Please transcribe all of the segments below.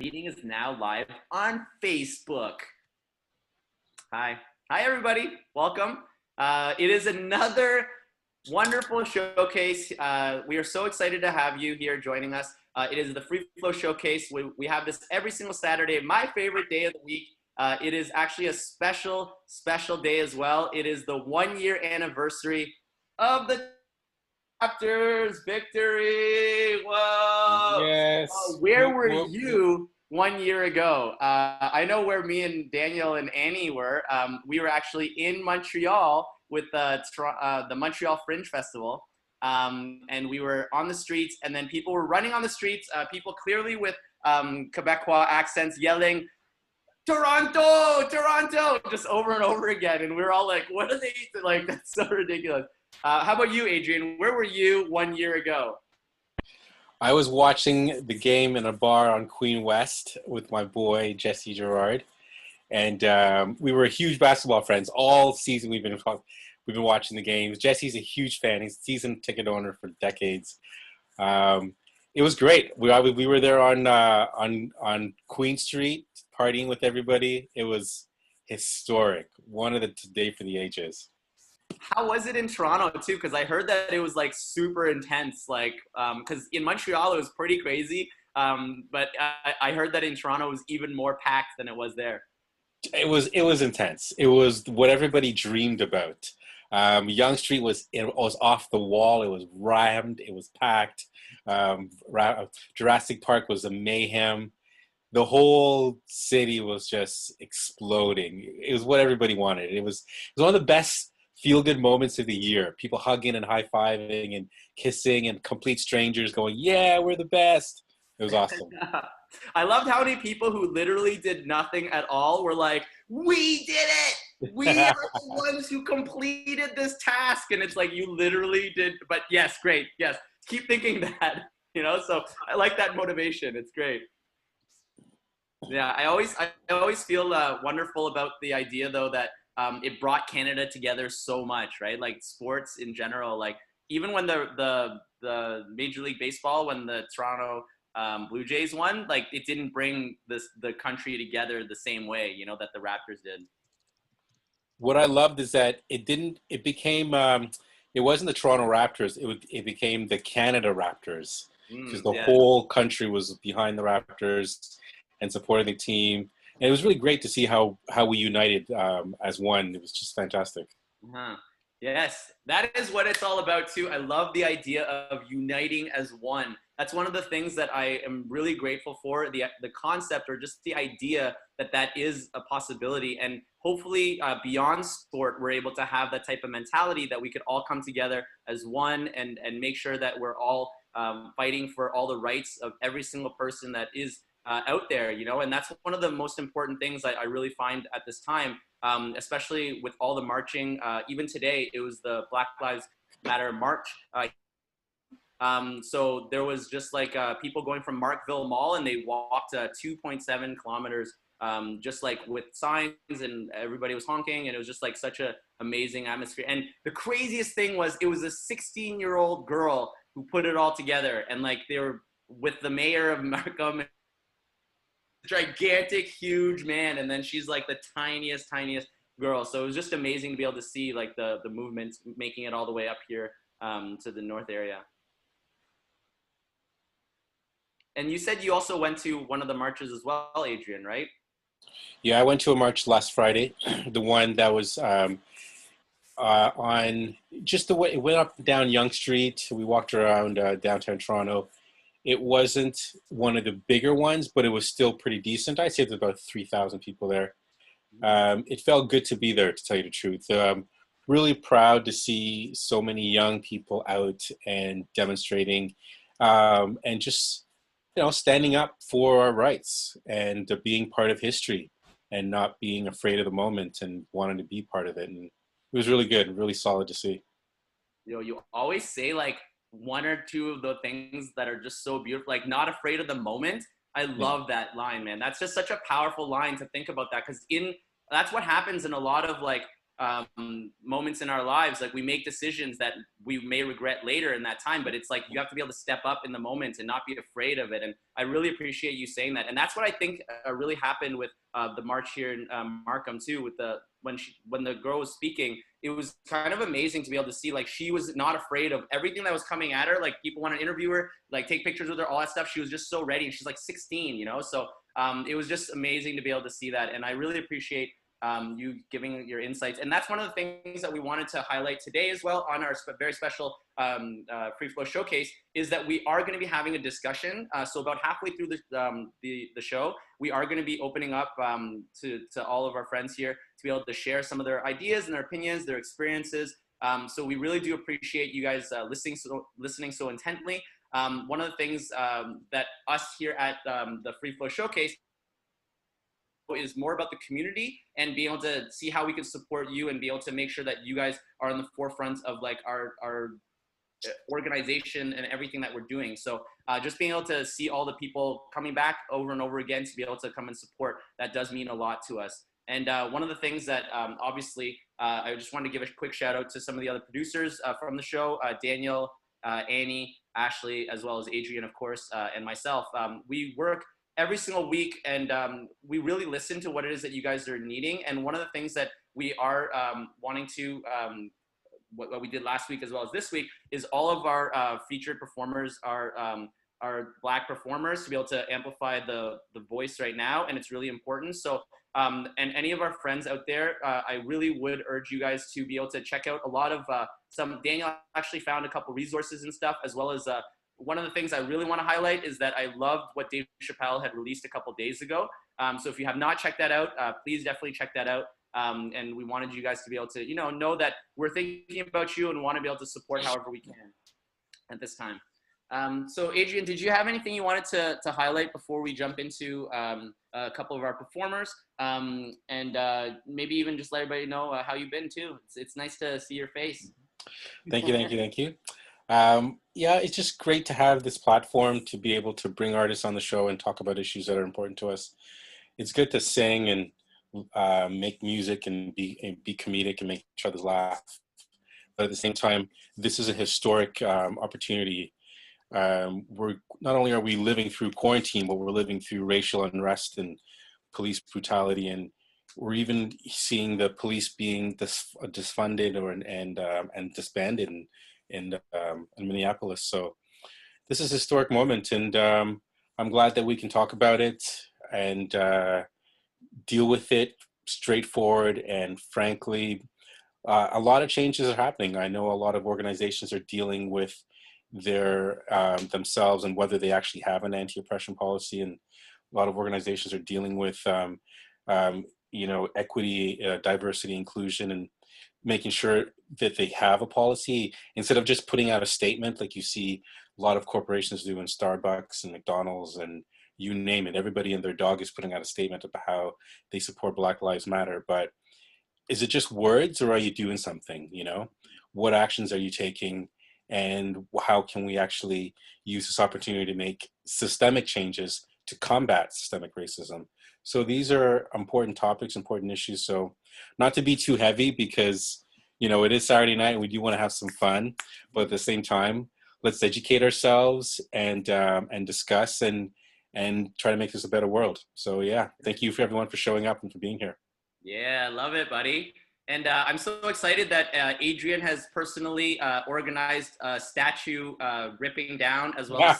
Meeting is now live on Facebook. Hi. Hi, everybody. Welcome. It is another wonderful showcase. We are so excited to have you here joining us. It is the FreeFlow Showcase. We have this every single Saturday, my favorite day of the week. It is actually a special day as well. It is the 1-year anniversary of the Raptors victory. Whoa. Yes. Where were you 1 year ago? I know where me and Daniel and Annie were. We were actually in Montreal with the Montreal Fringe Festival. And we were on the streets, and then people were running on the streets, people clearly with Quebecois accents yelling, Toronto, Toronto, just over and over again. And we were all like, what are they, like, that's so ridiculous. How about you, Adrian? Where were you 1 year ago? I was watching the game in a bar on Queen West with my boy, Jesse Gerard. And we were huge basketball friends. All season we've been watching the games. Jesse's a huge fan. He's a season ticket owner for decades. It was great. We were there on Queen Street partying with everybody. It was historic. One of the day for the ages. How was it in Toronto too? Because I heard that it was like super intense. Like, because in Montreal it was pretty crazy. But I heard that in Toronto it was even more packed than it was there. It was intense. It was what everybody dreamed about. Yonge Street was off the wall. It was rammed. It was packed. Jurassic Park was a mayhem. The whole city was just exploding. It was what everybody wanted. It was one of the best feel-good moments of the year. People hugging and high-fiving and kissing and complete strangers going, yeah, we're the best. It was awesome. I loved how many people who literally did nothing at all were like, we did it! We are the ones who completed this task. And it's like, you literally did, but yes, great, yes. Keep thinking that, so I like that motivation. It's great. Yeah, I always feel wonderful about the idea, though, that it brought Canada together so much, right? Like sports in general, like even when the Major League Baseball, when the Toronto Blue Jays won, like it didn't bring the country together the same way, that the Raptors did. What I loved is that it wasn't the Toronto Raptors, it became the Canada Raptors, because the whole country was behind the Raptors and supporting the team. And it was really great to see how we united as one. It was just fantastic. Uh-huh. Yes, that is what it's all about too. I love the idea of uniting as one. That's one of the things that I am really grateful for, the concept, or just the idea that is a possibility. And hopefully beyond sport, we're able to have that type of mentality that we could all come together as one and make sure that we're all fighting for all the rights of every single person that is out there, and that's one of the most important things I really find at this time, especially with all the marching. Even today, it was the Black Lives Matter march. So there was just like people going from Markville Mall, and they walked 2.7 kilometers, just like with signs, and everybody was honking, and it was just like such an amazing atmosphere. And the craziest thing was, it was a 16-year-old girl who put it all together, and like they were with the mayor of Markham, gigantic, huge man, and then she's like the tiniest girl. So it was just amazing to be able to see like the movement making it all the way up here to the north area. And you said you also went to one of the marches as well, Adrian, right? Yeah, I went to a march last Friday, the one that was on just the way it went up and down Yonge Street. We walked around downtown Toronto. It wasn't one of the bigger ones, but it was still pretty decent. I'd say there's about 3,000 people there. It felt good to be there, to tell you the truth. Really proud to see so many young people out and demonstrating, and just, standing up for our rights and being part of history and not being afraid of the moment and wanting to be part of it. And it was really good, really solid to see. You always say like one or two of the things that are just so beautiful, like not afraid of the moment. I love that line, man. That's just such a powerful line to think about that, because that's what happens in a lot of like moments in our lives, like we make decisions that we may regret later in that time, but it's like you have to be able to step up in the moment and not be afraid of it. And I really appreciate you saying that. And that's what I think really happened with the march here in Markham too, with the when the girl was speaking. It was kind of amazing to be able to see, like, she was not afraid of everything that was coming at her. Like, people want to interview her, like take pictures with her, all that stuff. She was just so ready, and she's like 16, you know. So it was just amazing to be able to see that, and I really appreciate you giving your insights. And that's one of the things that we wanted to highlight today as well on our very special FreeFlow Showcase, is that we are going to be having a discussion. So about halfway through the show, we are going to be opening up to all of our friends here to be able to share some of their ideas and their opinions, their experiences. So we really do appreciate you guys listening so intently. One of the things that us here at the FreeFlow Showcase is more about the community and being able to see how we can support you and be able to make sure that you guys are in the forefront of like our organization and everything that we're doing. So just being able to see all the people coming back over and over again to be able to come and support, that does mean a lot to us. And one of the things that obviously I just wanted to give a quick shout out to some of the other producers from the show, Daniel, Annie, Ashley, as well as Adrian, of course, and myself. We work every single week, and we really listen to what it is that you guys are needing. And one of the things that we are wanting to, what we did last week as well as this week, is all of our featured performers are Black performers, to be able to amplify the voice right now, and it's really important. So and any of our friends out there, I really would urge you guys to be able to check out a lot of Daniel actually found a couple resources and stuff, as well as one of the things I really want to highlight is that I loved what Dave Chappelle had released a couple days ago. So if you have not checked that out, please definitely check that out. And we wanted you guys to be able to, know that we're thinking about you and want to be able to support however we can at this time. So Adrian, did you have anything you wanted to highlight before we jump into a couple of our performers? And maybe even just let everybody know how you've been too. It's nice to see your face. Thank you. Yeah, it's just great to have this platform to be able to bring artists on the show and talk about issues that are important to us. It's good to sing and make music and be comedic and make each other laugh. But at the same time, this is a historic opportunity. We're not only are we living through quarantine, but we're living through racial unrest and police brutality, and we're even seeing the police being disfunded and disbanded in Minneapolis. So this is a historic moment, and I'm glad that we can talk about it and deal with it straightforward. And frankly, a lot of changes are happening. I know a lot of organizations are dealing with their themselves and whether they actually have an anti-oppression policy, and a lot of organizations are dealing with equity, diversity, inclusion, and making sure that they have a policy instead of just putting out a statement like you see a lot of corporations do in Starbucks and McDonald's and you name it. Everybody and their dog is putting out a statement about how they support Black Lives Matter. But is it just words, or are you doing something? What actions are you taking, and how can we actually use this opportunity to make systemic changes to combat systemic racism? So these are important topics, important issues. So not to be too heavy, because, it is Saturday night and we do want to have some fun, but at the same time, let's educate ourselves and discuss and try to make this a better world. So yeah, thank you for everyone for showing up and for being here. Yeah, love it, buddy. And I'm so excited that Adrian has personally organized a statue ripping down, as well as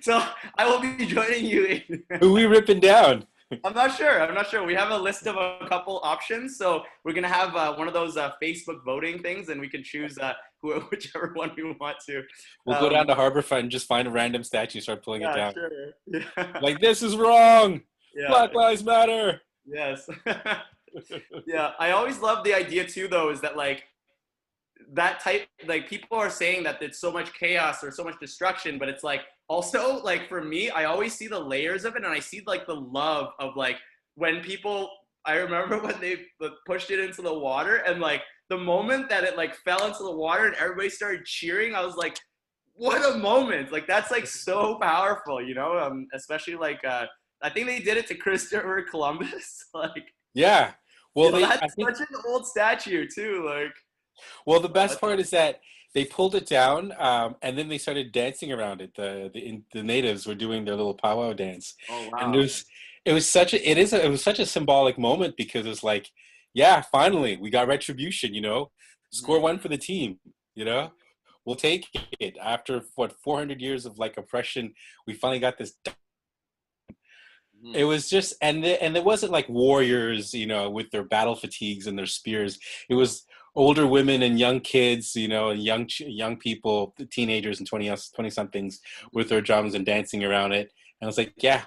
so I will be joining you. Who are we ripping down? I'm not sure. We have a list of a couple options. So we're going to have one of those Facebook voting things, and we can choose whichever one we want to. We'll go down to Harborfront and just find a random statue, start pulling it down. Sure. Yeah. Like, this is wrong. Yeah. Black Lives Matter. Yes. Yeah. I always love the idea too, though, is that that type, people are saying that it's so much chaos or so much destruction, but it's also for me, I always see the layers of it, and I see the love of when people, I remember when they pushed it into the water, and the moment that it fell into the water and everybody started cheering, I was like, what a moment. That's so powerful, especially I think they did it to Christopher Columbus. Yeah. Well, Yo, I that's think, such an old statue too. Like, well, the oh, best part is that they pulled it down, and then they started dancing around it. The natives were doing their little powwow dance, oh and wow. it was such a symbolic moment because it was like, yeah, finally we got retribution. Score Mhm. one for the team. You know, we'll take it after what 400 years of like oppression. We finally got this. It Mhm. was just, and it wasn't like warriors, with their battle fatigues and their spears. It was older women and young kids, and young people, teenagers and 20 somethings with their drums and dancing around it. And I was like, yeah,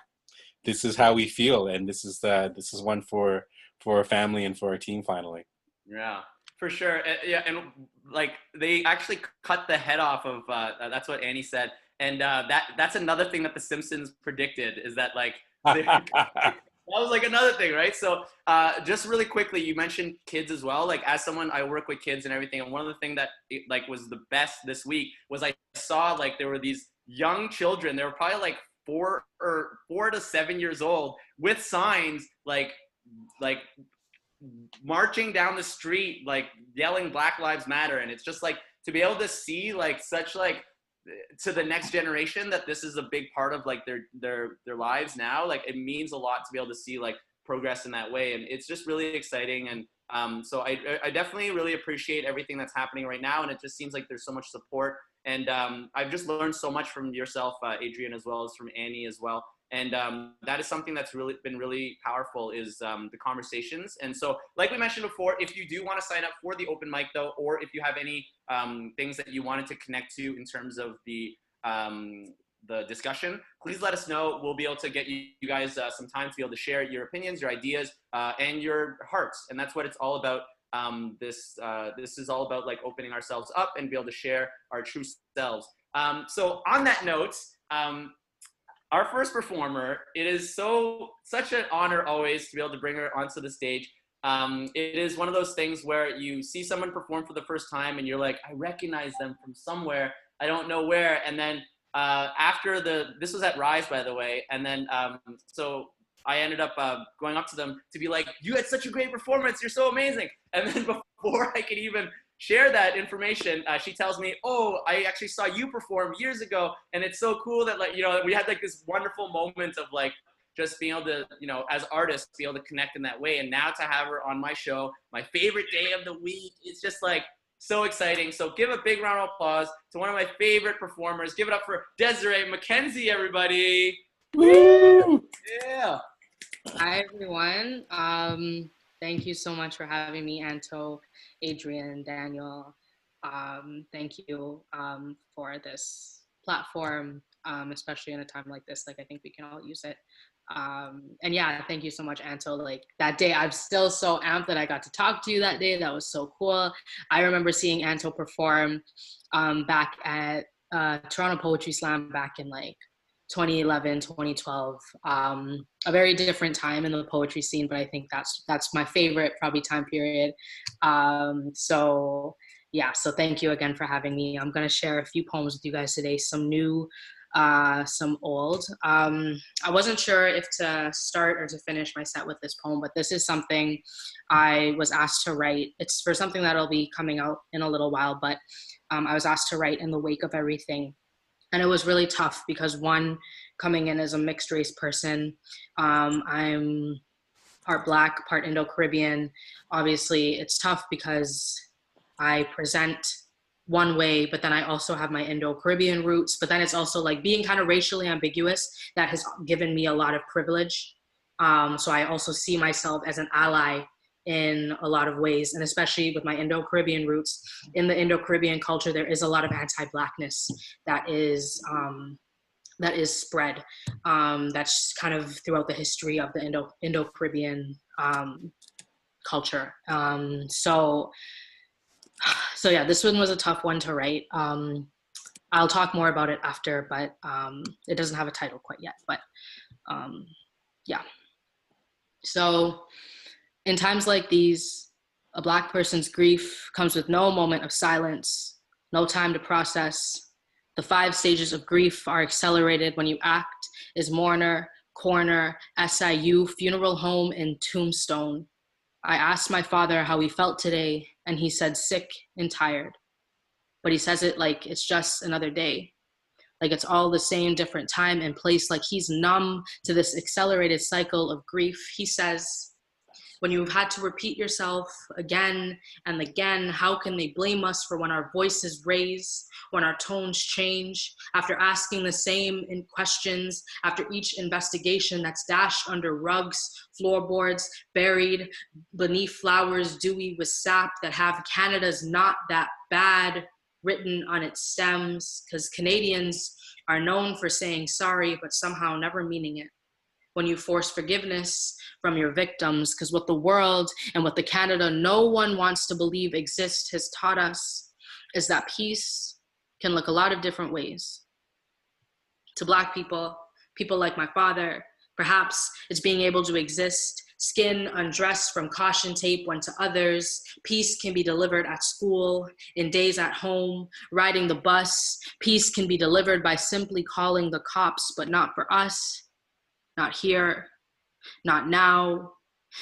this is how we feel, and this is one for our family and for our team finally. Yeah, for sure. Yeah, and like they actually cut the head off of. That's what Annie said, and that's another thing that The Simpsons predicted is that like that was like another thing, right? So just really quickly, you mentioned kids as well. Like as someone, I work with kids and everything, and one of the things that like was the best this week was I saw like there were these young children. They were probably like 4 to 7 years old with signs like marching down the street like yelling Black Lives Matter, and it's just like to be able to see like such like to the next generation that this is a big part of like their lives now. Like it means a lot to be able to see like progress in that way, and it's just really exciting. And so I definitely really appreciate everything that's happening right now, and it just seems like there's so much support. And I've just learned so much from yourself, Adrian, as well as from Annie as well. And that is something that's really been really powerful is the conversations. And so like we mentioned before, if you do want to sign up for the open mic though, or if you have any things that you wanted to connect to in terms of the discussion, please let us know. We'll be able to get you guys some time to be able to share your opinions, your ideas, and your hearts. And that's what it's all about. This is all about like opening ourselves up and be able to share our true selves. So on that note, our first performer, it is such an honor always to be able to bring her onto the stage. It is one of those things where you see someone perform for the first time and you're like, I recognize them from somewhere. I don't know where. And then this was at Rise, by the way. And then, so I ended up going up to them to be like, you had such a great performance. You're so amazing. And then before I could even share that information, she tells me, oh, I actually saw you perform years ago, and it's so cool that like we had like this wonderful moment of like just being able to as artists be able to connect in that way. And now to have her on my show, my favorite day of the week, it's just like so exciting. So give a big round of applause to one of my favorite performers. Give it up for Desiree McKenzie, everybody. Woo! Yeah. Hi, everyone. Thank you so much for having me, Anto, Adrian, Daniel. Thank you for this platform, especially in a time like this. Like, I think we can all use it. And yeah, thank you so much, Anto. Like that day, I'm still so amped that I got to talk to you that day. That was so cool. I remember seeing Anto perform back at Toronto Poetry Slam back in like 2011, 2012. A very different time in the poetry scene, but I think that's my favorite probably time period. So yeah, so thank you again for having me. I'm gonna share a few poems with you guys today, some new, some old. I wasn't sure if to start or to finish my set with this poem, but this is something I was asked to write. It's for something that'll be coming out in a little while, but I was asked to write in the wake of everything. And it was really tough because one, coming in as a mixed race person, I'm part Black, part Indo-Caribbean. Obviously, it's tough because I present one way, but then I also have my Indo-Caribbean roots. But then it's also like being kind of racially ambiguous that has given me a lot of privilege. So I also see myself as an ally in a lot of ways, and especially with my Indo-Caribbean roots. In the Indo-Caribbean culture, there is a lot of anti-Blackness that is spread. That's kind of throughout the history of the Indo-Caribbean culture. So yeah, this one was a tough one to write. I'll talk more about it after, but it doesn't have a title quite yet. But yeah. So in times like these, a Black person's grief comes with no moment of silence, no time to process. The 5 stages of grief are accelerated when you act as mourner, coroner, SIU, funeral home, and tombstone. I asked my father how he felt today, and he said sick and tired. But he says it like it's just another day. Like it's all the same, different time and place. Like he's numb to this accelerated cycle of grief. He says, when you've had to repeat yourself again and again, how can they blame us for when our voices raise, when our tones change, after asking the same questions, after each investigation that's dashed under rugs, floorboards, buried beneath flowers dewy with sap that have Canada's not that bad written on its stems, because Canadians are known for saying sorry, but somehow never meaning it. When you force forgiveness from your victims, because what the world and what the Canada no one wants to believe exists has taught us is that peace can look a lot of different ways. To Black people, people like my father, perhaps it's being able to exist, skin undressed from caution tape, when to others, peace can be delivered at school, in days at home, riding the bus. Peace can be delivered by simply calling the cops, but not for us. Not here, not now,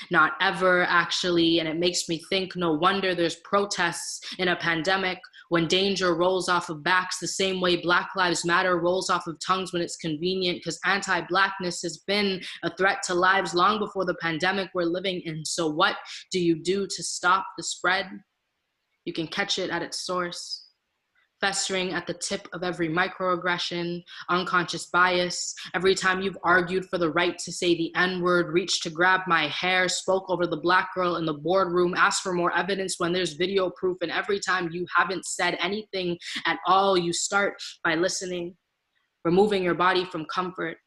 not ever, actually. And it makes me think, no wonder there's protests in a pandemic when danger rolls off of backs the same way Black Lives Matter rolls off of tongues when it's convenient, because anti-Blackness has been a threat to lives long before the pandemic we're living in. So what do you do to stop the spread? You can catch it at its source, festering at the tip of every microaggression, unconscious bias. Every time you've argued for the right to say the N-word, reached to grab my hair, spoke over the Black girl in the boardroom, asked for more evidence when there's video proof, and every time you haven't said anything at all, you start by listening, removing your body from comfort,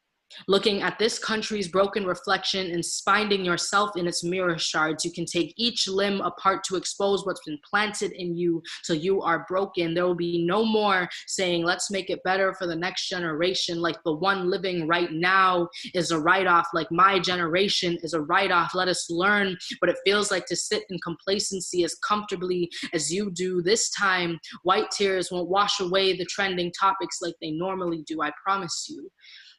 looking at this country's broken reflection and finding yourself in its mirror shards. You can take each limb apart to expose what's been planted in you till you are broken. There will be no more saying, let's make it better for the next generation, like the one living right now is a write-off, like my generation is a write-off. Let us learn what it feels like to sit in complacency as comfortably as you do. This time, white tears won't wash away the trending topics like they normally do, I promise you.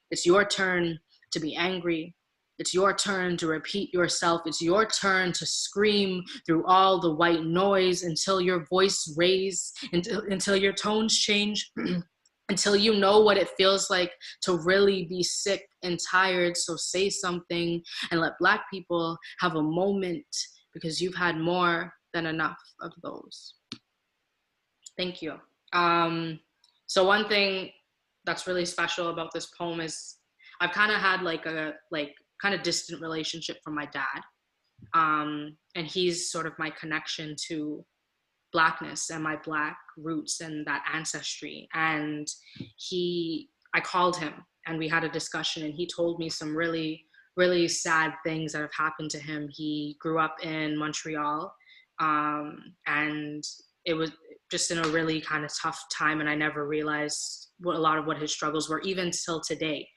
It's your turn to be angry. It's your turn to repeat yourself. It's your turn to scream through all the white noise until your voice raises, until your tones change, until you know what it feels like to really be sick and tired. So say something and let Black people have a moment, because you've had more than enough of those. Thank you. So one thing that's really special about this poem is I've kind of had like a kind of distant relationship from my dad. And he's sort of my connection to Blackness and my Black roots and that ancestry. And I called him and we had a discussion, and he told me some really, really sad things that have happened to him. He grew up in Montreal, and it was just in a really kind of tough time, and I never realized a lot of what his struggles were, even till today.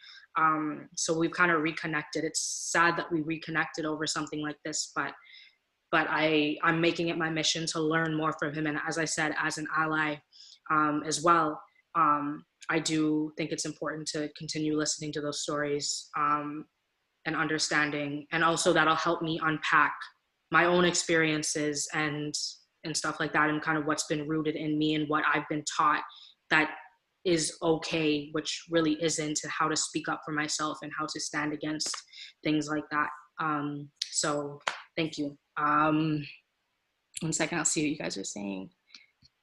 So we've kind of reconnected. It's sad that we reconnected over something like this, but I'm making it my mission to learn more from him. And as I said, as an ally as well, I do think it's important to continue listening to those stories and understanding, and also that'll help me unpack my own experiences and stuff like that, and kind of what's been rooted in me and what I've been taught that is okay, which really isn't, and how to speak up for myself and how to stand against things like that. So thank you. 1 second, I'll see what you guys are saying.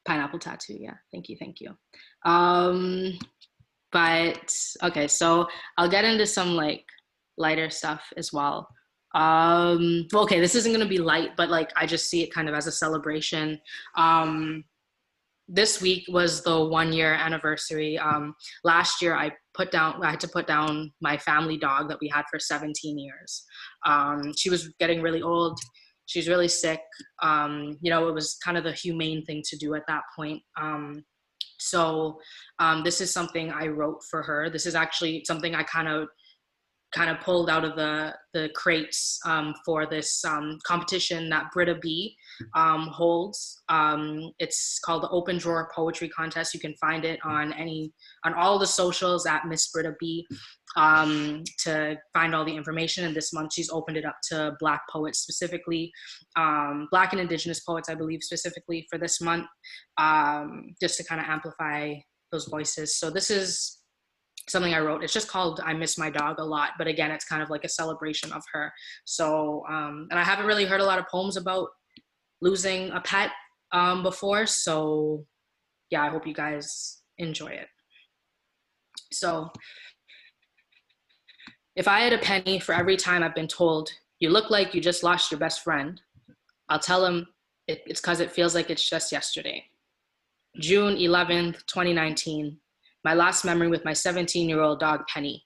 Pineapple tattoo, yeah, thank you. But okay, so I'll get into some like lighter stuff as well. Okay, this isn't gonna be light, but like I just see it kind of as a celebration. This week was the 1-year anniversary. Last year I had to put down my family dog that we had for 17 years. She was getting really old. She was really sick. You know, it was kind of the humane thing to do at that point. So this is something I wrote for her. This is actually something I kind of kind of pulled out of the crates for this competition that Britta B holds. It's called the Open Drawer Poetry Contest. You can find it on all the socials at Miss Britta B to find all the information. And this month she's opened it up to Black poets specifically, Black and Indigenous poets, I believe, specifically for this month, just to kind of amplify those voices. So this is something I wrote. It's just called I Miss My Dog a Lot, but again, it's kind of like a celebration of her. So, and I haven't really heard a lot of poems about losing a pet before, so yeah, I hope you guys enjoy it. So, if I had a penny for every time I've been told, you look like you just lost your best friend, I'll tell him it's because it feels like it's just yesterday. June 11th, 2019. My last memory with my 17-year-old dog, Penny.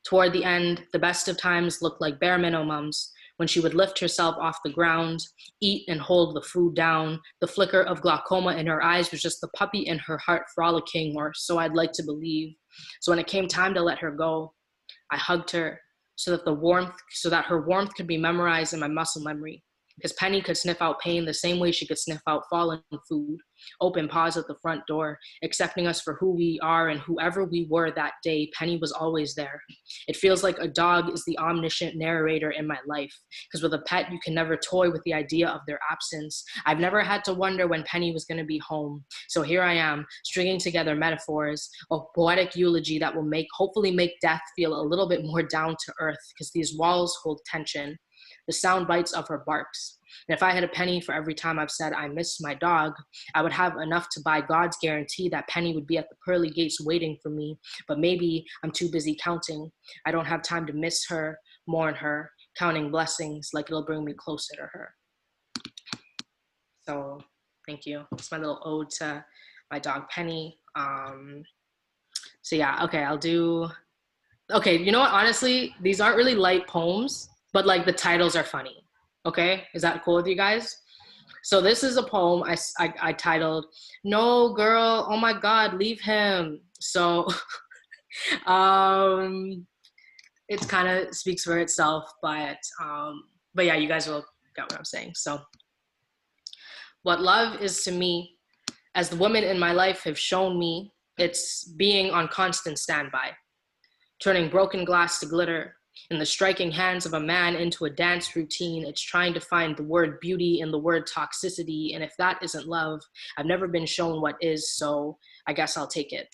Toward the end, the best of times looked like bare minimums when she would lift herself off the ground, eat and hold the food down. The flicker of glaucoma in her eyes was just the puppy in her heart frolicking, or so I'd like to believe. So when it came time to let her go, I hugged her so that her warmth could be memorized in my muscle memory. Because Penny could sniff out pain the same way she could sniff out fallen food. Open paws at the front door, accepting us for who we are and whoever we were that day. Penny was always there. It feels like a dog is the omniscient narrator in my life, because with a pet, you can never toy with the idea of their absence. I've never had to wonder when Penny was going to be home. So here I am, stringing together metaphors, a poetic eulogy that will hopefully make death feel a little bit more down to earth, because these walls hold tension. The sound bites of her barks. And if I had a penny for every time I've said I miss my dog, I would have enough to buy God's guarantee that Penny would be at the pearly gates waiting for me. But maybe I'm too busy counting. I don't have time to miss her, mourn her, counting blessings like it'll bring me closer to her. So thank you. It's my little ode to my dog Penny. So yeah, okay, okay, you know what? Honestly, these aren't really light poems, but like the titles are funny. Okay, is that cool with you guys? So this is a poem I titled, No Girl, Oh My God, Leave Him. So it kind of speaks for itself, but yeah, you guys will get what I'm saying. So what love is to me, as the women in my life have shown me, it's being on constant standby, turning broken glass to glitter, in the striking hands of a man into a dance routine. It's trying to find the word beauty in the word toxicity. And if that isn't love, I've never been shown what is, so I guess I'll take it.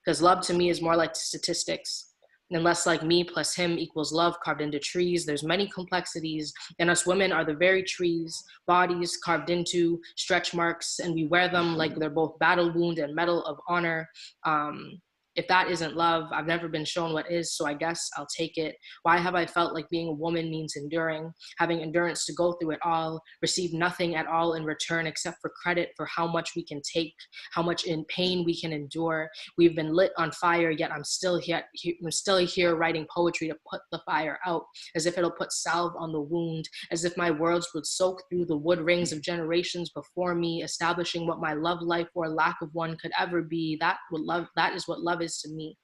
Because love to me is more like statistics, and less like me plus him equals love carved into trees. There's many complexities, and us women are the very trees, bodies carved into stretch marks, and we wear them like they're both battle wound and medal of honor. If that isn't love, I've never been shown what is, so I guess I'll take it. Why have I felt like being a woman means enduring, having endurance to go through it all, receive nothing at all in return except for credit for how much we can take, how much in pain we can endure. We've been lit on fire, yet I'm still here writing poetry to put the fire out, as if it'll put salve on the wound, as if my words would soak through the wood rings of generations before me, establishing what my love life or lack of one could ever be. That is what love is to me.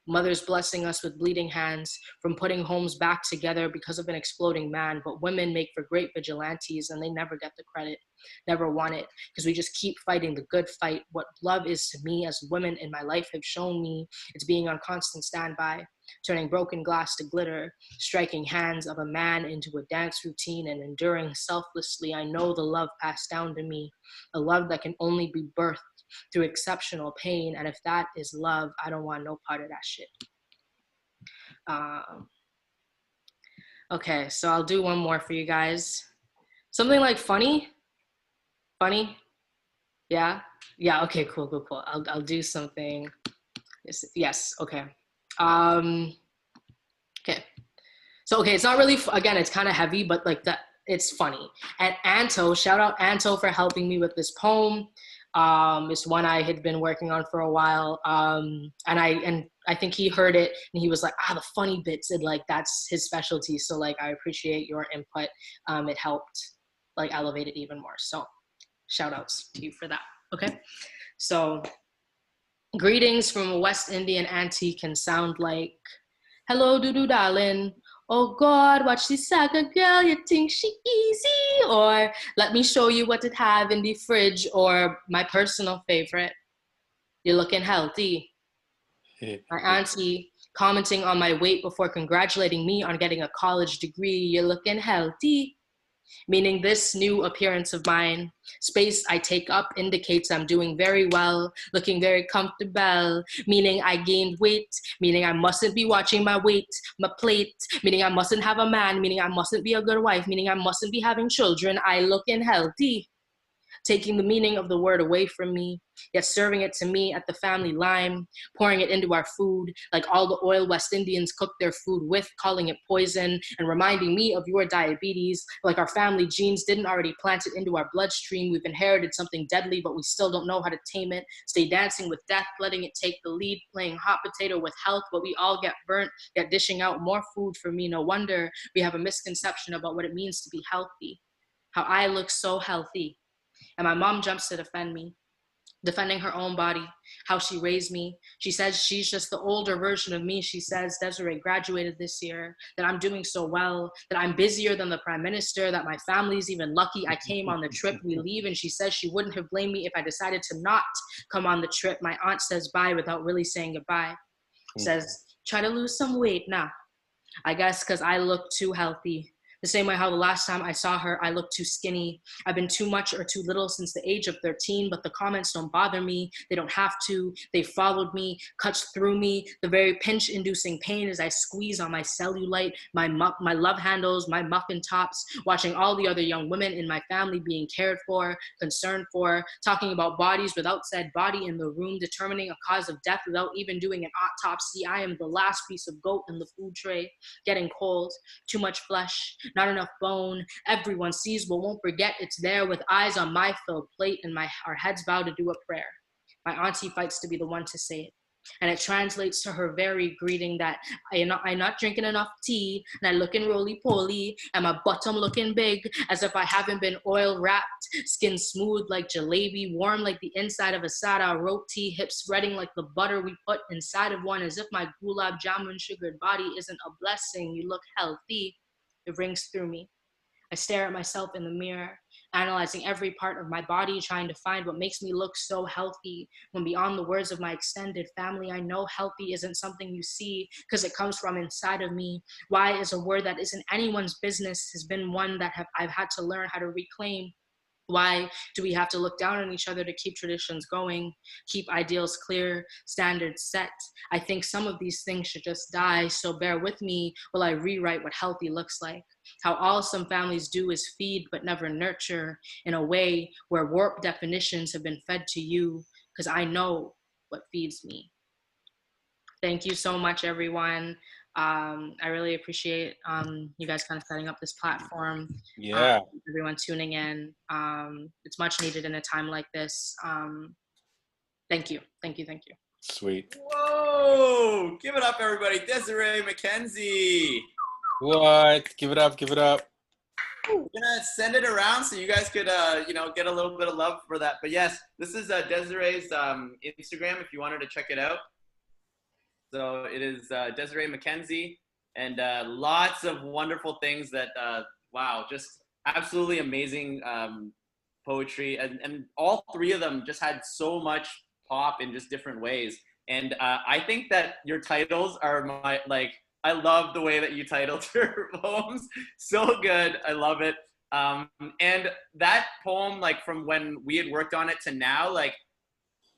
Mothers blessing us with bleeding hands from putting homes back together because of an exploding man, but women make for great vigilantes and they never get the credit, never want it, because we just keep fighting the good fight. What love is to me, as women in my life have shown me, it's being on constant standby, turning broken glass to glitter, striking hands of a man into a dance routine and enduring selflessly. I know the love passed down to me, a love that can only be birthed through exceptional pain, and if that is love, I don't want no part of that shit. Okay, so I'll do one more for you guys. Something like funny? Yeah, okay, cool. I'll do something. Yes, okay. Okay. So, okay, it's not really, again, it's kind of heavy, but like that, it's funny. And Anto, shout out Anto for helping me with this poem. It's one I had been working on for a while. And I think he heard it and he was like, the funny bits, and like, that's his specialty. So like, I appreciate your input. It helped like elevate it even more. So shout outs to you for that. Okay. So greetings from a West Indian auntie can sound like Hello, doo-doo, darling. Oh God, watch this saga girl, you think she easy? Or let me show you what it have in the fridge. Or my personal favorite, you're looking healthy. My auntie commenting on my weight before congratulating me on getting a college degree. You're looking healthy. Meaning this new appearance of mine, space I take up indicates I'm doing very well, looking very comfortable, meaning I gained weight, meaning I mustn't be watching my weight, my plate, meaning I mustn't have a man, meaning I mustn't be a good wife, meaning I mustn't be having children. I looking healthy. Taking the meaning of the word away from me, yet serving it to me at the family lime, pouring it into our food, like all the oil West Indians cook their food with, calling it poison, and reminding me of your diabetes, like our family genes didn't already plant it into our bloodstream. We've inherited something deadly, but we still don't know how to tame it. Stay dancing with death, letting it take the lead, playing hot potato with health, but we all get burnt, yet dishing out more food for me. No wonder we have a misconception about what it means to be healthy. How I look so healthy. And my mom jumps to defend me, defending her own body, how she raised me. She says she's just the older version of me. She says Desiree graduated this year, that I'm doing so well, that I'm busier than the prime minister, that my family's even lucky I came on the trip. We leave, and she says she wouldn't have blamed me if I decided to not come on the trip. My aunt says bye without really saying goodbye. Says, try to lose some weight now. I guess because I look too healthy. The same way how the last time I saw her, I looked too skinny. I've been too much or too little since the age of 13, but the comments don't bother me. They don't have to. They followed me, cuts through me. The very pinch-inducing pain as I squeeze on my cellulite, my love handles, my muffin tops, watching all the other young women in my family being cared for, concerned for, talking about bodies without said body in the room, determining a cause of death without even doing an autopsy. I am the last piece of goat in the food tray, getting cold, too much flesh, not enough bone. Everyone sees but won't forget it's there, with eyes on my filled plate and our heads bow to do a prayer. My auntie fights to be the one to say it. And it translates to her very greeting that I'm not drinking enough tea, and I looking roly-poly, and my bottom looking big, as if I haven't been oil wrapped, skin smooth like jalebi, warm like the inside of a sada roti, hips spreading like the butter we put inside of one, as if my gulab jamun sugared body isn't a blessing. You look healthy. It rings through me. I stare at myself in the mirror, analyzing every part of my body, trying to find what makes me look so healthy, when beyond the words of my extended family, I know healthy isn't something you see, because it comes from inside of me. Why is a word that isn't anyone's business has been one that I've had to learn how to reclaim. Why do we have to look down on each other to keep traditions going, keep ideals clear, standards set? I think some of these things should just die, so bear with me while I rewrite what healthy looks like. How all some families do is feed but never nurture, in a way where warped definitions have been fed to you, because I know what feeds me. Thank you so much, everyone. I really appreciate you guys kind of setting up this platform. Yeah. Everyone tuning in. It's much needed in a time like this. Thank you, thank you, thank you. Sweet. Whoa! Give it up, everybody. Desiree McKenzie. What? Give it up, give it up. We're gonna send it around so you guys could, get a little bit of love for that. But yes, this is Desiree's Instagram if you wanted to check it out. So it is Desiree McKenzie, and lots of wonderful things that, wow, just absolutely amazing poetry. And all three of them just had so much pop in just different ways. And I think that your titles are I love the way that you titled your poems. So good. I love it. And that poem, from when we had worked on it to now,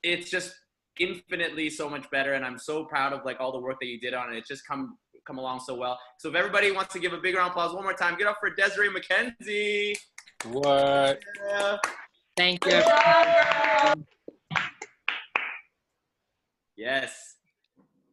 it's just infinitely so much better, and I'm so proud of all the work that you did on it. It's just come along so well. So if everybody wants to give a big round of applause one more time, get up for Desiree McKenzie. What? Yeah. Thank you. Yes.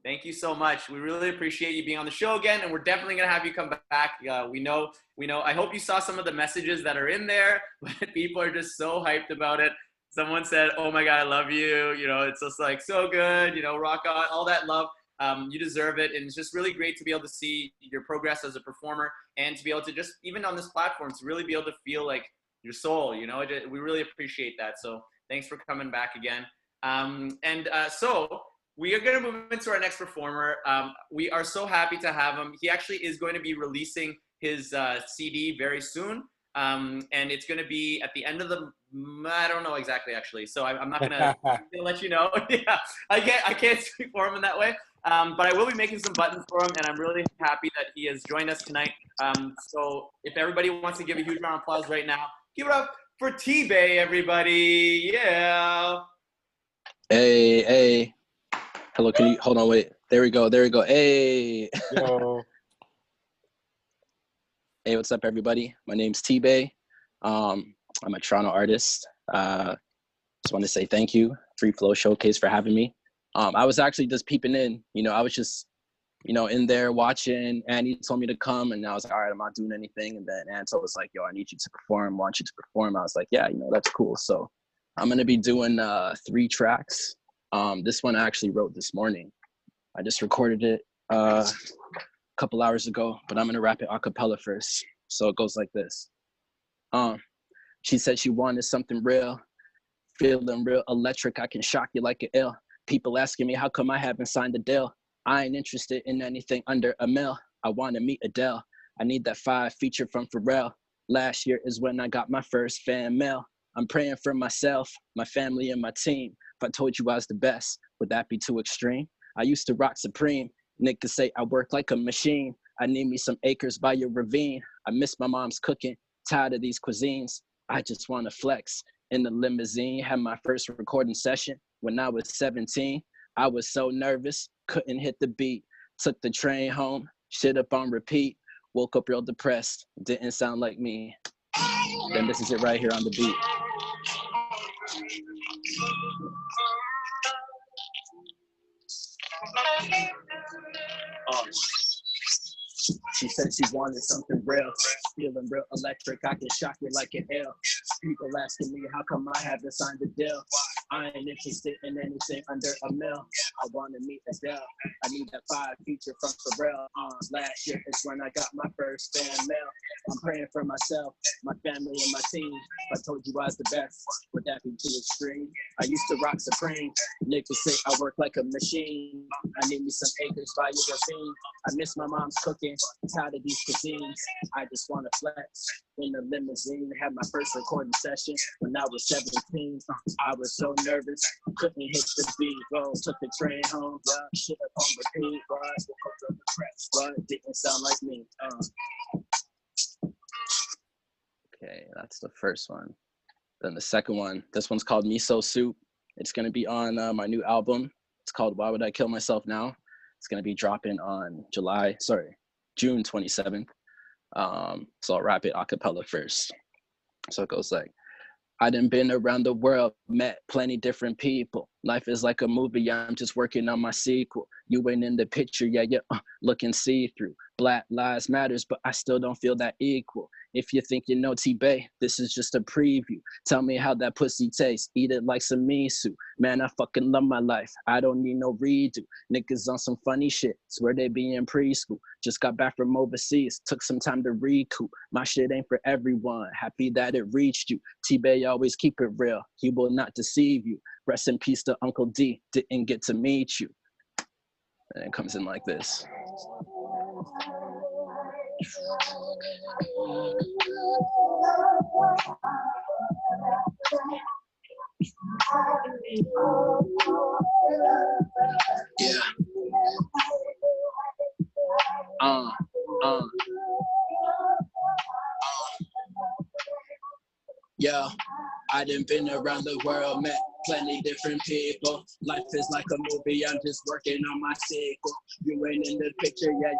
Thank you so much. We really appreciate you being on the show again, and we're definitely gonna have you come back. We know. I hope you saw some of the messages that are in there, but people are just so hyped about it. Someone said, "Oh my God, I love you." It's just so good. Rock on, all that love. You deserve it, and it's just really great to be able to see your progress as a performer, and to be able to just, even on this platform, to really be able to feel your soul. We really appreciate that. So thanks for coming back again. So we are going to move into our next performer. We are so happy to have him. He actually is going to be releasing his CD very soon. And it's going to be at the end of the, I don't know exactly actually. So I'm not going to let you know. Yeah, I can't speak for him in that way. But I will be making some buttons for him, and I'm really happy that he has joined us tonight. So if everybody wants to give a huge round of applause right now, give it up for T-Bay, everybody. Yeah. Hey, hey. Hello, can you hold on? Wait. There we go. There we go. Hey. Yo. Hey, what's up, everybody? My name's T-Bay. I'm a Toronto artist. Just want to say thank you, FreeFlow Showcase, for having me. I was actually just peeping in. I was just, in there watching. Annie told me to come, and I was like, all right, I'm not doing anything. And then Anto was like, yo, I need you to perform. Want you to perform. I was like, yeah, that's cool. So I'm going to be doing 3 tracks. This one I actually wrote this morning. I just recorded it a couple hours ago, but I'm going to rap it a cappella first. So it goes like this. She said she wanted something real, feeling real electric. I can shock you like an ill. People asking me how come I haven't signed a deal. I ain't interested in anything under a mil. I want to meet Adele. I need that 5 feature from Pharrell. Last year is when I got my first fan mail. I'm praying for myself, my family, and my team. If I told you I was the best, would that be too extreme? I used to rock Supreme. Niggas say I work like a machine. I need me some acres by your ravine. I miss my mom's cooking, tired of these cuisines. I just want to flex in the limousine. Had my first recording session when I was 17. I was so nervous, couldn't hit the beat. Took the train home, shit up on repeat. Woke up real depressed, didn't sound like me. Then this is it right here on the beat. She said she wanted something real, feeling real electric. I can shock you like an L. People asking me how come I haven't signed a deal. I ain't interested in anything under a mil. I want to meet Adele. I need that 5 feature from Pharrell. Last year is when I got my first fan mail. I'm praying for myself, my family, and my team. If I told you I was the best, would that be too extreme? I used to rock Supreme. Niggas say I work like a machine. I need me some acres by your ravine. I miss my mom's cooking, tired of these cuisines. I just want to flex in the limousine. Had my first recording session when I was 17. I was so nervous, couldn't hit the beat. Bro, took the train home, yeah, shit up on repeat. Woke up from the press, but didn't sound like me. Okay, that's the first one. Then the second one, this one's called Miso Soup. It's gonna be on my new album. It's called Why Would I Kill Myself Now? It's gonna be dropping on June 27th. So I'll rap it a cappella first. So it goes like, I done been around the world, met plenty different people. Life is like a movie, I'm just working on my sequel. You ain't in the picture, yeah, looking see-through. Black lives matters, but I still don't feel that equal. If you think you know T-Bay, this is just a preview. Tell me how that pussy tastes, eat it like some miso. Man, I fucking love my life, I don't need no redo. Niggas on some funny shit, swear they be in preschool. Just got back from overseas, took some time to recoup. My shit ain't for everyone, happy that it reached you. T-Bay always keep it real, he will not deceive you. Rest in peace to Uncle D, didn't get to meet you. And it comes in like this. Yeah. Yo, I done been around the world, met plenty different people. Life is like a movie, I'm just working on my sequel. You ain't in the picture, yeah,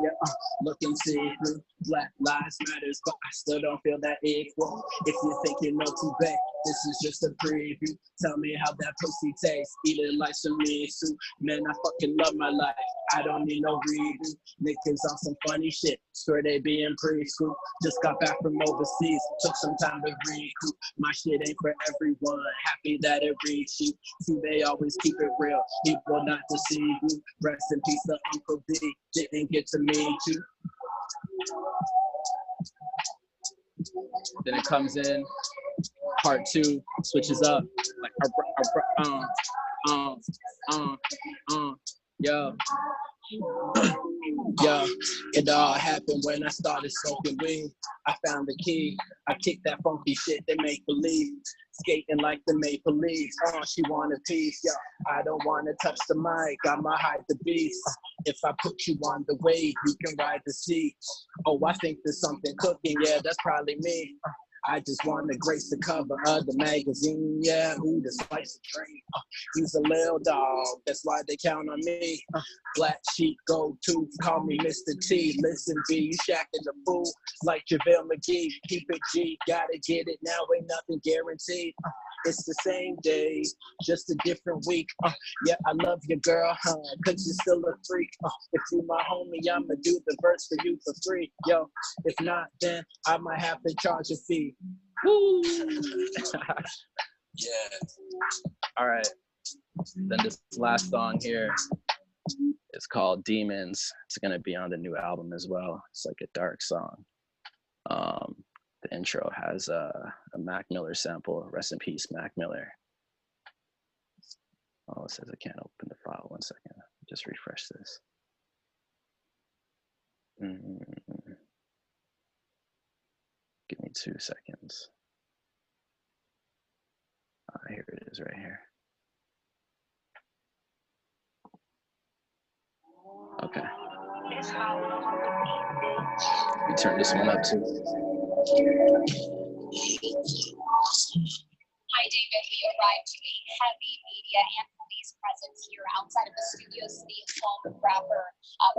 looking see-through. Black lives matters, but I still don't feel that equal. If you think you know T-Bay, this is just a preview. Tell me how that pussy tastes, eat it like some miso. Man, I fucking love my life, I don't need no redo. Niggas on some funny shit, swear they be in preschool. Just got back from overseas, took some time to recoup. My shit ain't for everyone, happy that it reached you. T-Bay always keep it real, he will not deceive you. Rest in peace to Uncle D, didn't get to meet you. Then it comes in, part 2, switches up, like, Yo. Yo, it all happened when I started smoking weed. I found the key. I kicked that funky shit they make believe. Skating like the Maple Leafs. She want a piece. Yo, I don't want to touch the mic. I'ma hide the beast. If I put you on the wave, you can ride the seat. Oh, I think there's something cooking. Yeah, that's probably me. I just want to grace the cover of the magazine. Yeah, ooh, the spice of dream. He's a little dog. That's why they count on me. Black sheep, gold tooth, call me Mr. T. Listen, B, you shacking the fool like JaVale McGee. Keep it G, gotta get it now, ain't nothing guaranteed. It's the same day, just a different week. Yeah, I love you, girl, cause you're still a freak. If you my homie, I'ma do the verse for you for free. Yo, if not, then I might have to charge a fee. Woo! Yeah. All right. Then this last song here is called Demons. It's gonna be on the new album as well. It's like a dark song. The intro has a Mac Miller sample. Rest in peace, Mac Miller. Oh, it says I can't open the file. 1 second. Just refresh this. Give me 2 seconds. Here it is right here. Okay. We turn this one up too. Hi, David. We arrived to a heavy media and police presence here outside of the Studio City home of rapper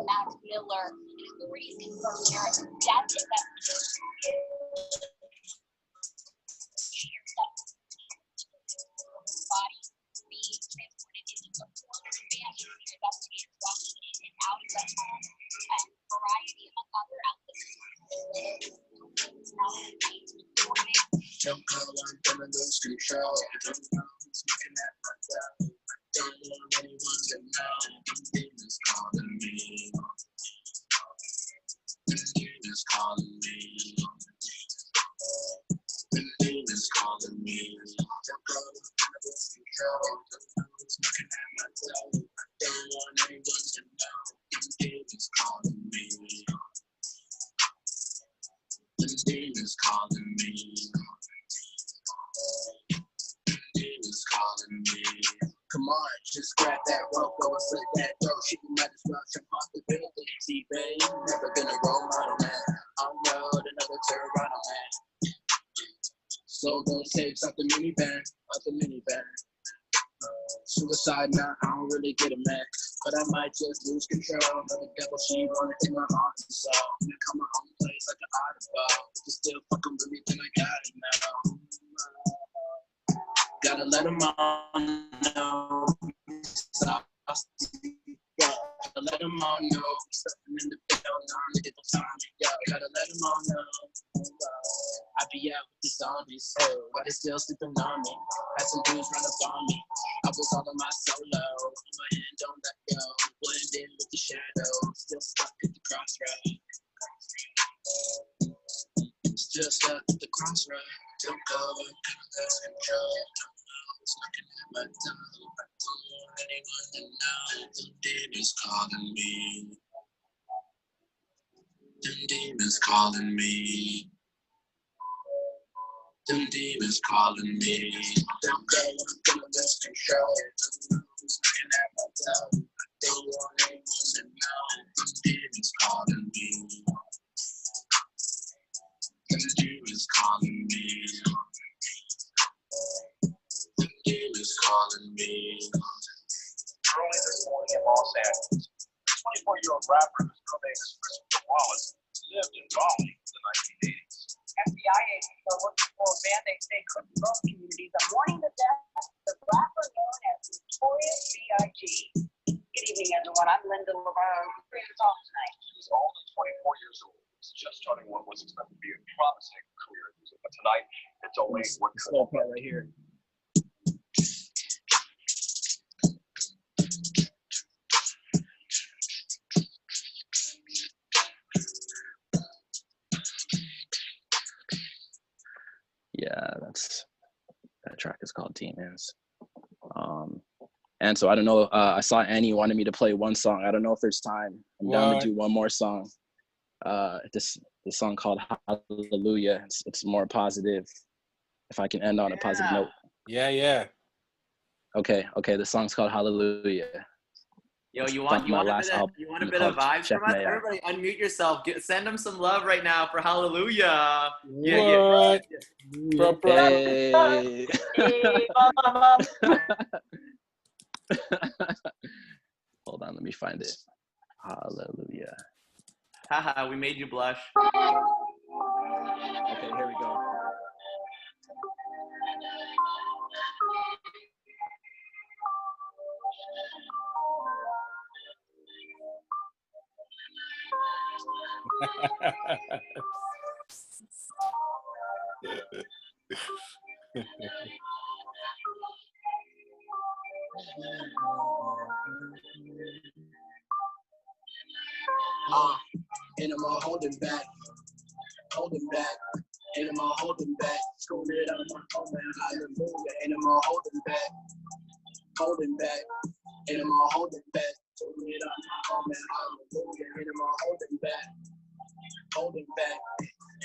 Mac Miller. And authorities confirmed there is death in that body being transported into the van. Investigators walking in and out of the home, and a variety among other outlets. Don't know I'm gonna lose control. Don't know who's looking at my dog. Don't want anyone to know. Them demons calling me. Them demons calling me. Them demons calling me. Don't know I'm gonna lose control. Don't know who's looking at my dog. Don't want anyone to know. Them demons calling me. Them demons calling me. Demons calling me. Come on, just grab that rope, go and slit that throat. She might as well jump off the building. See, babe, never been a role model, man. On road, another Toronto, man. So those tapes out the minivan, Suicide now, I don't really get it, man. But I might just lose control. But the devil, she wanted in my arms and so. And I come my own place like an artifact. If you're still fucking with me, then I got it now. Gotta let them all know. Gotta let them all know. Stepping in the bell, now I'm get the time. Yo, gotta let them all know. I be out with the zombies, but they still sleeping on me. Had some dudes run up on me. I was all on my solo. My hand don't let go. Blend in with the shadows. Still stuck at the crossroad. Still stuck at the crossroad. Don't go, I'm gonna lose control. Don't know who's looking at my tongue. I don't want anyone to know. Them demons calling me. Them demons calling me. Them demons calling me. Don't go, I'm gonna lose control. Don't know who's looking at my tongue. I don't want anyone to know. Them demons calling me. Them demons calling me. Them demons calling me. Early this morning in Los Angeles, 24-year-old rapper whose real name is Christopher Wallace lived in Raleigh in the 1980s. FBI agents are looking for a man they say could grow communities and mourning the death of the rapper known as Notorious B.I.G. Good evening, everyone. I'm Linda Laverne. Here to talk tonight. He's only 24 years old. He's just starting what was expected to be a promising career in music. But tonight, it's only what could Slow part right here. Yeah, that track is called Demons. And so I don't know. I saw Annie wanted me to play one song. I don't know if there's time. I'm down to do one more song. This song called Hallelujah. It's more positive. If I can end on a positive note. Yeah. Okay. The song's called Hallelujah. Yo, you want a bit of vibes from us? Everybody unmute yourself. Send them some love right now for Hallelujah. Yeah. Hey. Hold on, let me find it. Hallelujah. Haha, we made you blush. Okay, here we go. And I'm all holding back. And I'm all holding back. School it on my own, man. Hallelujah. And I'm all holding back. And I'm all holding back. School it on my own, man. Hallelujah. And I'm all holding back.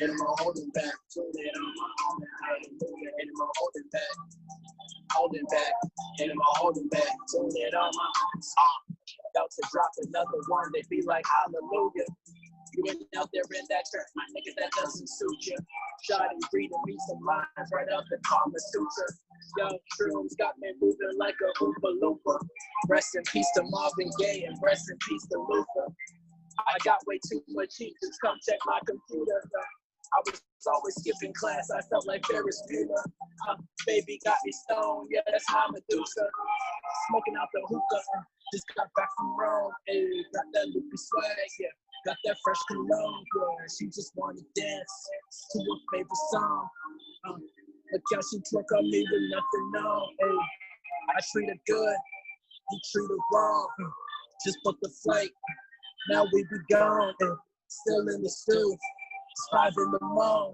And I'm all holding back. School it on my own, man. Hallelujah. And I'm all holding back. And I'm all holding back. School it on my own. About to drop another one. They be like, hallelujah. You ain't out there in that shirt, my nigga, that doesn't suit you. Shawty reading me some lines right up the Kama Sutra. Young shrooms got me moving like a Oompa Loompa. Rest in peace to Marvin Gaye and rest in peace to Luther. I got way too much heat, just come check my computer. I was always skipping class, I felt like Ferris Bueller. Baby got me stoned, yeah, that's my Medusa. Smoking out the hookah, just got back from Rome. Hey, got that loopy swag, yeah. Got that fresh cologne, yeah. She just wanna dance to her favorite song. Look how she twerk on me with nothing on. Hey, I treat her good, he treat her wrong. Just book the flight, now we be gone. Hey, still in the stew, it's 5 in the morning.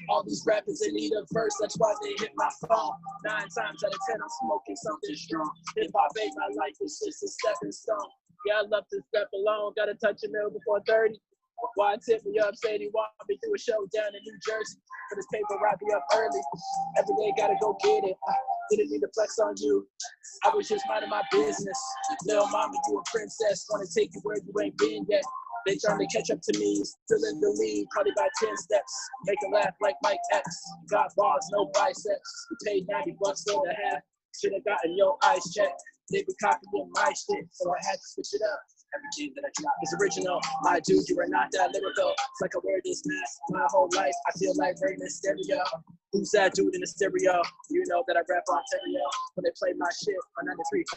All these rappers, they need a verse, that's why they hit my phone. 9 times out of 10, I'm smoking something strong. Hip hop ain't my life, it's just a stepping stone. Yeah, I love to step alone, gotta touch a mill before 30. Why tip me up, say he want me to do a show down in New Jersey. For this paper, I be up early. Every day, gotta go get it. Didn't need to flex on you. I was just minding my business. Little mama, you a princess. Wanna take you where you ain't been yet. They trying to catch up to me, still in the lead, probably by 10 steps. Make a laugh like Mike X. Got bars, no biceps. You paid $90 for the half. Should've gotten your eyes checked. They be copying my shit, so I had to switch it up. Everything that I drop is original. My dude, you are not that lyrical. It's like I wear this mask my whole life. I feel like Rey Mysterio. Who's that dude in the stereo? You know that I rap on stereo. When they play my shit on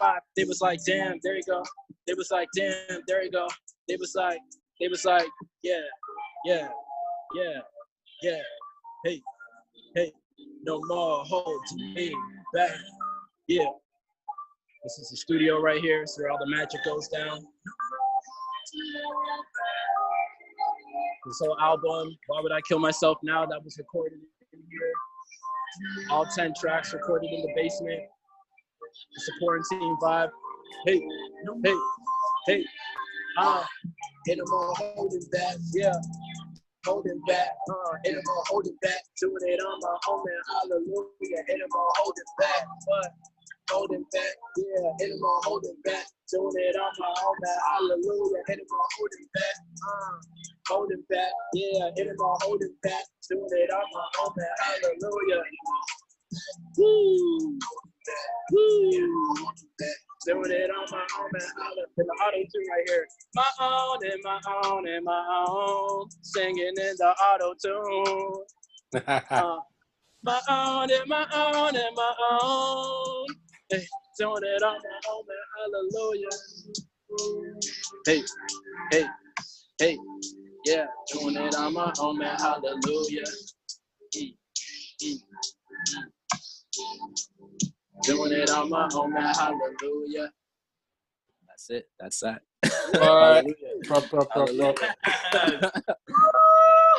93.5, they was like, damn, there you go. They was like, damn, there you go. They was like, yeah. Hey, no more holding me back. Yeah. This is the studio right here. It's where all the magic goes down. This whole album, Why Would I Kill Myself Now, that was recorded in here. All 10 tracks recorded in the basement. It's a quarantine vibe. Hey. And I'm all holding back, yeah. Holding back, and I'm all holding back. Doing it on my own, man, hallelujah. And I'm all holding back, what? Holding back, yeah, and I'm all holding back. Doing it on my own, man, hallelujah. And I'm all holding back, holding back, yeah, and I'm all holding back. Doing it on my own, man, hallelujah. Woo! Doing it on my own, man, hallelujah. In the auto-tune right here. My own and my own and my own. Singing in the auto-tune. My own and my own and my own. Hey, doing it on my own, man, hallelujah. Hey, yeah, doing it on my own, man, hallelujah. Doing it on my own, man, hallelujah. That's it, that's that. Hallelujah.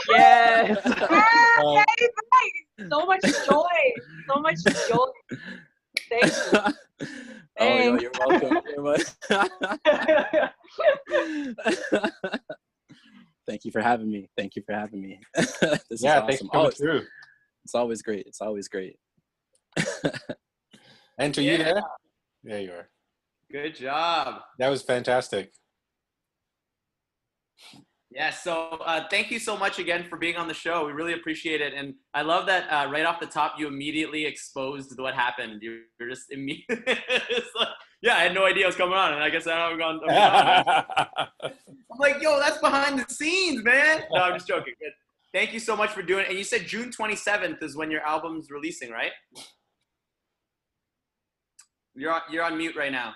Yes. So much joy. Thank you. Oh, yo, Thanks. you're welcome. Thank you for having me. Thank you for having me. This is Yeah, awesome. thanks for coming through. It's always great. It's always great. Enter you there? There you are. Good job. That was fantastic. Yeah, so thank you so much again for being on the show. We really appreciate it. And I love that right off the top, you immediately exposed what happened. You're just immediately, like, yeah, I had no idea what was coming on. And I guess I haven't gone. I'm like, yo, that's behind the scenes, man. No, I'm just joking. Good. Thank you so much for doing it. And you said June 27th is when your album's releasing, right? You're on mute right now.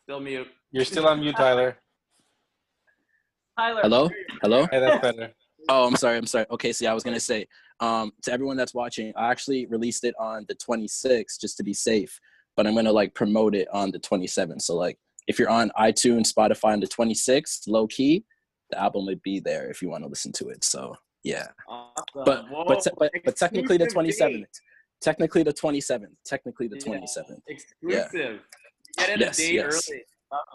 Still mute. You're still on mute, Tyler. Tyler. Hello? Hello? Hey, that's better. Oh, I'm sorry. Okay, so yeah, I was going to say, to everyone that's watching, I actually released it on the 26th just to be safe, but I'm going to like promote it on the 27th. So like if you're on iTunes, Spotify on the 26th, low key, the album would be there if you want to listen to it. So yeah. Awesome. But technically the 27th. Technically the 27th. Exclusive. Yeah. You get it a day early.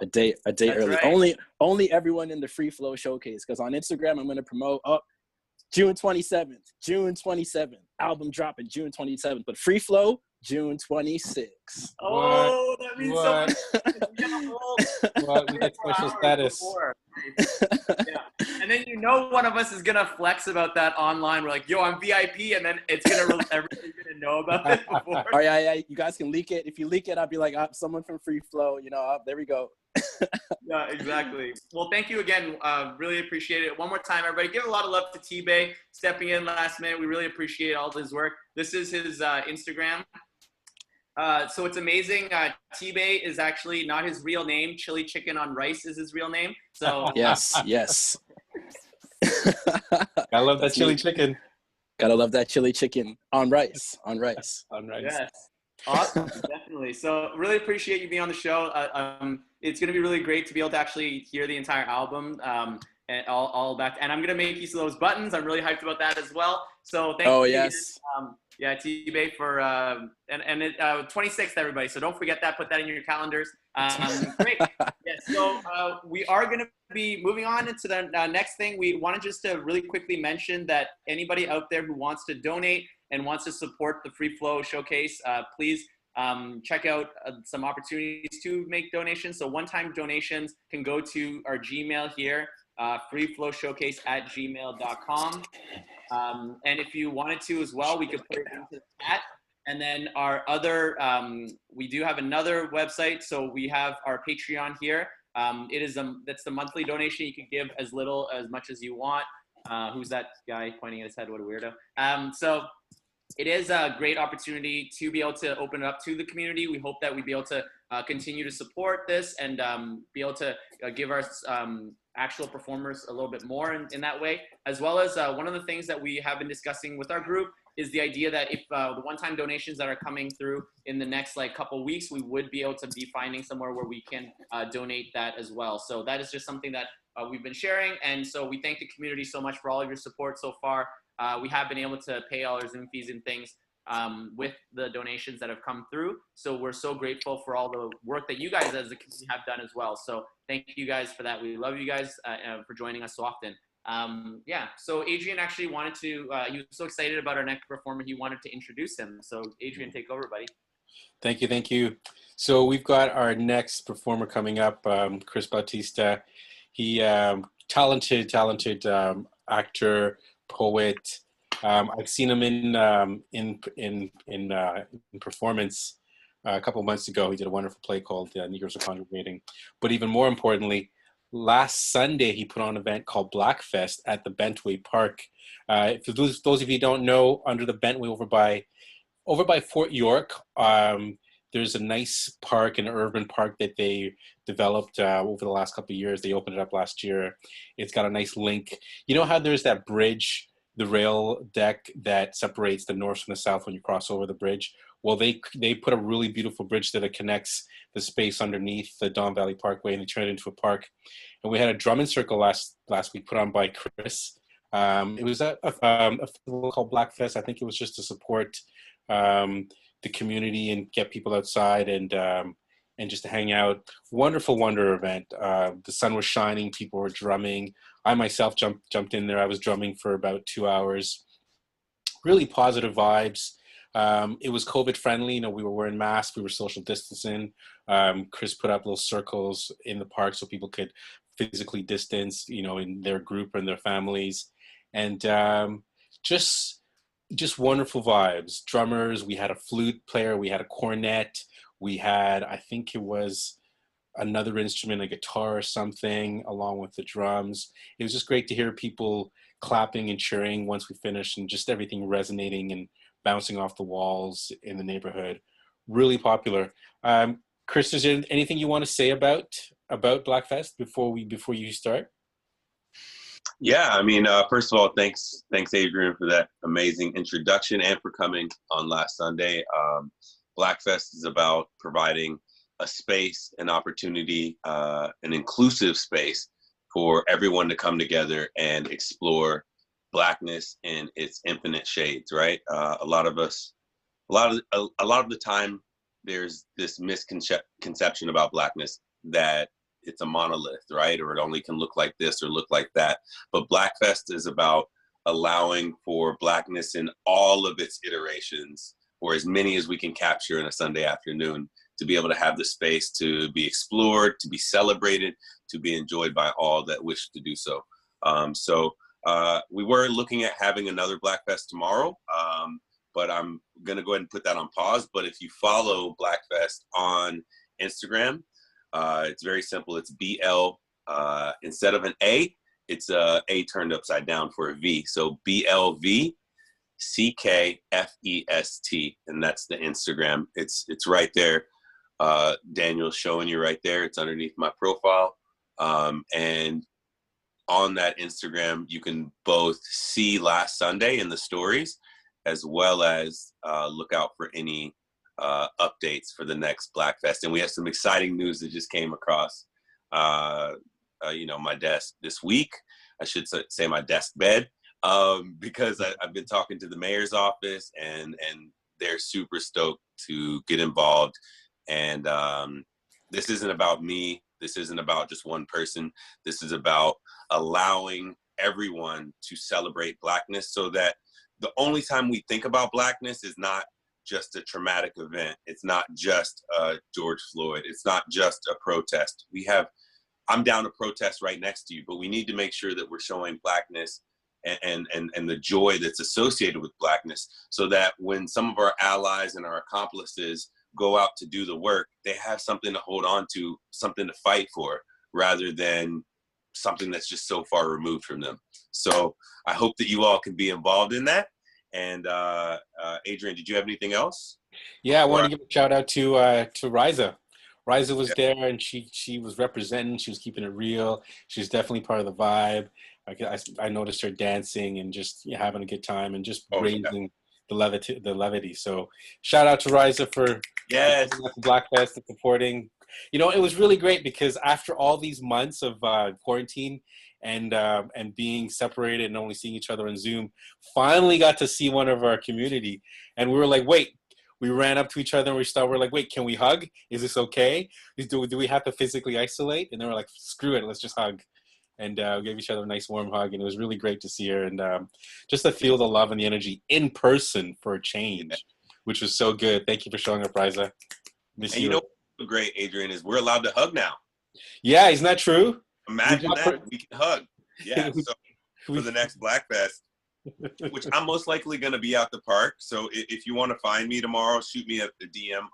A day That's early. right. Only everyone in the FreeFlow Showcase, because on Instagram I'm going to promote June 27th, album dropping June 27th, but FreeFlow June 26th. Oh, that means so much. What? We got special status. Yeah. And then one of us is gonna flex about that online. We're like, yo, I'm VIP, and then it's gonna everybody's gonna know about it before. Oh yeah, you guys can leak it. If you leak it, I'll be like, someone from FreeFlow, there we go. Yeah, exactly. Well, thank you again. Really appreciate it. One more time, everybody, give a lot of love to T-Bay stepping in last minute. We really appreciate all his work. This is his Instagram. So it's amazing. T-Bay is actually not his real name. Chili Chicken on Rice is his real name. So yes. I love that chili chicken. Gotta love that chili chicken on rice. Yes. Awesome, definitely. So really appreciate you being on the show. It's going to be really great to be able to actually hear the entire album and all back. And I'm going to make use of those buttons. I'm really hyped about that as well. So thank you. Oh, yes. Yeah, T-Bay for, and 26th, everybody. So don't forget that. Put that in your calendars. Great. Yeah, so we are going to be moving on into the next thing. We wanted just to really quickly mention that anybody out there who wants to donate and wants to support the FreeFlow Showcase, please check out some opportunities to make donations. So one-time donations can go to our Gmail here, freeflowshowcase@gmail.com. And if you wanted to as well, we could put it into the chat. And then our other, we do have another website. So we have our Patreon here. That's the monthly donation. You can give as little, as much as you want. Who's that guy pointing at his head? What a weirdo. So it is a great opportunity to be able to open it up to the community. We hope that we'd be able to continue to support this and be able to give our actual performers a little bit more in that way, as well as one of the things that we have been discussing with our group is the idea that if the one-time donations that are coming through in the next couple weeks, we would be able to be finding somewhere where we can donate that as well. So that is just something that we've been sharing. And so we thank the community so much for all of your support so far. We have been able to pay all our Zoom fees and things with the donations that have come through. So we're so grateful for all the work that you guys as a community have done as well. So thank you guys for that. We love you guys for joining us so often. Yeah, so Adrian actually wanted to, he was so excited about our next performer, he wanted to introduce him. So Adrian, take over, buddy. Thank you. So we've got our next performer coming up, Chris Bautista. He talented actor, poet. I've seen him in performance a couple of months ago. He did a wonderful play called Negroes Are Congregating. But even more importantly, last Sunday he put on an event called Blackfest at the Bentway Park. If those of you who don't know, under the Bentway over by Fort York, there's a nice park, an urban park that they developed over the last couple of years. They opened it up last year. It's got a nice link. You know how there's that bridge, the rail deck that separates the north from the south when you cross over the bridge? Well, they put a really beautiful bridge that connects the space underneath the Don Valley Parkway, and they turned it into a park. And we had a drum and circle last week put on by Chris. It was a festival called Blackfest. I think it was just to support the community and get people outside and just to hang out. Wonderful event. The sun was shining, people were drumming. I myself jumped in there. I was drumming for about 2 hours. Really positive vibes. It was COVID friendly. You know, we were wearing masks, we were social distancing. Chris put up little circles in the park so people could physically distance, you know, in their group and their families. And just wonderful vibes. Drummers, we had a flute player, we had a cornet, we had, I think it was another instrument, a guitar or something, along with the drums. It was just great to hear people clapping and cheering once we finished, and just everything resonating and bouncing off the walls in the neighborhood. Really popular. Chris, is there anything you want to say about Blackfest before you start? Yeah, I mean, first of all, thanks, Adrian, for that amazing introduction and for coming on last Sunday. Blackfest is about providing a space, an opportunity, an inclusive space for everyone to come together and explore Blackness in its infinite shades. Right? A lot of the time, there's this misconception about Blackness that it's a monolith, right? Or it only can look like this or look like that. But Blackfest is about allowing for Blackness in all of its iterations, or as many as we can capture in a Sunday afternoon, to be able to have the space to be explored, to be celebrated, to be enjoyed by all that wish to do so. We were looking at having another Blackfest tomorrow, but I'm gonna go ahead and put that on pause. But if you follow Blackfest on Instagram, it's very simple. It's BL, instead of an A, it's a turned upside down for a V. So BLVCKFEST, and that's the Instagram. It's right there. Daniel's showing you right there. It's underneath my profile. And on that Instagram, you can both see last Sunday in the stories, as well as look out for any updates for the next Blackfest. And we have some exciting news that just came across my desk this week. I should say my desk bed, because I've been talking to the mayor's office, and they're super stoked to get involved. And this isn't about me. This isn't about just one person. This is about allowing everyone to celebrate Blackness, so that the only time we think about Blackness is not just a traumatic event. It's not just George Floyd. It's not just a protest. I'm down to protest right next to you, but we need to make sure that we're showing Blackness and the joy that's associated with Blackness, so that when some of our allies and our accomplices go out to do the work, they have something to hold on to, something to fight for, rather than something that's just so far removed from them. So I hope that you all can be involved in that. And Adrian, did you have anything else? Yeah, I want to give a shout out to Riza. Riza was there, and she was representing. She was keeping it real. She was definitely part of the vibe. I noticed her dancing and just having a good time, and just raising the levity. So shout out to Riza for Blackfest and supporting. You know, it was really great, because after all these months of quarantine and being separated and only seeing each other on Zoom, finally got to see one of our community, and we were like, wait. We ran up to each other and we're like, wait, can we hug? Is this okay? Do we have to physically isolate? And they were like, screw it, let's just hug. And we gave each other a nice warm hug, and it was really great to see her, and just to feel the love and the energy in person for a change, which was so good. Thank you for showing up, Riza. And you know what's great, Adrian, is we're allowed to hug now. Yeah, isn't that true? Imagine that. We can hug. Yeah, so for the next Blackfest, which I'm most likely going to be out the park. So if you want to find me tomorrow, shoot me a DM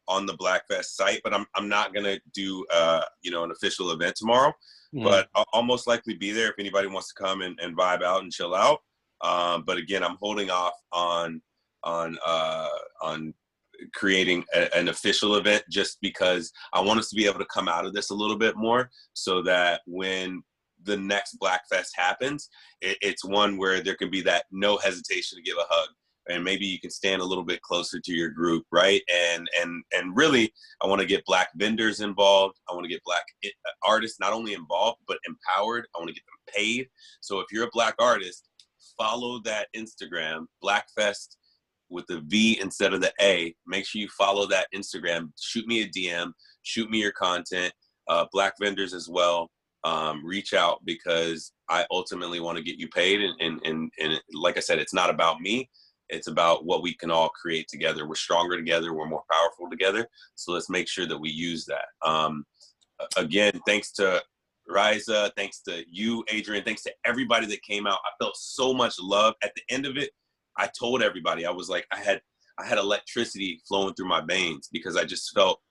on the Blackfest site. But I'm not going to do an official event tomorrow. Mm-hmm. But I'll most likely be there if anybody wants to come and vibe out and chill out. But again, I'm holding off on creating an official event, just because I want us to be able to come out of this a little bit more, so that when the next Blackfest happens, it's one where there can be that no hesitation to give a hug, and maybe you can stand a little bit closer to your group, right? And really, I want to get Black vendors involved. I want to get Black artists not only involved, but empowered. I want to get them paid. So if you're a Black artist, follow that Instagram, Blackfest with the V instead of the A. Make sure you follow that Instagram. Shoot me a DM. Shoot me your content. Black vendors as well. Reach out, because I ultimately want to get you paid. And like I said, it's not about me. It's about what we can all create together. We're stronger together. We're more powerful together. So let's make sure that we use that. Again, thanks to Riza, thanks to you, Adrian, thanks to everybody that came out. I felt so much love. At the end of it, I told everybody, I was like, I had electricity flowing through my veins, because I just felt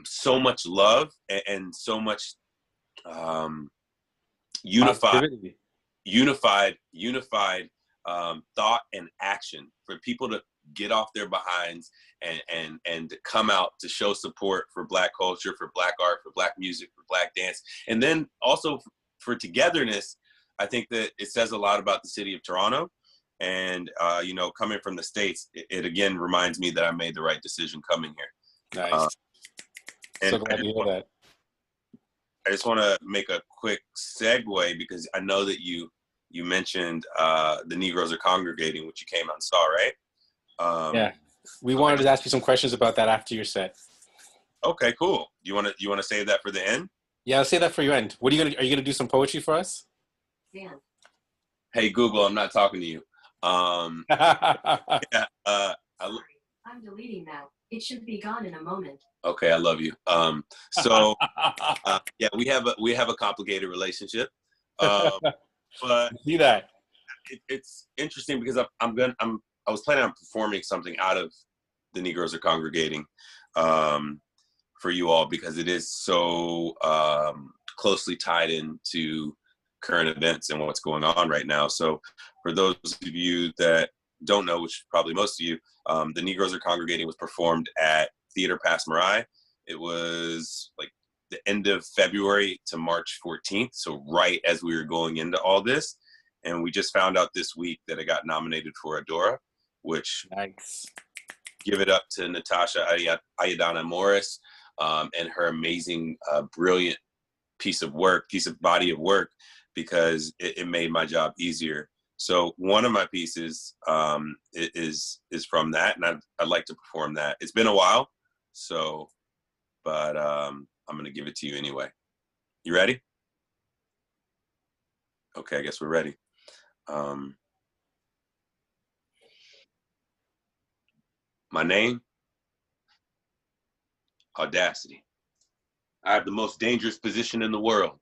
so much love and so much unified thought and action for people to get off their behinds and to come out to show support for Black culture, for Black art, for Black music, for Black dance, and then also for togetherness. I think that it says a lot about the city of Toronto. And you know, coming from the States, it again reminds me that I made the right decision coming here. Nice. And So glad to hear that. I just want to make a quick segue, because I know that you mentioned the Negroes are congregating, which you came out and saw, right? Yeah, we wanted to ask you some questions about that after your set. Okay, cool. You want to save that for the end? Yeah, I'll say that for your end. Are you gonna do some poetry for us? Yeah. Hey Google, I'm not talking to you. Yeah, I'm deleting that. It should be gone in a moment. okay, I love you. So yeah, we have a complicated relationship, but See that? it's interesting, because I was planning on performing something out of the Negroes are congregating for you all, because it is so closely tied into current events and what's going on right now. So for those of you that don't know, which probably most of you, the Negroes are congregating was performed at Theater Pass Marai. It was like the end of February to March 14th. So right as we were going into all this, and we just found out this week that it got nominated for Adora, which Nice. give it up to Natasha Ayadana Morris and her amazing, brilliant body of work, because it made my job easier. So one of my pieces is from that, and I'd like to perform that. It's been a while, so, but I'm gonna give it to you anyway. You ready? Okay, I guess we're ready. My name, Audacity. I have the most dangerous position in the world,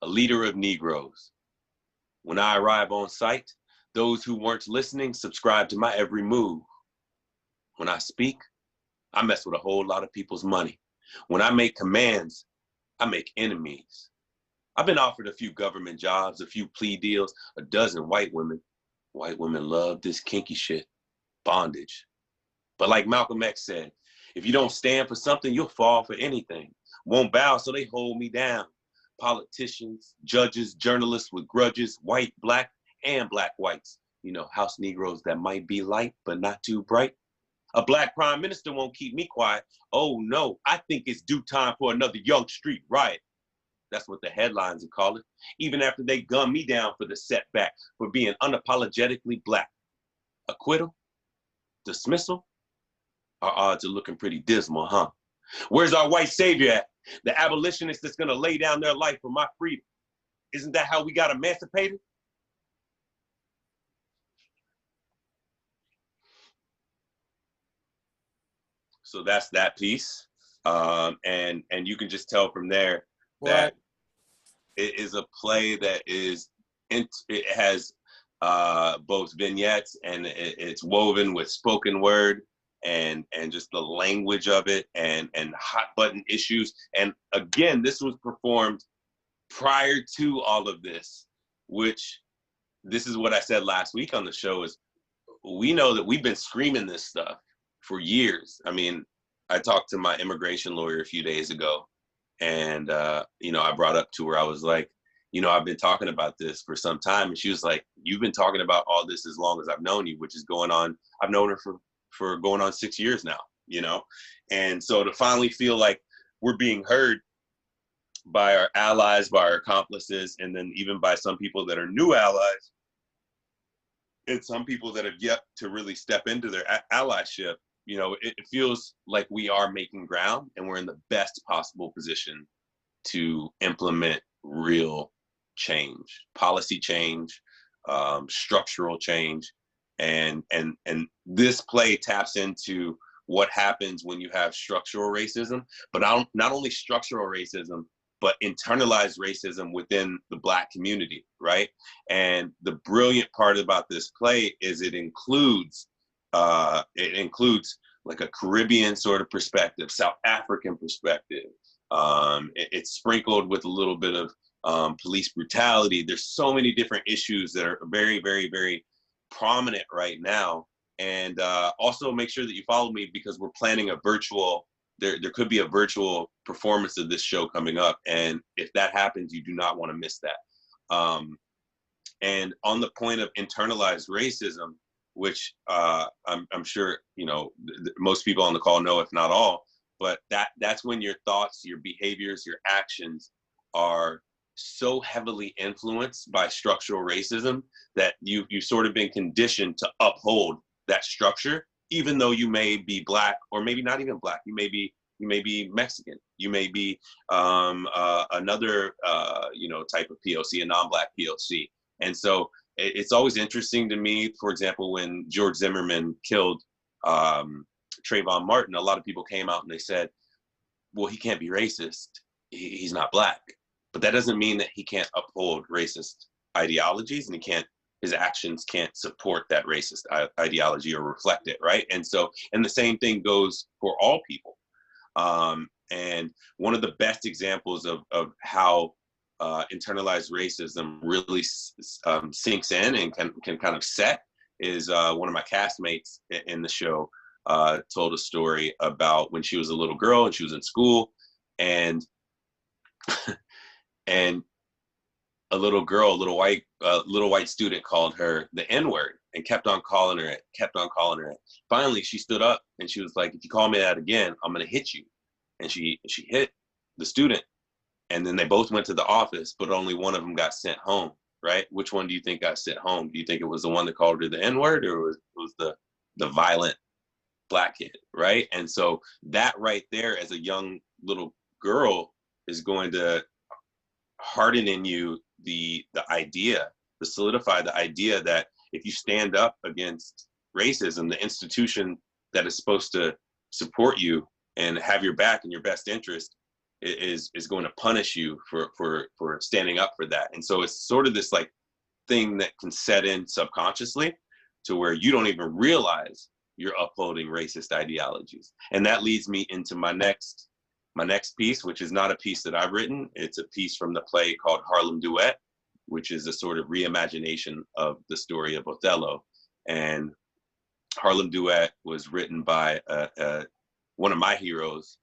a leader of Negroes. When I arrive on site, those who weren't listening subscribe to my every move. When I speak, I mess with a whole lot of people's money. When I make commands, I make enemies. I've been offered a few government jobs, a few plea deals, a dozen white women. White women love this kinky shit, bondage. But like Malcolm X said, if you don't stand for something, you'll fall for anything. Won't bow, so they hold me down. Politicians, judges, journalists with grudges, white, black, and black whites. You know, house Negroes that might be light, but not too bright. A black prime minister won't keep me quiet. Oh no, I think it's due time for another Young Street riot. That's what the headlines would call it. Even after they gun me down for the setback for being unapologetically black. Acquittal? Dismissal? Our odds are looking pretty dismal, huh? Where's our white savior at? The abolitionist that's gonna lay down their life for my freedom. Isn't that how we got emancipated? So that's that piece. And you can just tell from there that it is a play that it has both vignettes, and it's woven with spoken word and just the language of it and hot button issues. And again, this was performed prior to all of this, which this is what I said last week on the show is we know that we've been screaming this stuff for years. I mean, I talked to my immigration lawyer a few days ago, and you know, I brought up to her, I was like, you know, I've been talking about this for some time. And she was like, you've been talking about all this as long as I've known you, which is going on, I've known her for going on 6 years now, you know? And so to finally feel like we're being heard by our allies, by our accomplices, and then even by some people that are new allies, and some people that have yet to really step into their allyship, you know, it feels like we are making ground and we're in the best possible position to implement real change, policy change, structural change. And this play taps into what happens when you have structural racism, but not only structural racism, but internalized racism within the Black community, right? And the brilliant part about this play is it includes like a Caribbean sort of perspective, South African perspective. It's sprinkled with a little bit of police brutality. There's so many different issues that are very, very, very prominent right now. And also make sure that you follow me because we're planning a virtual, there could be a virtual performance of this show coming up. And if that happens, you do not want to miss that. And on the point of internalized racism, which I'm sure, you know, most people on the call know, if not all, but that's when your thoughts, your behaviors, your actions are so heavily influenced by structural racism that you've sort of been conditioned to uphold that structure, even though you may be Black or maybe not even Black. You may be Mexican. You may be another you know, type of POC, a non-Black POC. And so it's always interesting to me, for example, when George Zimmerman killed Trayvon Martin, a lot of people came out and they said, well, he can't be racist. He's not Black. But that doesn't mean that he can't uphold racist ideologies and his actions can't support that racist ideology or reflect it, right? And so, and the same thing goes for all people. And one of the best examples of how internalized racism really sinks in and can kind of set is one of my castmates in the show told a story about when she was a little girl and she was in school, and and a little girl, a little white student called her the N-word and kept on calling her it. Finally, she stood up and she was like, if you call me that again, I'm gonna hit you. And she hit the student. And then they both went to the office, but only one of them got sent home, right? Which one do you think got sent home? Do you think it was the one that called her the N-word, or was the violent Black kid, right? And so that right there as a young little girl is going to harden in you solidify the idea that if you stand up against racism, the institution that is supposed to support you and have your back in your best interest is going to punish you for standing up for that. And so it's sort of this like thing that can set in subconsciously to where you don't even realize you're upholding racist ideologies. And that leads me into my next piece, which is not a piece that I've written. It's a piece from the play called Harlem Duet, which is a sort of reimagination of the story of Othello. And Harlem Duet was written by one of my heroes,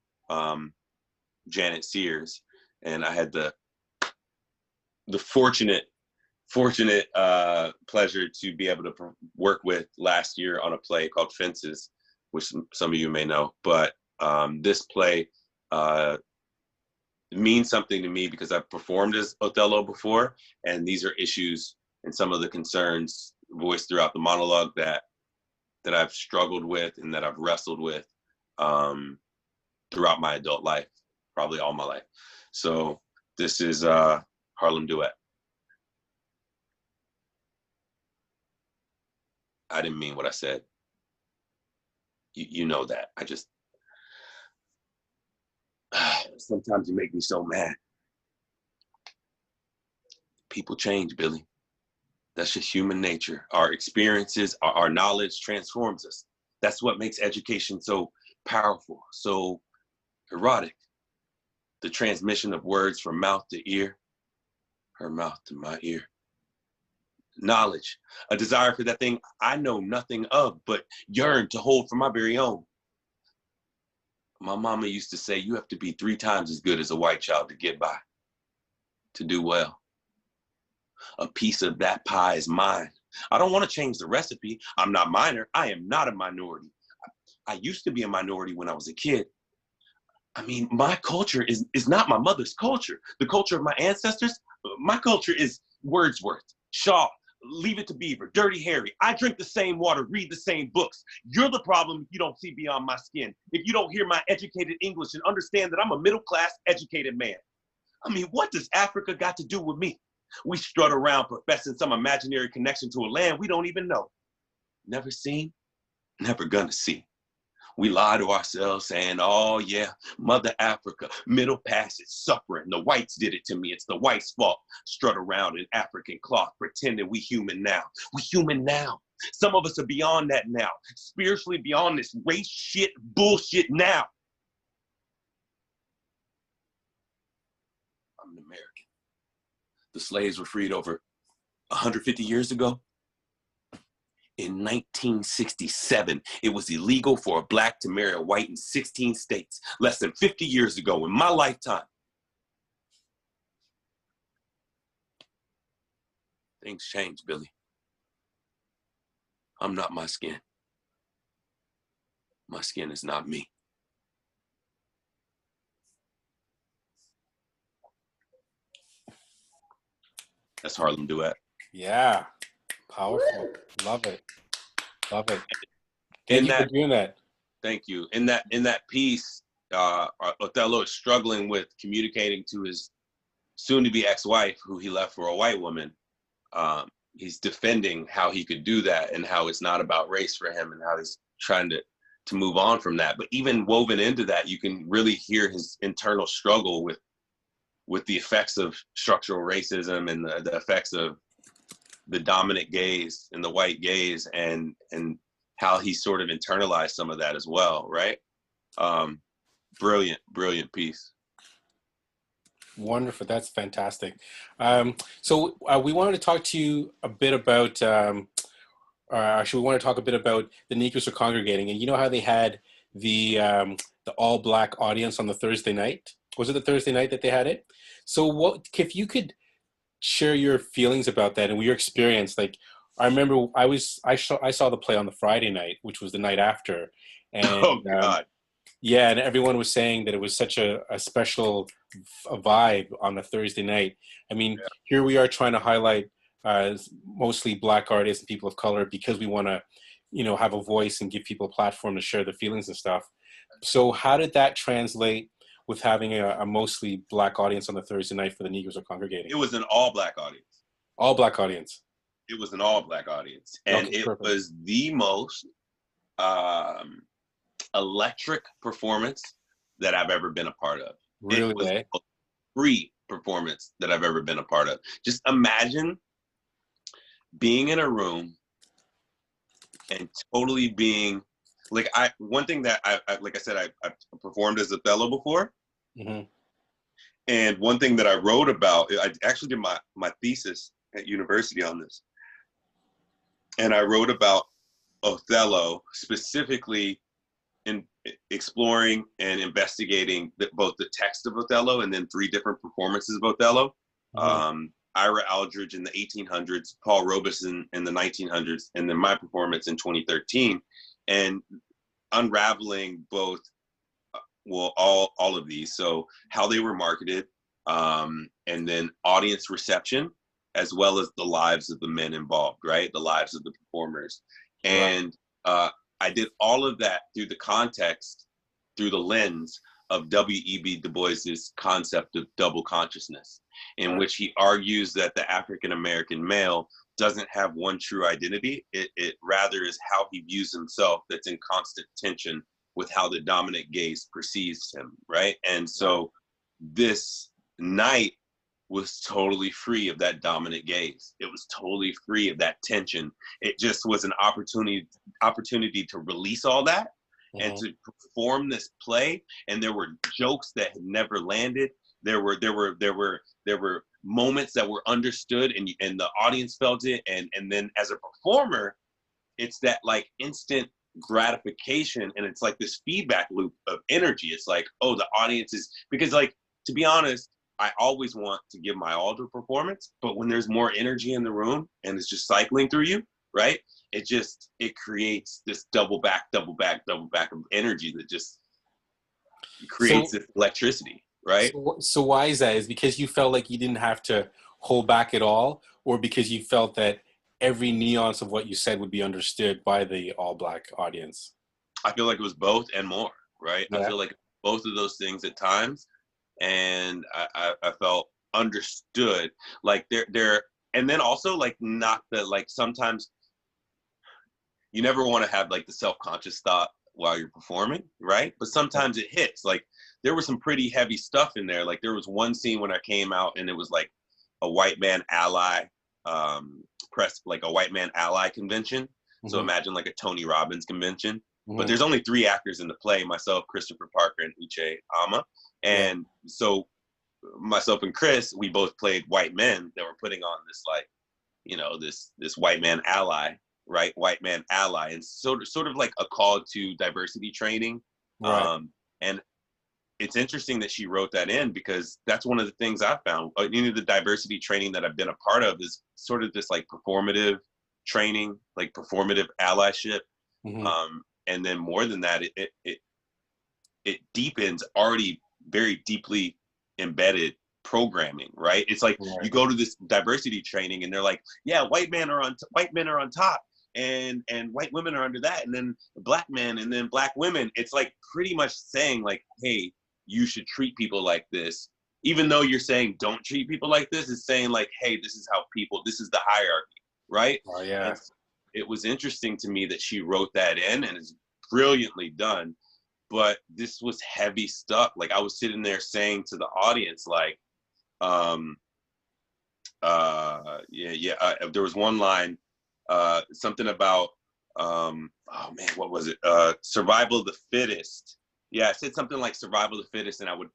Janet Sears. And I had the fortunate pleasure to be able to work with last year on a play called Fences, which some of you may know. But this play means something to me because I've performed as Othello before, and these are issues and some of the concerns voiced throughout the monologue that I've struggled with and that I've wrestled with throughout my adult life, probably all my life. So this is Harlem Duet. I didn't mean what I said. You know that. I just, sometimes you make me so mad. People change, Billy. That's just human nature. Our experiences, our knowledge transforms us. That's what makes education so powerful, so erotic. The transmission of words from mouth to ear, her mouth to my ear. Knowledge, a desire for that thing I know nothing of, but yearn to hold for my very own. My mama used to say, you have to be 3 times as good as a white child to get by, to do well. A piece of that pie is mine. I don't want to change the recipe. I'm not minor. I am not a minority. I used to be a minority when I was a kid. I mean, my culture is not my mother's culture. The culture of my ancestors, my culture is Wordsworth, Shaw, Leave It to Beaver, Dirty Harry. I drink the same water, read the same books. You're the problem if you don't see beyond my skin. If you don't hear my educated English and understand that I'm a middle-class educated man. I mean, what does Africa got to do with me? We strut around professing some imaginary connection to a land we don't even know. Never seen, never gonna see. We lie to ourselves saying, oh yeah, Mother Africa, Middle Passage, suffering. The whites did it to me. It's the whites' fault. Strut around in African cloth, pretending we human now. We human now. Some of us are beyond that now. Spiritually beyond this race shit, bullshit now. I'm an American. The slaves were freed over 150 years ago. In 1967, it was illegal for a black to marry a white in 16 states, less than 50 years ago in my lifetime. Things change, Billy. I'm not my skin. My skin is not me. That's Harlem Duet. Yeah. Powerful. Love it. Love it. In Thank you for doing that. Thank you. In that piece, Othello is struggling with communicating to his soon-to-be ex-wife, who he left for a white woman. He's defending how he could do that and how it's not about race for him and how he's trying to move on from that. But even woven into that, you can really hear his internal struggle with the effects of structural racism and the effects of the dominant gaze and the white gaze and how he sort of internalized some of that as well, right? Brilliant piece. Wonderful. That's fantastic. So we wanted to talk to you a bit about, actually we want to talk a bit about the Negroes are congregating, and you know how they had the all black audience on the Thursday night? Was it the Thursday night that they had it? So what, if you could share your feelings about that and your experience. Like, I remember I saw the play on the Friday night, which was the night after, and Oh God. yeah, and everyone was saying that it was such a special vibe on a Thursday night. I mean, Yeah. Here we are trying to highlight mostly black artists and people of color because we want to, have a voice and give people a platform to share their feelings and stuff. So how did that translate with having a mostly black audience on the Thursday night for the Negroes are congregating? It was an all black audience. All black audience. It was an all black audience. And Okay, it perfect. was the most electric performance that I've ever been a part of. Really, It was eh? a free performance that I've ever been a part of. Just imagine being in a room and totally being like, one thing that I like I said, I performed as Othello before. Mm-hmm. And one thing that I wrote about, I actually did my thesis at university on this. And I wrote about Othello specifically in exploring and investigating both the text of Othello and then 3 different performances of Othello. Mm-hmm. Ira Aldridge in the 1800s, Paul Robeson in the 1900s, and then my performance in 2013. And unraveling both, all of these. So how they were marketed, and then audience reception, as well as the lives of the men involved, right? The lives of the performers. And I did all of that through the context, through the lens of W.E.B. Du Bois's concept of double consciousness, in which he argues that the African-American male doesn't have one true identity. It rather is how he views himself that's in constant tension with how the dominant gaze perceives him, right? And so this night was totally free of that dominant gaze. It was totally free of that tension. It just was an opportunity to release all that and to perform this play. And there were jokes that had never landed. There were moments that were understood and the audience felt it. And then as a performer, it's that like instant gratification. And it's like this feedback loop of energy. It's like, oh, the audience is, because like, to be honest, I always want to give my all to a performance, but when there's more energy in the room and it's just cycling through you, right? It creates this double back of energy that just creates this electricity, right? So why is that? Is because you felt like you didn't have to hold back at all, or because you felt that every nuance of what you said would be understood by the all-black audience? I feel like it was both and more, right? Yeah. I feel like both of those things at times, and I felt understood. Like they're and then also like not that like sometimes you never want to have like the self-conscious thought while you're performing, right? But sometimes it hits. Like there was some pretty heavy stuff in there. Like there was one scene when I came out and it was like a white man ally press, like a white man ally convention. So imagine like a Tony Robbins convention. But there's only 3 actors in the play, myself, Christopher Parker, and Uche Ama. And so myself and Chris, we both played white men that were putting on this like, you know, this white man ally, right? White man ally. And sort of like a call to diversity training. Right. And it's interesting that she wrote that in because that's one of the things I found. You know, the diversity training that I've been a part of is sort of this like performative training, like performative allyship. And then more than that, it deepens already very deeply embedded programming, right? It's like you go to this diversity training and they're like, yeah, white men are on top and white women are under that, and then black men and then black women. It's like pretty much saying like, hey, you should treat people like this. Even though you're saying don't treat people like this, it's saying like, hey, this is the hierarchy, right? Oh yeah. And it was interesting to me that she wrote that in, and it's brilliantly done. But this was heavy stuff. Like I was sitting there saying to the audience, like, there was one line, something about, oh man, what was it? Survival of the fittest. Yeah, I said something like survival of the fittest, and I would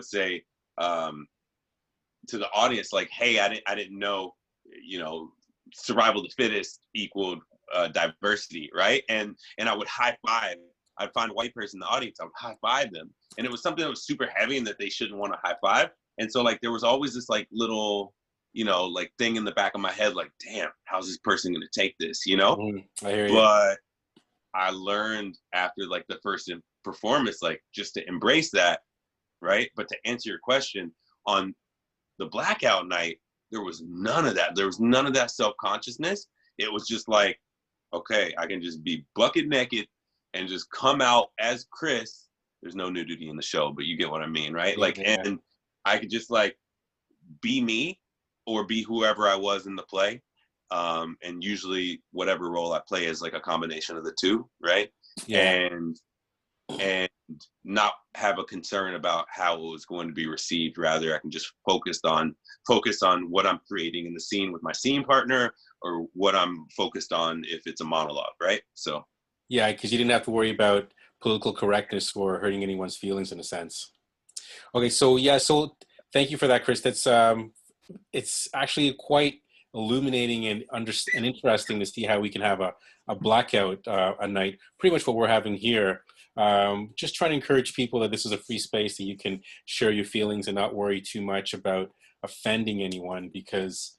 say to the audience, like, hey, I didn't know, you know, survival of the fittest equaled diversity, right? And I would high five. I'd find a white person in the audience, I would high five them. And it was something that was super heavy and that they shouldn't want to high five. And so like there was always this like little, you know, like thing in the back of my head, like, damn, how's this person gonna take this, you know? I hear you. But I learned after like the first performance, like just to embrace that, right? But to answer your question, on the blackout night, there was none of that. There was none of that self-consciousness. It was just like, okay, I can just be bucket naked and just come out as Chris. There's no nudity in the show, but you get what I mean, right? Yeah, like, yeah. And I could just like be me or be whoever I was in the play. And usually whatever role I play is like a combination of the two, right? Yeah. And not have a concern about how it was going to be received. Rather, I can just focus on what I'm creating in the scene with my scene partner, or what I'm focused on if it's a monologue, right? So yeah, because you didn't have to worry about political correctness or hurting anyone's feelings in a sense. Okay, so yeah, so thank you for that, Chris. That's it's actually quite illuminating and interesting to see how we can have a blackout a night, pretty much what we're having here. Just trying to encourage people that this is a free space, that you can share your feelings and not worry too much about offending anyone, because,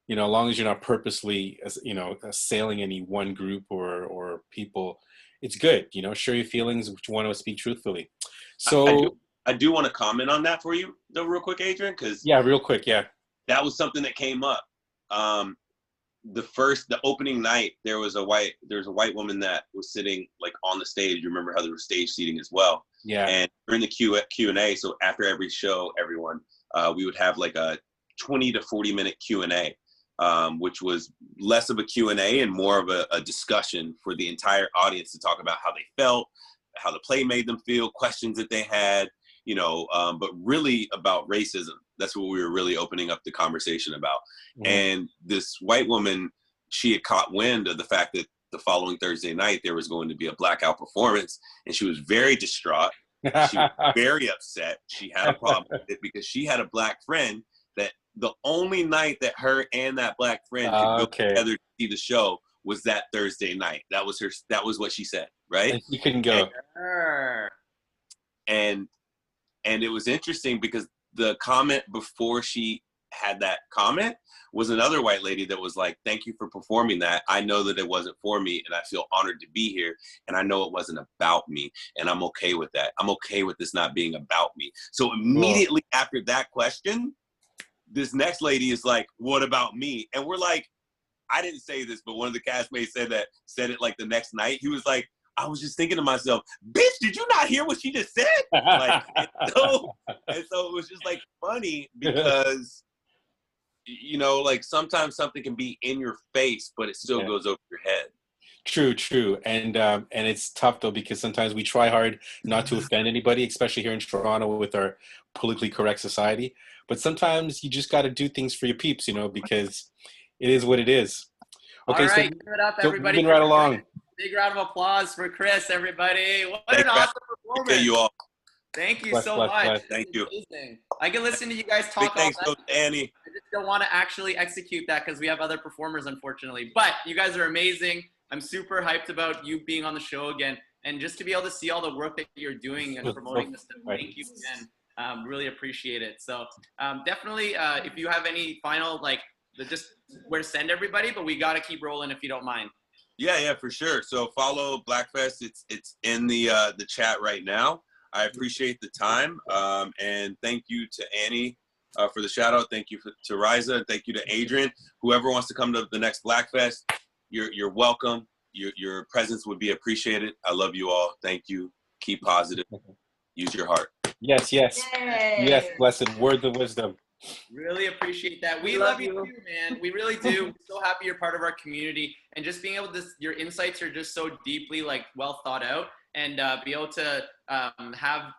you know, as long as you're not purposely, you know, assailing any one group or people, it's good. You know, share your feelings, which you want to speak truthfully. So I do want to comment on that for you, though, real quick, Adrian, because yeah, real quick, yeah, that was something that came up. The opening night, there was a white woman that was sitting like on the stage. You remember how there was stage seating as well? Yeah. And during the Q&A, so after every show, everyone, we would have like a 20 to 40 minute Q&A, which was less of a Q&A and more of a discussion for the entire audience to talk about how they felt, how the play made them feel, questions that they had, you know, but really about racism. That's what we were really opening up the conversation about. Mm-hmm. And this white woman, she had caught wind of the fact that the following Thursday night, there was going to be a blackout performance, and she was very distraught. She was very upset. She had a problem with it because she had a black friend that the only night that her and that black friend could go together to see the show was that Thursday night. That was what she said, right? And she couldn't go. And it was interesting because the comment before she had that comment was another white lady that was like, thank you for performing that. I know that it wasn't for me, and I feel honored to be here, and I know it wasn't about me, and I'm okay with that. I'm okay with this not being about me. So immediately after that question, this next lady is like, what about me? And we're like, I didn't say this, but one of the castmates said it like the next night. He was like, I was just thinking to myself, bitch, did you not hear what she just said? Like, so it was just like funny because, you know, like sometimes something can be in your face, but it still goes over your head. True. And it's tough though, because sometimes we try hard not to offend anybody, especially here in Toronto with our politically correct society. But sometimes you just got to do things for your peeps, you know, because it is what it is. Okay, All right, so give it up, everybody. moving right along. Big round of applause for Chris, everybody. What Thanks, an awesome Appreciate performance. you all. Thank you Bless, so bless, much. bless. Thank you. Amazing. I can listen to you guys Big talk all thanks, night. Coach Annie. I just don't want to actually execute that because we have other performers, unfortunately. But you guys are amazing. I'm super hyped about you being on the show again. And just to be able to see all the work that you're doing and promoting this stuff, thank you again. Really appreciate it. So definitely, if you have any final, like, just where to send everybody, but we got to keep rolling if you don't mind. Yeah, for sure. So follow Blackfest. It's in the chat right now. I appreciate the time. And thank you to Annie for the shout out. Thank you to Riza. And thank you to Adrian. Whoever wants to come to the next Blackfest, you're welcome. Your presence would be appreciated. I love you all. Thank you. Keep positive. Use your heart. Yes. Yay. Yes, blessed words of wisdom. Really appreciate that. We love you too, man. We really do. We're so happy you're part of our community, and just being able to, your insights are just so deeply like well thought out, and be able to have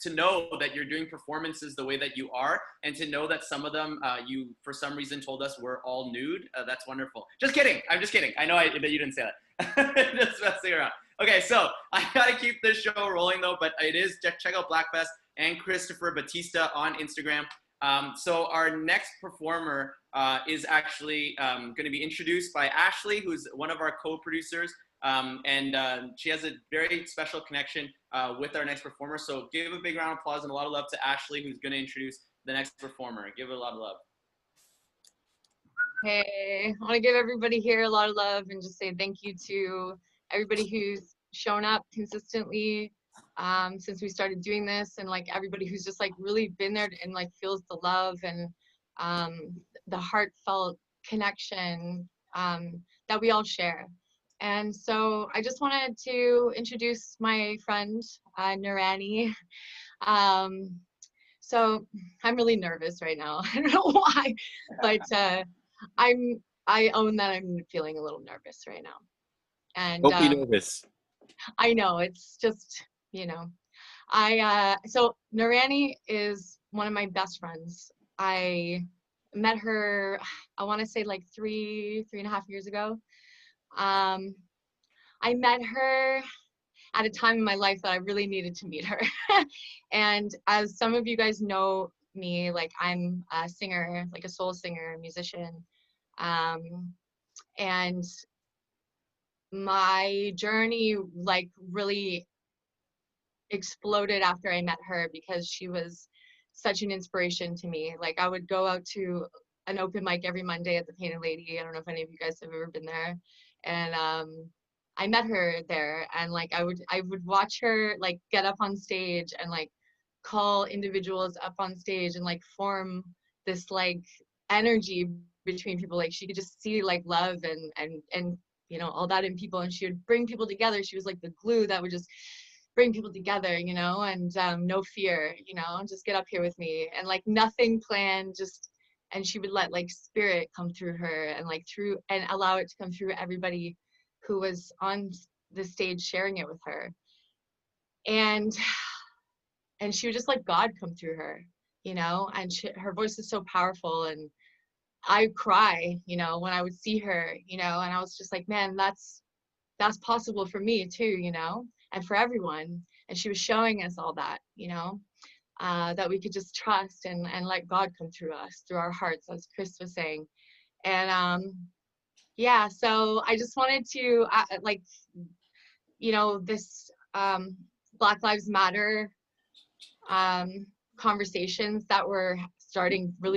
to know that you're doing performances the way that you are, and to know that some of them you for some reason told us were all nude. That's wonderful. Just kidding. I'm just kidding. I know that you didn't say that. Just messing around. Okay, so I gotta keep this show rolling though, but it is check out Blackfest and Christopher Batista on Instagram. So our next performer is actually going to be introduced by Ashley, who's one of our co-producers, and she has a very special connection with our next performer. So give a big round of applause and a lot of love to Ashley, who's going to introduce the next performer. Give it a lot of love. Hey, I want to give everybody here a lot of love and just say thank you to everybody who's shown up consistently since we started doing this, and like everybody who's just like really been there and like feels the love and the heartfelt connection that we all share. And so I just wanted to introduce my friend Narani. So I'm really nervous right now. I don't know why, but I own that I'm feeling a little nervous right now. And Don't be nervous. I know, it's just, you know, so Narani is one of my best friends. I met her, I want to say like three and a half years ago. I met her at a time in my life that I really needed to meet her. And as some of you guys know me, like I'm a singer, like a soul singer, musician. And my journey like really exploded after I met her because she was such an inspiration to me. Like I would go out to an open mic every Monday at the Painted Lady. I don't know if any of you guys have ever been there. And I met her there, and like I would watch her like get up on stage and like call individuals up on stage and like form this like energy between people. Like she could just see like love and you know, all that in people, and she would bring people together. She was like the glue that would just bring people together, you know, and no fear, you know, just get up here with me, and like nothing planned, just, and she would let like spirit come through her and like through, and allow it to come through everybody who was on the stage sharing it with her. And she would just let God come through her, you know, and her voice is so powerful, and I cry, you know, when I would see her, you know, and I was just like, man, that's possible for me too, you know, and for everyone. And she was showing us all that, you know, that we could just trust and let God come through us, through our hearts, as Chris was saying. And yeah, so I just wanted to like, you know, this Black Lives Matter conversations that we're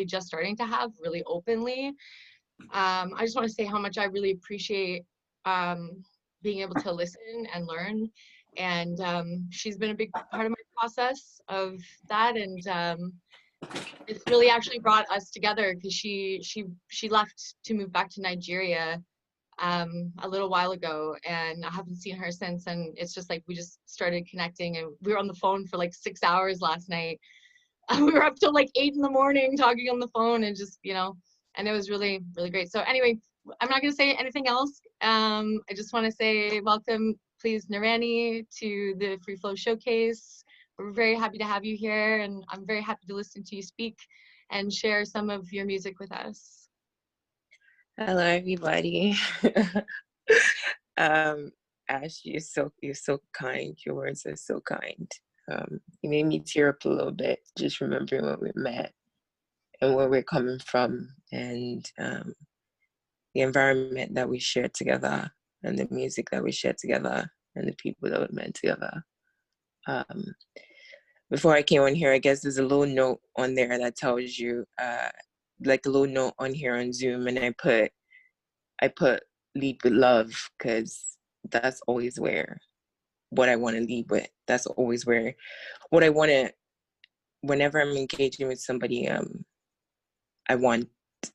just starting to have really openly. I just want to say how much I really appreciate being able to listen and learn. And she's been a big part of my process of that. And it's really actually brought us together because she left to move back to Nigeria a little while ago, and I haven't seen her since. And it's just like we just started connecting, and we were on the phone for like 6 hours last night. We were up till like 8 in the morning talking on the phone, and just, you know, and it was really, really great. So anyway, I'm not going to say anything else. I just want to say welcome, please, Narani, to the FreeFlow Showcase. We're very happy to have you here, and I'm very happy to listen to you speak and share some of your music with us. Hello, everybody. Ash, you're so kind. Your words are so kind. You made me tear up a little bit just remembering when we met and where we're coming from, and the environment that we shared together, and the music that we shared together, and the people that we met together. Before I came on here, I guess there's a little note on there that tells you, like a little note on here on Zoom, and I put lead with love, because that's always where what I want to lead with. That's always where what I want to, whenever I'm engaging with somebody, I want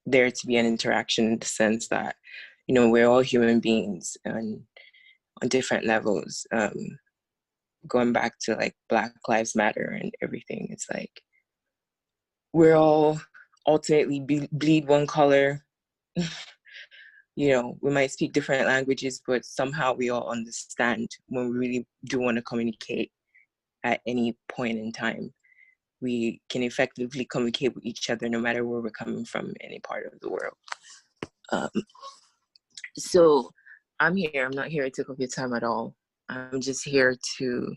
there to be an interaction in the sense that, you know, we're all human beings and on different levels. Going back to like Black Lives Matter and everything, it's like we're all ultimately bleed one color. You know, we might speak different languages, but somehow we all understand when we really do want to communicate at any point in time. We can effectively communicate with each other no matter where we're coming from, any part of the world. So I'm here. I'm not here to take up your time at all. I'm just here to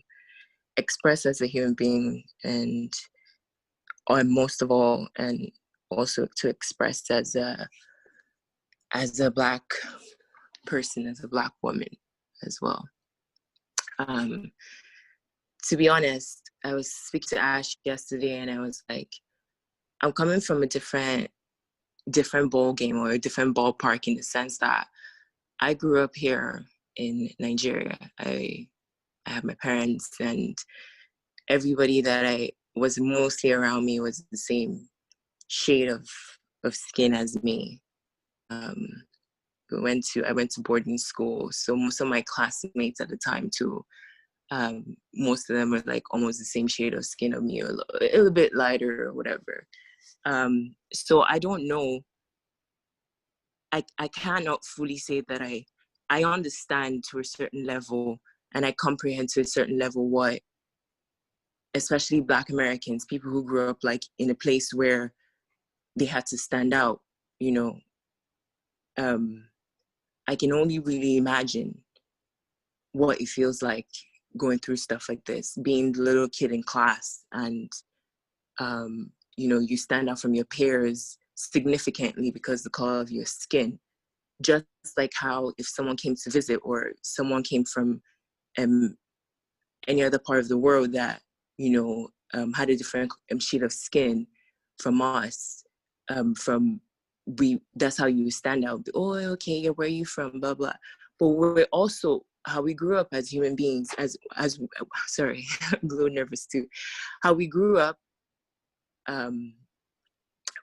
express as a human being, and most of all, and also to express as a Black person, as a Black woman as well. To be honest, I was speaking to Ash yesterday, and I was like, I'm coming from a different ball game, or a different ballpark, in the sense that I grew up here in Nigeria. I have my parents, and everybody that I was mostly around me was the same shade of skin as me. I went to boarding school, so most of my classmates at the time too, most of them were like almost the same shade of skin of me, or a little bit lighter or whatever. So I don't know. I cannot fully say that I understand to a certain level, and I comprehend to a certain level what, especially Black Americans, people who grew up like in a place where they had to stand out, you know. I can only really imagine what it feels like going through stuff like this, being the little kid in class, and you know, you stand out from your peers significantly because of the color of your skin. Just like how if someone came to visit, or someone came from any other part of the world that, you know, had a different shade of skin from us, that's how you stand out. Oh, okay, where are you from? Blah blah. But we're also how we grew up as human beings. Sorry, I'm a little nervous too. How we grew up.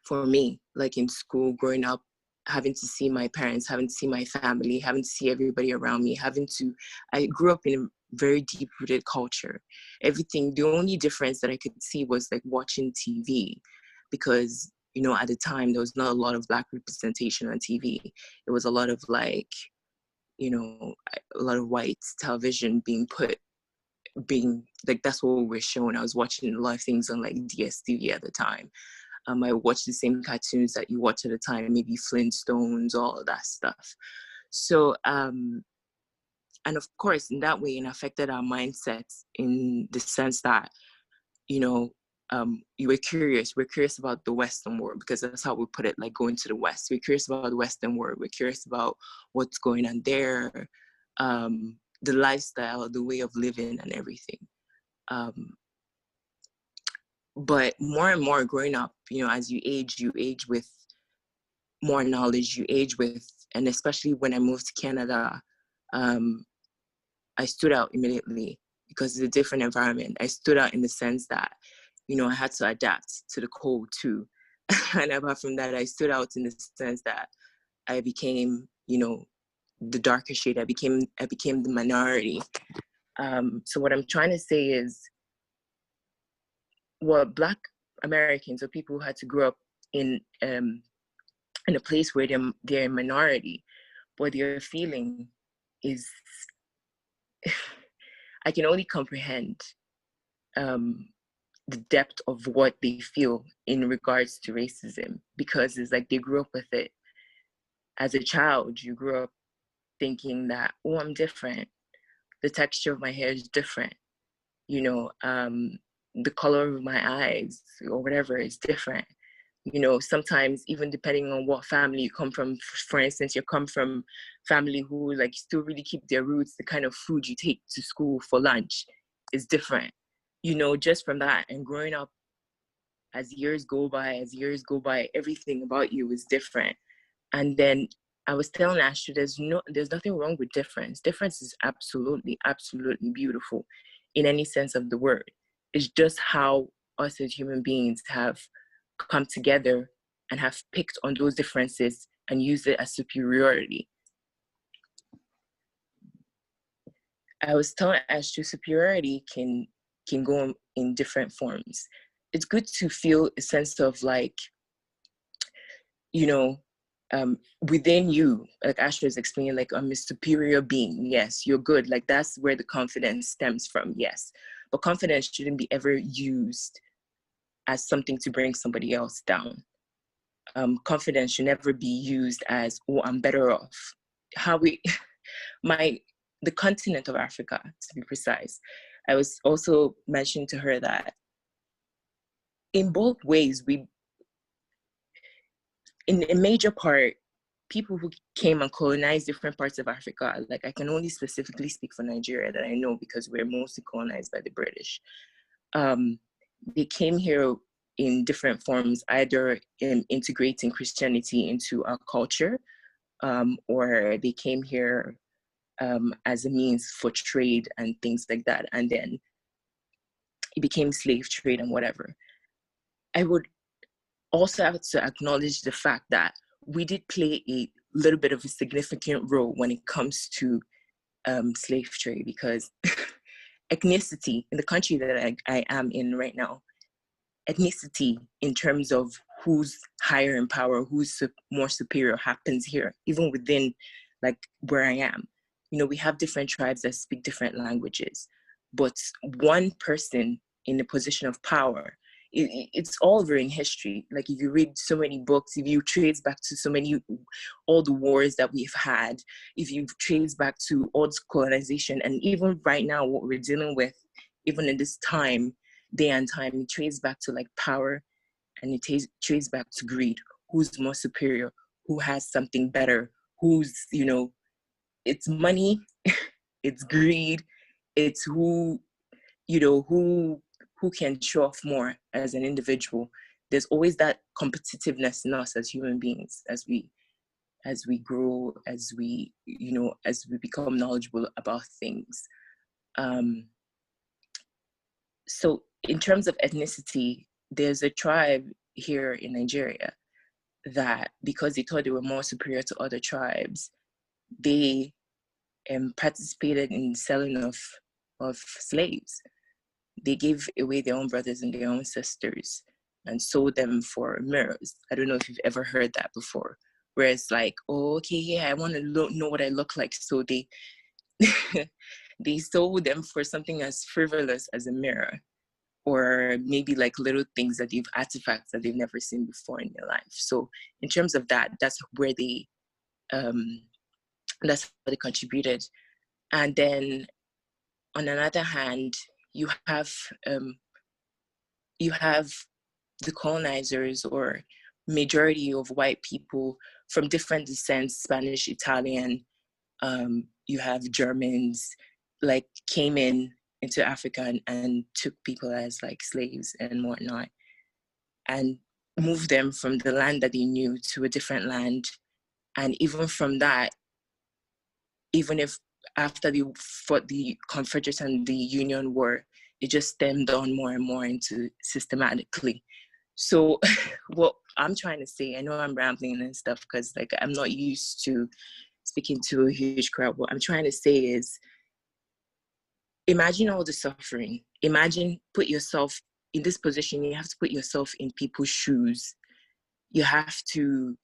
For me, like in school, growing up, having to see my parents, having to see my family, having to see everybody around me, I grew up in a very deep-rooted culture. Everything, the only difference that I could see was like watching TV, because, you know, at the time, there was not a lot of Black representation on TV. It was a lot of like, you know, a lot of white television being like, that's what we were shown. I was watching a lot of things on like DSTV at the time. I watched the same cartoons that you watch at the time, maybe Flintstones, all of that stuff. So, and of course, in that way, it affected our mindsets in the sense that, you know, you were curious. We're curious about the Western world, because that's how we put it, like going to the West. We're curious about the Western world. We're curious about what's going on there, the lifestyle, the way of living and everything. But more and more growing up, you know, as you age with more knowledge, and especially when I moved to Canada, I stood out immediately because it's a different environment. I stood out in the sense that I had to adapt to the cold too. And apart from that, I stood out in the sense that I became, the darker shade. I became the minority. So what I'm trying to say is, what Black Americans or people who had to grow up in a place where they're a minority, what they're feeling is, I can only comprehend the depth of what they feel in regards to racism, because it's like they grew up with it. As a child, you grew up thinking that, oh, I'm different. The texture of my hair is different. The color of my eyes or whatever is different. Sometimes even depending on what family you come from, for instance, you come from family who like still really keep their roots, the kind of food you take to school for lunch is different, just from that. And growing up, as years go by, everything about you is different. And then I was telling Ashley, there's nothing wrong with difference. Difference is absolutely, absolutely beautiful in any sense of the word. It's just how us as human beings have come together and have picked on those differences and used it as superiority. I was telling Ashley, superiority can go in different forms. It's good to feel a sense of like, within you, like Ashley was explaining, like I'm a superior being. Yes, you're good. Like that's where the confidence stems from. Yes, but confidence shouldn't be ever used as something to bring somebody else down. Confidence should never be used as, oh, I'm better off. The continent of Africa, to be precise. I was also mentioning to her that in both ways, in a major part, people who came and colonized different parts of Africa, like I can only specifically speak for Nigeria that I know because we're mostly colonized by the British. They came here in different forms, either in integrating Christianity into our culture, or they came here as a means for trade and things like that. And then it became slave trade and whatever. I would also have to acknowledge the fact that we did play a little bit of a significant role when it comes to slave trade, because ethnicity in the country that I am in right now, ethnicity in terms of who's higher in power, who's more superior happens here, even within like where I am. We have different tribes that speak different languages, but one person in a position of power, it's all over in history. Like if you read so many books, if you trace back to all the wars that we've had, if you trace back to all this colonization, and even right now what we're dealing with, even in this day and time, it traces back to like power, and it traces back to greed. Who's more superior? Who has something better? Who's, it's money, it's greed, it's who can show off more as an individual. There's always that competitiveness in us as human beings, as we grow, as we become knowledgeable about things. So in terms of ethnicity, there's a tribe here in Nigeria that, because they thought they were more superior to other tribes, they participated in selling of slaves. They gave away their own brothers and their own sisters and sold them for mirrors. I don't know if you've ever heard that before, where it's like, oh, okay, yeah, I want to know what I look like. So they they sold them for something as frivolous as a mirror, or maybe like little things artifacts that they've never seen before in their life. So in terms of that, that's where that's how they contributed. And then on another hand, you have the colonizers, or majority of white people from different descents, Spanish, Italian, you have Germans, like came into Africa and took people as like slaves and whatnot, and moved them from the land that they knew to a different land. And even from that, even if after they fought the Confederate and the Union War, it just stemmed on more and more into systematically. So what I'm trying to say, I know I'm rambling and stuff because like I'm not used to speaking to a huge crowd. What I'm trying to say is, imagine all the suffering. Imagine, put yourself in this position. You have to put yourself in people's shoes. You have to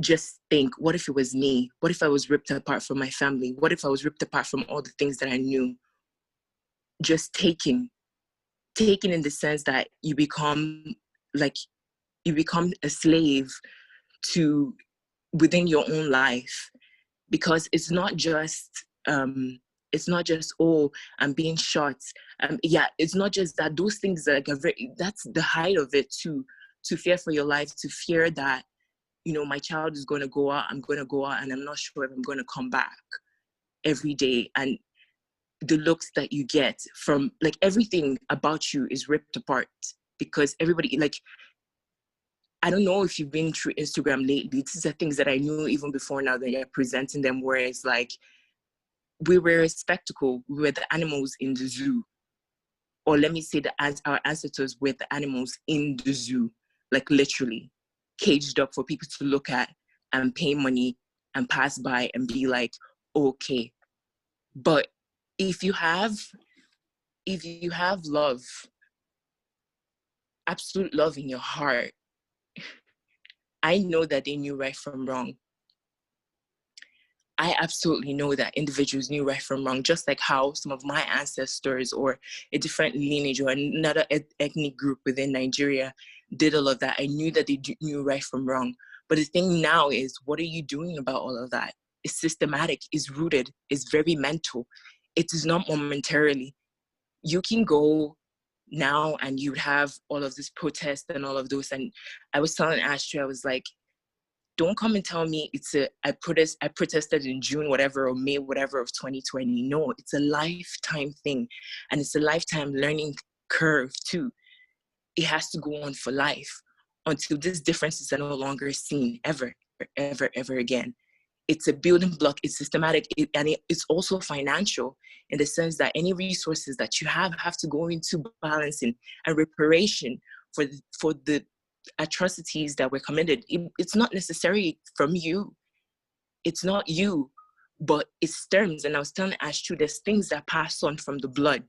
just think, what if it was me? What if I was ripped apart from my family? What if I was ripped apart from all the things that I knew? Just taken in the sense that you become a slave to within your own life, because it's not just oh, I'm being shot. Yeah, it's not just that. Those things are like that's the height of it too. To fear for your life, to fear that, you know, my child is going to go out, I'm going to go out, and I'm not sure if I'm going to come back every day. And the looks that you get from, like, everything about you is ripped apart because everybody, like, I don't know if you've been through Instagram lately. These are things that I knew even before now that you're presenting them, where it's like, we were a spectacle. We were the animals in the zoo. Or let me say our ancestors were the animals in the zoo, like literally caged up for people to look at and pay money and pass by and be like, okay. But if you have love, absolute love in your heart, I know that they knew right from wrong. I absolutely know that individuals knew right from wrong, just like how some of my ancestors or a different lineage or another ethnic group within Nigeria did all of that. I knew that they knew right from wrong. But the thing now is, what are you doing about all of that? It's systematic, it's rooted, it's very mental. It is not momentarily. You can go now and you'd have all of this protest and all of those. And I was telling Ashley, I was like, don't come and tell me I protested in June, whatever, or May, whatever of 2020. No, it's a lifetime thing. And it's a lifetime learning curve too. It has to go on for life until these differences are no longer seen ever, ever, ever again. It's a building block, it's systematic, and it's also financial, in the sense that any resources that you have to go into balancing and reparation for the atrocities that were committed. It's not necessarily from you. It's not you, but it stems. And I was telling Ash too, there's things that pass on from the blood.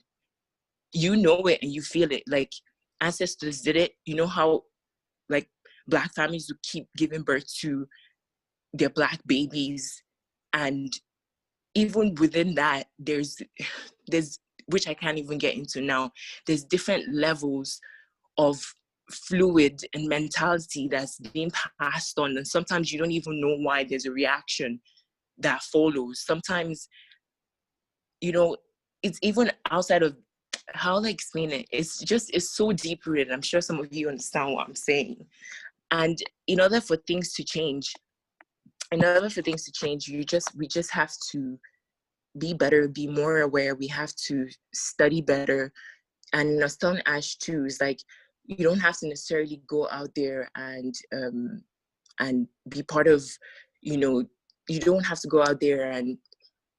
You know it and you feel it. Like, ancestors did it. You know how, like, Black families would keep giving birth to their Black babies. And even within that, there's which I can't even get into now, there's different levels of fluid and mentality that's being passed on, and sometimes you don't even know why there's a reaction that follows. Sometimes, you know, it's even outside of how to explain it. It's so deep rooted. I'm sure some of you understand what I'm saying. And in order for things to change, we just have to be better, be more aware. We have to study better. And I was telling Ash too, is like, you don't have to necessarily go out there and be part of, you know, you don't have to go out there and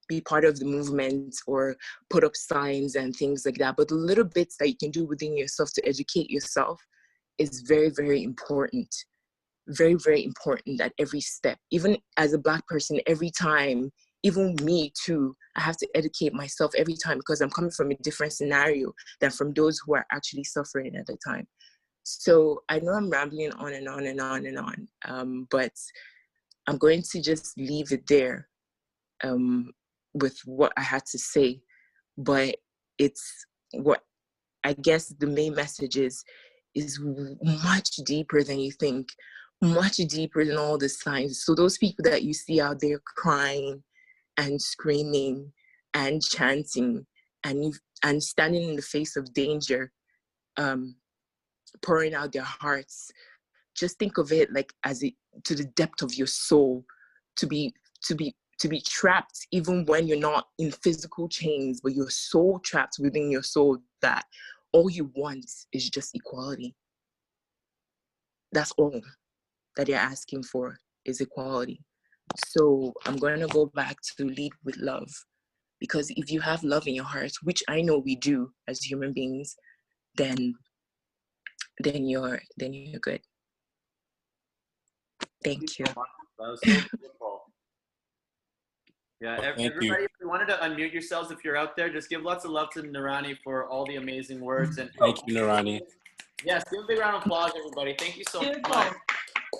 be part of the movement or put up signs and things like that. But the little bits that you can do within yourself to educate yourself is very, very important. Very, very important at every step. Even as a Black person, every time, even me too, I have to educate myself every time, because I'm coming from a different scenario than from those who are actually suffering at the time. So I know I'm rambling on and on and on and on, but I'm going to just leave it there with what I had to say. But it's what I guess the main message is much deeper than you think, much deeper than all the signs. So those people that you see out there crying and screaming and chanting and standing in the face of danger, pouring out their hearts, just think of it like to the depth of your soul, to be trapped even when you're not in physical chains, but you're so trapped within your soul that all you want is just equality. That's all that you're asking for, is equality. So I'm going to go back to lead with love. Because if you have love in your heart, which I know we do as human beings, then you're good. Thank you. That was so beautiful. Yeah, Thank everybody, you. if you wanted to unmute yourselves if you're out there, just give lots of love to Narani for all the amazing words. And Thank you, Narani. yes, give a big round of applause, everybody. Thank you so Beautiful. much.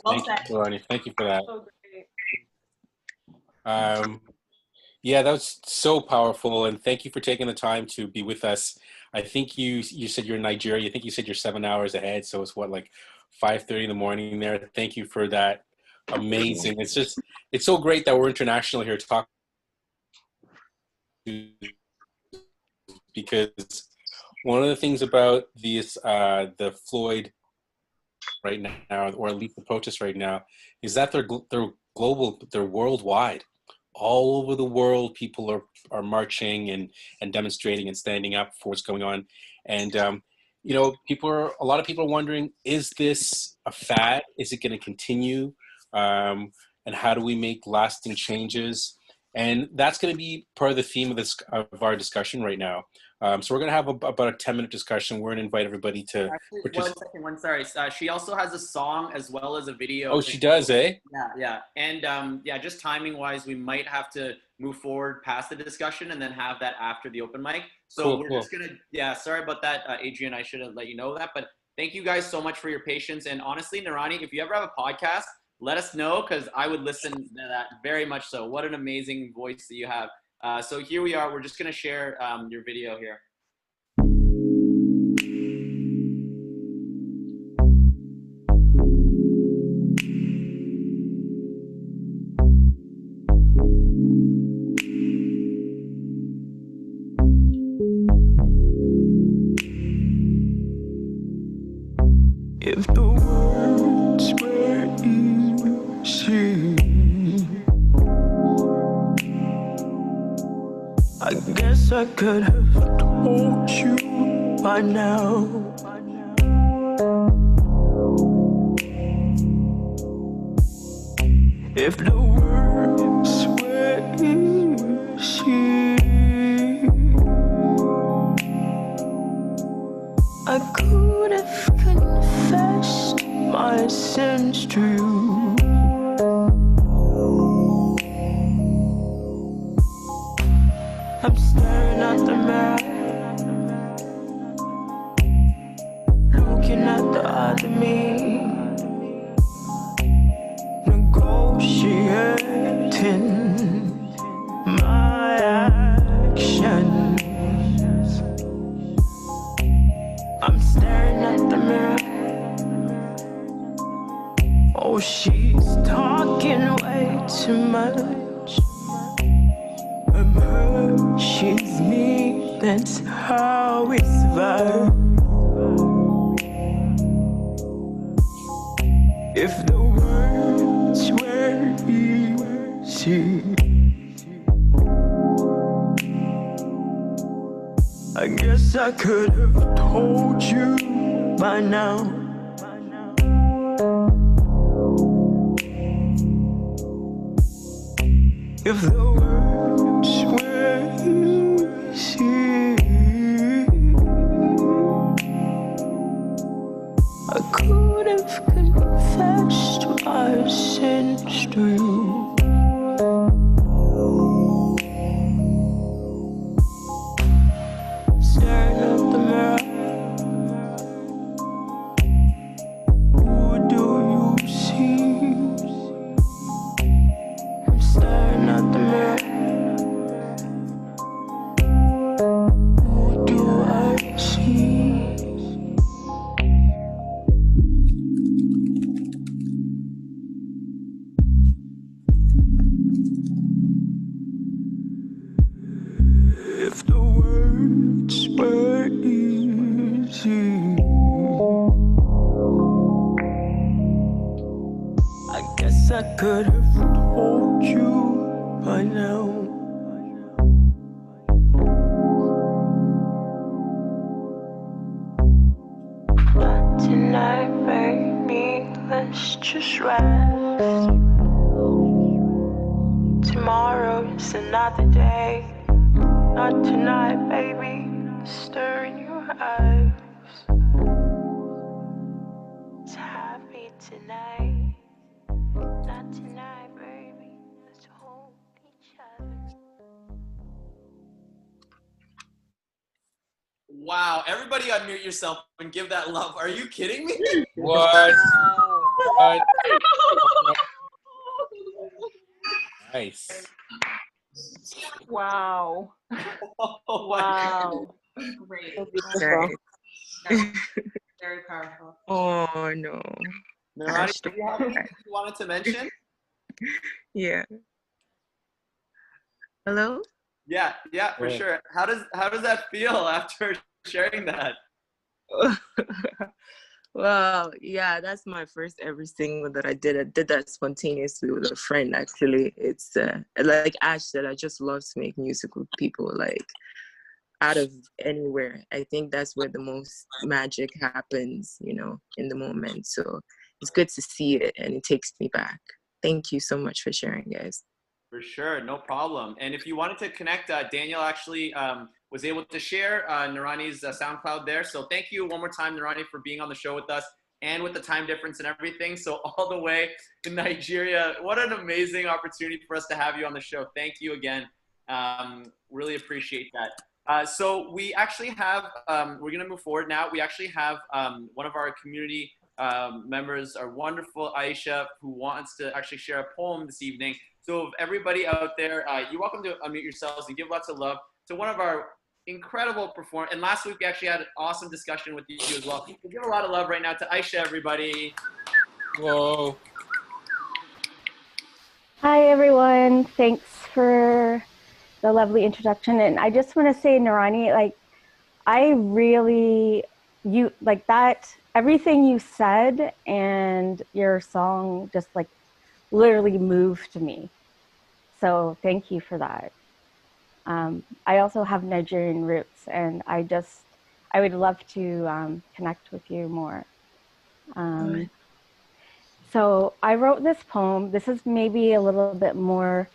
Well Thank you, Narani. Thank you for that. So great. Yeah, that was so powerful, and thank you for taking the time to be with us. I think you said you're in Nigeria. I think you said you're 7 hours ahead, so it's what, like 5:30 in the morning there. Thank you for that. Amazing. It's so great that we're international here to talk, because one of the things about these the Floyd right now, or at least the protests right now, is that they're global, they're worldwide. All over the world, people are marching and demonstrating and standing up for what's going on. And you know, a lot of people are wondering, is this a fad? Is it going to continue? And how do we make lasting changes? And that's going to be part of the theme of our discussion right now. So we're going to have about a 10-minute discussion. We're going to invite everybody to Actually, sorry. She also has a song as well as a video. Oh, she does, eh? Yeah. And yeah, just timing wise, we might have to move forward past the discussion and then have that after the open mic. So we're just going to, yeah, sorry about that, Adrian. I should have let you know that. But thank you guys so much for your patience. And honestly, Narani, if you ever have a podcast, let us know, because I would listen to that very much so. What an amazing voice that you have. So here we are. We're just going to share your video here. If the words were easy, I guess I could have told you by now. If the words were easy, I could have confessed my sins to you. I'm staring at the mirror, looking at the other me, negotiating my actions. I'm staring at the mirror. Oh, she's talking way too much. I'm her, she's me, that's how we survive. If the words were easy, I guess I could have told you by now. If the words were easy, I could have confessed my sins to you. Staring at the mirror, who do you see? I'm staring at the mirror. Who do I see? If the words were easy, I guess I could have told you by now. Not tonight, baby, let's just rest. Tomorrow's another day. Not tonight, baby. The stir in your eyes. It's happy tonight. Not tonight, baby. Let's hold each other. Wow, everybody unmute yourself and give that love. Are you kidding me? What? What? Nice. Wow. Oh, Wow. Great. Right. Very powerful. Oh no. Narani, do you have anything you wanted to mention? Yeah. Hello? Yeah, for Right. sure. How does that feel after sharing that? Well, yeah, that's my first ever single that I did. I did that spontaneously with a friend, actually. It's like Ash said, I just love to make music with people, like out of anywhere. I think that's where the most magic happens, you know, in the moment. So it's good to see it, and it takes me back. Thank you so much for sharing, guys. For sure, no problem. And if you wanted to connect, Daniel actually was able to share Narani's SoundCloud there. So thank you one more time, Narani, for being on the show with us and with the time difference and everything. So all the way in Nigeria, what an amazing opportunity for us to have you on the show. Thank you again. Really appreciate that. So we actually have, we're going to move forward now. We actually have one of our community members, our wonderful Aisha, who wants to actually share a poem this evening. So if everybody out there, you're welcome to unmute yourselves and give lots of love to one of our incredible performers. And last week we actually had an awesome discussion with you as well. So give a lot of love right now to Aisha, everybody. Whoa. Hi, everyone. Thanks for the lovely introduction. And I just want to say, Narani, like, I really, you, like that, everything you said and your song just like literally moved me. So thank you for that. I also have Nigerian roots, and I would love to connect with you more. So I wrote this poem. This is maybe a little bit more,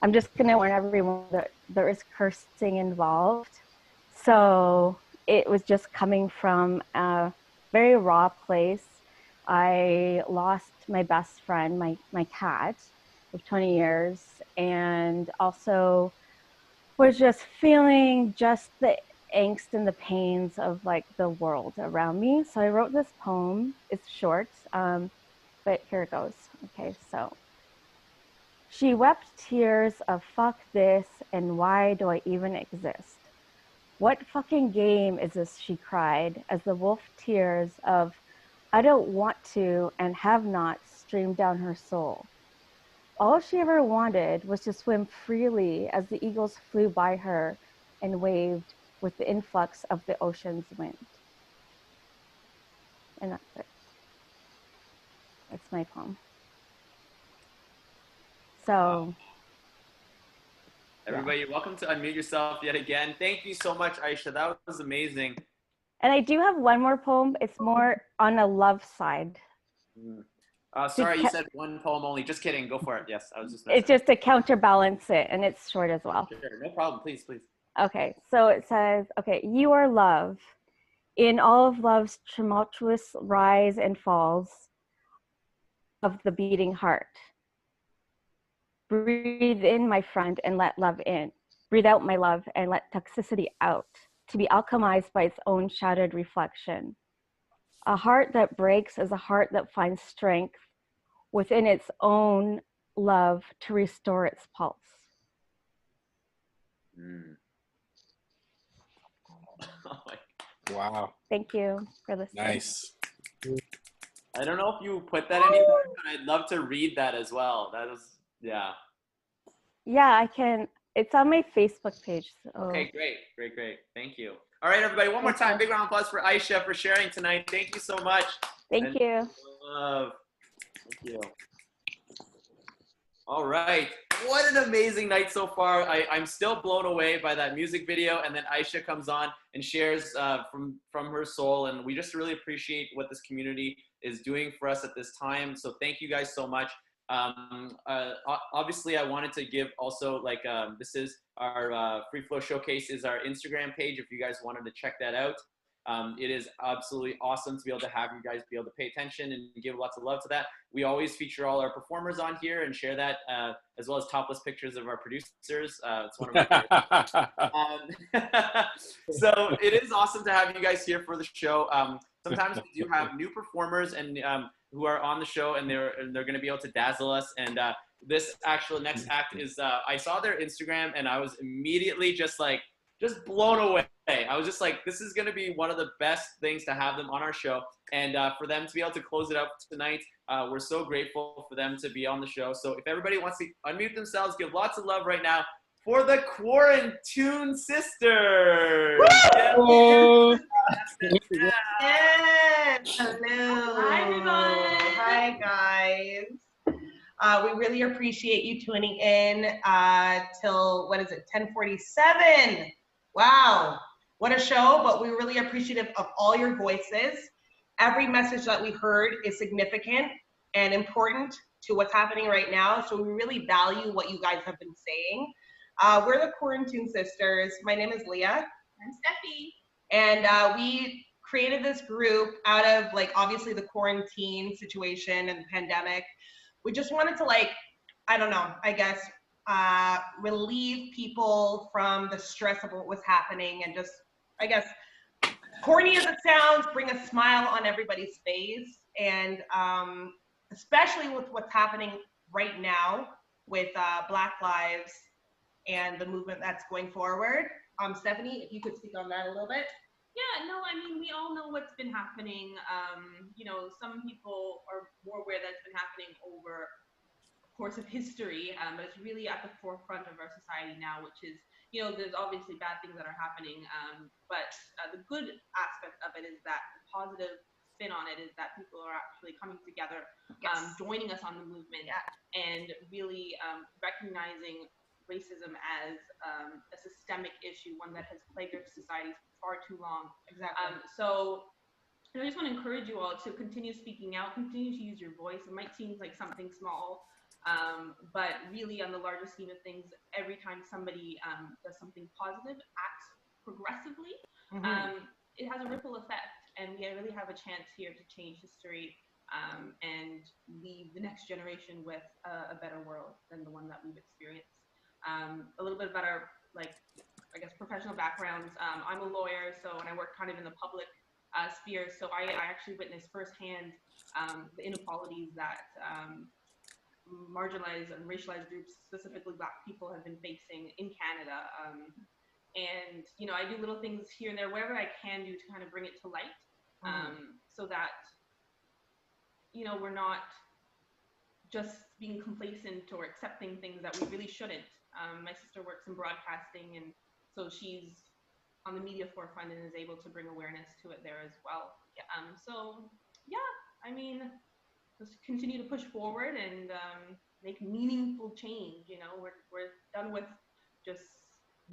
I'm just gonna warn everyone that there is cursing involved. So it was just coming from a very raw place. I lost my best friend, my cat of 20 years, and also was just feeling just the angst and the pains of like the world around me. So I wrote this poem. It's short, but here it goes. Okay, so. She wept tears of fuck this and why do I even exist? What fucking game is this, she cried, as the wolf tears of I don't want to and have not streamed down her soul. All she ever wanted was to swim freely as the eagles flew by her and waved with the influx of the ocean's wind. And that's it. That's my poem. So, Everybody, you're welcome to unmute yourself yet again. Thank you so much, Aisha. That was amazing. and I do have one more poem. It's more on a love side. Sorry, you said one poem only. Just kidding. Go for it. Yes, I was just. It's just to counterbalance it, and it's short as well. Sure, no problem. Please, please. Okay, so it says, okay, you are love. In all of love's tumultuous rise and falls of the beating heart. Breathe in, my friend, and let love in. Breathe out, my love, and let toxicity out, to be alchemized by its own shattered reflection. A heart that breaks is a heart that finds strength within its own love to restore its pulse. Wow. Thank you for listening. Nice. I don't know if you put that anywhere, but I'd love to read that as well. That was, yeah. Yeah, I can. It's on my Facebook page. So. Okay, great. Thank you. All right, everybody, one more time. Big round of applause for Aisha for sharing tonight. Thank you so much. Thank you. Love. Thank you. All right. What an amazing night so far. I'm still blown away by that music video. And then Aisha comes on and shares from her soul. And we just really appreciate what this community is doing for us at this time. So thank you guys so much. Obviously, I wanted to give also like this is our FreeFlow Showcase is our Instagram page. If you guys wanted to check that out, it is absolutely awesome to be able to have you guys be able to pay attention and give lots of love to that. We always feature all our performers on here and share that, as well as topless pictures of our producers. It's one of my favorites. So it is awesome to have you guys here for the show. Sometimes we do have new performers and who are on the show, and they're going to be able to dazzle us. And this actual next act is I saw their Instagram and I was immediately just blown away. I was just like, this is going to be one of the best things to have them on our show. And for them to be able to close it out tonight, we're so grateful for them to be on the show. So if everybody wants to unmute themselves, give lots of love right now for the Quarantine Sisters. Hello. Yes. Hello. Hi, everyone. Hi, guys. We really appreciate you tuning in till, 10:47. Wow, what a show, but we're really appreciative of all your voices. Every message that we heard is significant and important to what's happening right now, so we really value what you guys have been saying. We're the Quarantine Sisters. My name is Leah. I'm Steffi. And we created this group out of, obviously the quarantine situation and the pandemic. We just wanted to, relieve people from the stress of what was happening and just, corny as it sounds, bring a smile on everybody's face. And especially with what's happening right now with Black Lives and the movement that's going forward. Stephanie, if you could speak on that a little bit. Yeah, no, I mean, we all know what's been happening. Some people are more aware that it's been happening over the course of history, but it's really at the forefront of our society now, which is, there's obviously bad things that are happening, but the good aspect of it is that the positive spin on it is that people are actually coming together, joining us on the movement, and really recognizing racism as a systemic issue, one that has plagued our society far too long. Exactly. So I just want to encourage you all to continue speaking out, continue to use your voice. It might seem like something small, but really on the larger scheme of things, every time somebody does something positive, acts progressively, it has a ripple effect, and we really have a chance here to change history and leave the next generation with a better world than the one that we've experienced. A little bit about our, professional backgrounds. I'm a lawyer, and I work kind of in the public sphere, so I actually witnessed firsthand the inequalities that marginalized and racialized groups, specifically Black people, have been facing in Canada. And, I do little things here and there, wherever I can do to kind of bring it to light, so that, we're not just being complacent or accepting things that we really shouldn't. My sister works in broadcasting, and so she's on the media forefront and is able to bring awareness to it there as well. Let's continue to push forward and make meaningful change. We're done with just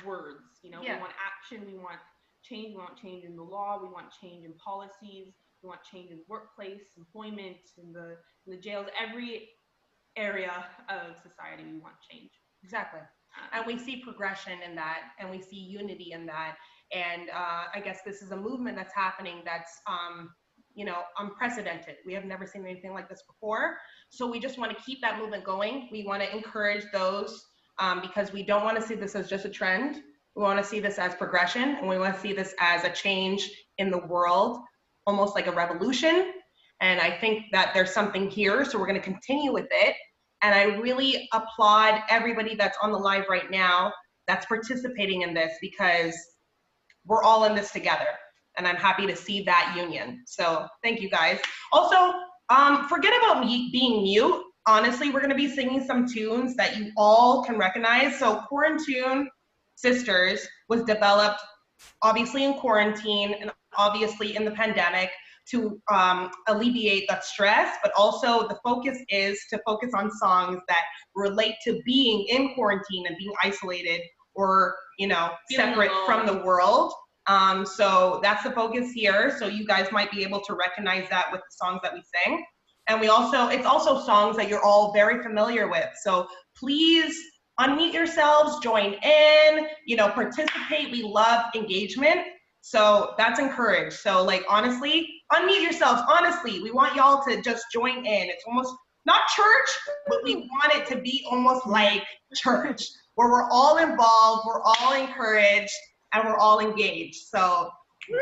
words. We want action, we want change in the law, we want change in policies, we want change in workplace, employment, in the jails, every area of society we want change. Exactly. And we see progression in that, and we see unity in that. And I guess this is a movement that's happening that's, unprecedented. We have never seen anything like this before. So we just want to keep that movement going. We want to encourage those because we don't want to see this as just a trend. We want to see this as progression, and we want to see this as a change in the world, almost like a revolution. And I think that there's something here, so we're going to continue with it. And I really applaud everybody that's on the live right now that's participating in this, because we're all in this together. And I'm happy to see that union. So thank you guys. Also, forget about me being mute. Honestly, we're going to be singing some tunes that you all can recognize. So Quarantine Sisters was developed obviously in quarantine and obviously in the pandemic to alleviate that stress, but also the focus is to focus on songs that relate to being in quarantine and being isolated or, separate from the world. So that's the focus here. So you guys might be able to recognize that with the songs that we sing. And it's also songs that you're all very familiar with. So please unmute yourselves, join in, participate. We love engagement. So that's encouraged. So like, honestly, unmute yourselves. Honestly, we want y'all to just join in. It's almost not church, but we want it to be almost like church, where we're all involved, we're all encouraged, and we're all engaged. So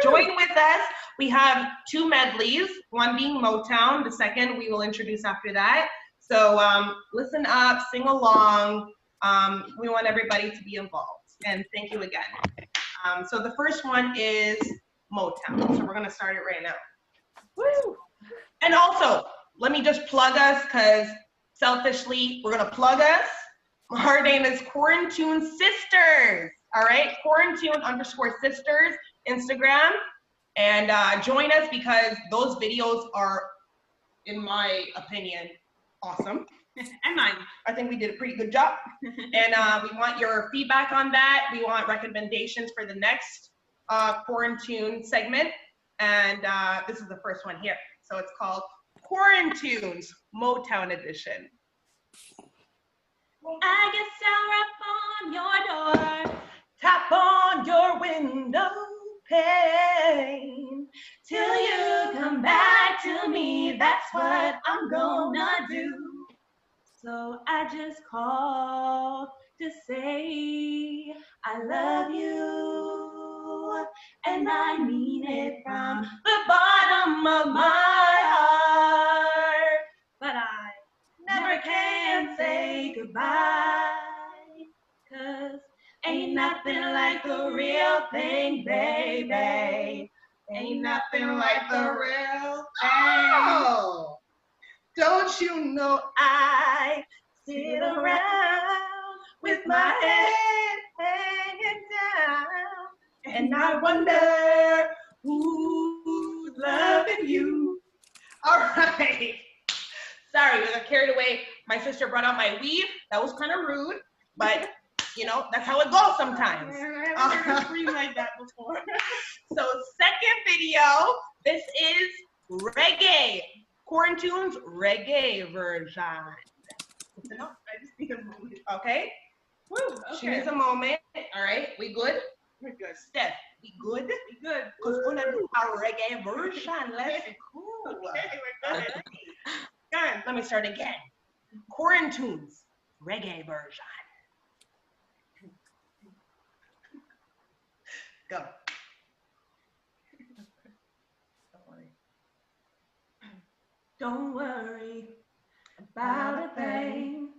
join with us. We have 2 medleys, one being Motown, the second we will introduce after that. So listen up, sing along. We want everybody to be involved. And thank you again. So the first one is Motown. So we're gonna start it right now. Woo! And also, let me just plug us, because selfishly, we're gonna plug us. Our name is Quarantune Sisters. All right, Quarantune_sisters, Instagram. And join us, because those videos are, in my opinion, awesome. And mine. I think we did a pretty good job. And we want your feedback on that. We want recommendations for the next Quarantune segment. And this is the first one here. So it's called Quarantune's Motown Edition. I guess I'll rap on your door, Tap on your window pane, till you come back to me. That's what I'm gonna do. So I just called to say I love you, and I mean it from the bottom of my heart. But I never can say goodbye, 'cause ain't nothing like the real thing, baby. Ain't nothing like the real thing. Oh, don't you know I sit around with my head hanging down, and I wonder who's loving you. All right. Sorry, we got carried away. My sister brought out my weave. That was kind of rude, but that's how it goes sometimes. I've never screamed like that before. So second video, this is reggae. Quarantune's reggae version. No, I just need a moment. Okay? Woo, okay. She needs a moment. All right, we good? We're good. Steph, we good? We good. Because we're going to do our reggae version. Let's go. Okay, we're good. Good. Let me start again. Quarantune's reggae version. Go. Don't worry about a thing.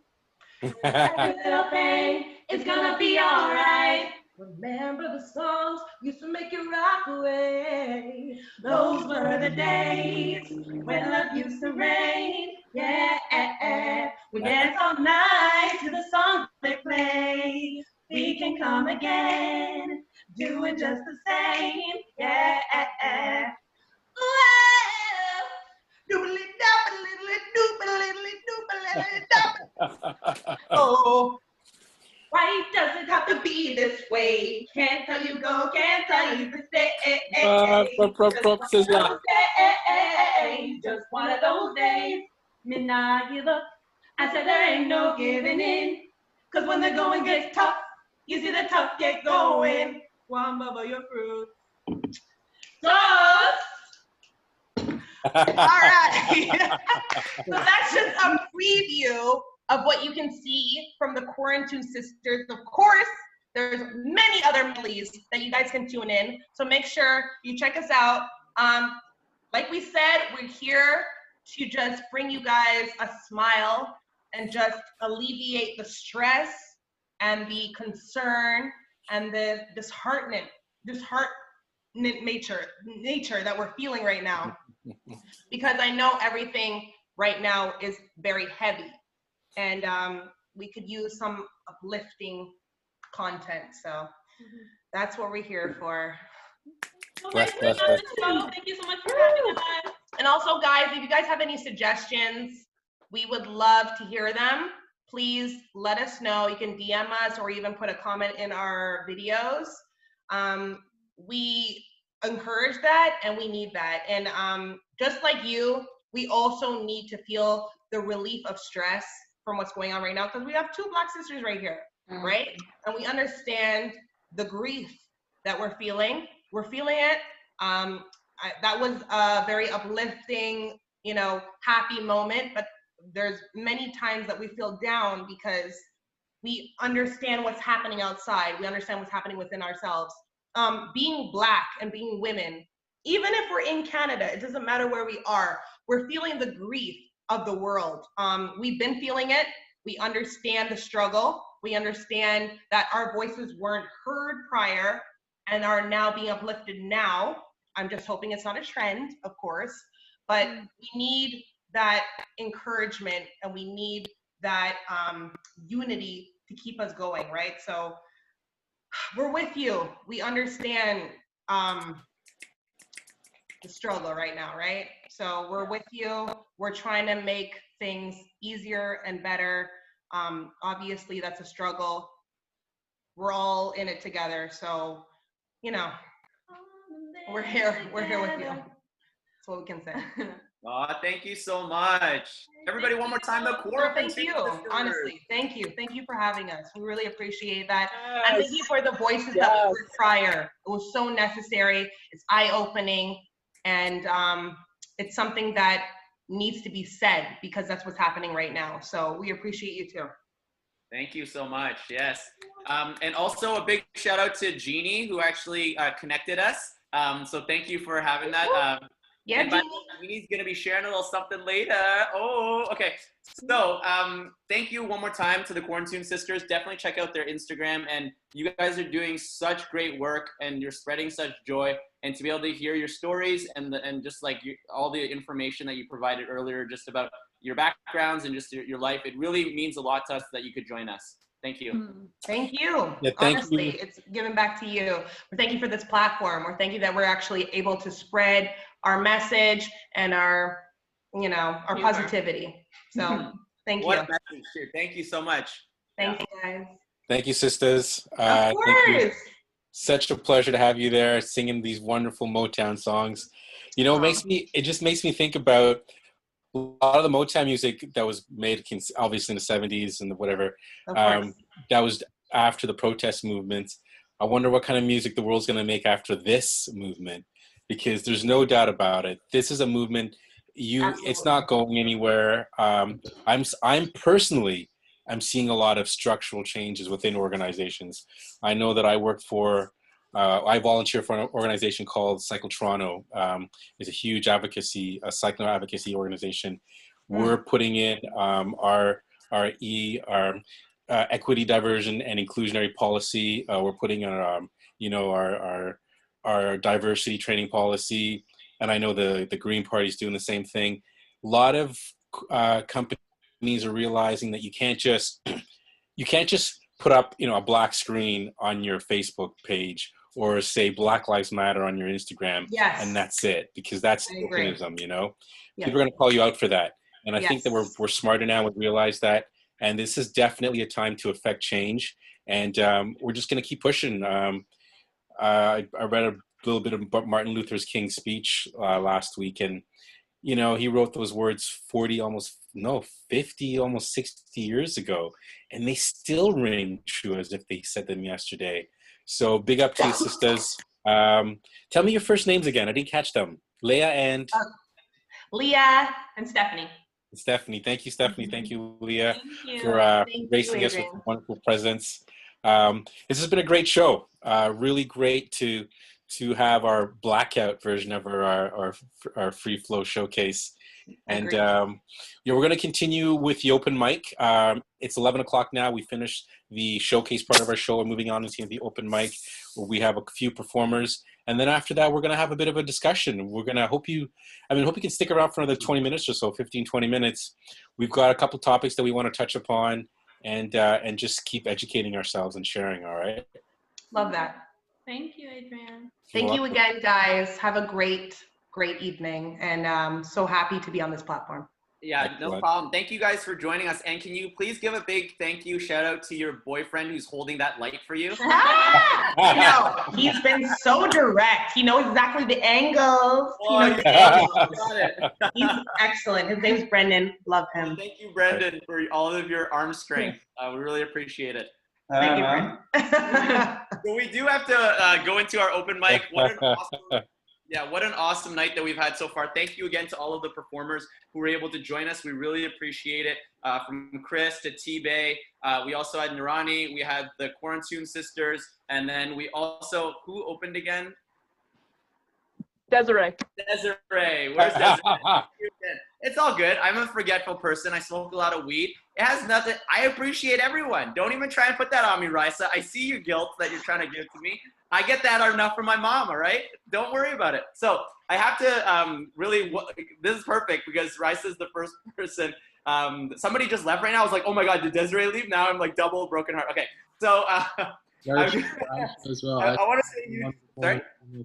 Every little thing is gonna be alright. Remember the songs used to make you rock away. Those were the days when love used to reign. Yeah, we dance all night to the songs they play. We can come again, doing just the same. Yeah. Oh, why does it have to be this way? Can't tell you go, can't tell you to stay. Just one of those days. Me not give up. I said there ain't no giving in. 'Cause when the going gets tough, you see the tough get going. One bubble your fruit. Toast. All right. So that's just a preview of what you can see from the Quarantune Sisters. Of course, there's many other medleys that you guys can tune in. So make sure you check us out. Like we said, we're here to just bring you guys a smile and just alleviate the stress and the concern and the disheartened nature that we're feeling right now. Because I know everything right now is very heavy, and we could use some uplifting content. So that's what we're here for. Thank you so much for having us. And also, guys, if you guys have any suggestions, we would love to hear them. Please let us know. You can DM us or even put a comment in our videos. We encourage that, and we need that. And just like you, we also need to feel the relief of stress from what's going on right now, because we have two Black sisters right here, right? And we understand the grief that we're feeling. We're feeling it. That was a very uplifting, happy moment, but there's many times that we feel down because we understand what's happening outside. We understand what's happening within ourselves. Being Black and being women, even if we're in Canada, it doesn't matter where we are, we're feeling the grief of the world. We've been feeling it. We understand the struggle. We understand that our voices weren't heard prior and are now being uplifted now. I'm just hoping it's not a trend, of course, but we need that encouragement and we need that unity to keep us going, right? So we're with you. We understand the struggle right now, right? So we're with you. We're trying to make things easier and better. Obviously, that's a struggle. We're all in it together. So, we're here with you. That's what we can say. Thank you so much. Everybody, one more time, the core. Thank you. Honestly, thank you. Thank you for having us. We really appreciate that. Yes. And thank you for the voices that we heard prior. It was so necessary. It's eye-opening. And it's something that needs to be said because that's what's happening right now. So we appreciate you too. Thank you so much. Yes. And also a big shout out to Jeannie who actually connected us. So thank you for having that. Yeah, Jeannie's going to be sharing a little something later. Oh, okay. So thank you one more time to the Quarantine Sisters. Definitely check out their Instagram. And you guys are doing such great work and you're spreading such joy. And to be able to hear your stories and just like all the information that you provided earlier, just about your backgrounds and just your life, it really means a lot to us that you could join us. Thank you. Thank you. Yeah, Honestly, it's giving back to you. Thank you for this platform. We're thank you that we're actually able to spread our message and our positivity. So thank you. What a message, too. Thank you so much. Thank you, guys. Thank you, sisters. Of course. Thank you. Such a pleasure to have you there singing these wonderful Motown songs. It just makes me think about a lot of the Motown music that was made obviously in the 70s and whatever. That was after the protest movement. I wonder what kind of music the world's going to make after this movement, because there's no doubt about it. This is a movement. It's not going anywhere. I'm personally seeing a lot of structural changes within organizations. I know that I volunteer for an organization called Cycle Toronto. It's a huge cycling advocacy organization. We're putting in our equity, diversion, and inclusionary policy. We're putting in our diversity training policy, and I know the Green Party is doing the same thing. A lot of companies are realizing that you can't just put up a black screen on your Facebook page or say Black Lives Matter on your Instagram, and that's it, because that's tokenism. People are going to call you out for that, and I think that we're smarter now. We realize that, and this is definitely a time to affect change, and we're just going to keep pushing. I read a little bit of Martin Luther King's speech last week, and he wrote those words 50, almost 60 years ago, and they still ring true as if they said them yesterday. So big up to you, sisters. Tell me your first names again. I didn't catch them. Leah and Stephanie. Stephanie. Thank you, Stephanie. Thank you, Leah, for gracing us with wonderful presence. This has been a great show. Really great to have our blackout version of our FreeFlow Showcase. And we're going to continue with the open mic. It's 11 o'clock now. We finished the showcase part of our show. We're moving on into the open mic, where we have a few performers. And then after that, we're going to have a bit of a discussion. We're going to hope you can stick around for another 20 minutes or so, 15, 20 minutes. We've got a couple topics that we want to touch upon and just keep educating ourselves and sharing, all right? Love that. Thank you, Adrian. Thank you again, guys. Have a great evening, and I'm so happy to be on this platform. Yeah, no problem. Thank you guys for joining us. And can you please give a big thank you, shout out to your boyfriend who's holding that light for you? I know. He's been so direct. He knows exactly the angles. Oh, He knows the angles. got it. He's excellent. His name's Brendan. Love him. Well, thank you, Brendan, for all of your arm strength. We really appreciate it. Thank you, Brendan. So we do have to go into our open mic. What an awesome night that we've had so far. Thank you again to all of the performers who were able to join us. We really appreciate it. From Chris to T-Bay. We also had Nurani. We had the Quarantine Sisters. And then we also, who opened again? Desiree. Where's Desiree? It's all good. I'm a forgetful person. I smoke a lot of weed. It has nothing. I appreciate everyone. Don't even try and put that on me, Risa. I see your guilt that you're trying to give to me. I get that enough from my mom, all right? Don't worry about it. So I have to this is perfect because Risa is the first person. Somebody just left right now. I was like, oh my God, did Desiree leave? Now I'm like double broken heart. Okay, so as well. I want to say you. Sorry?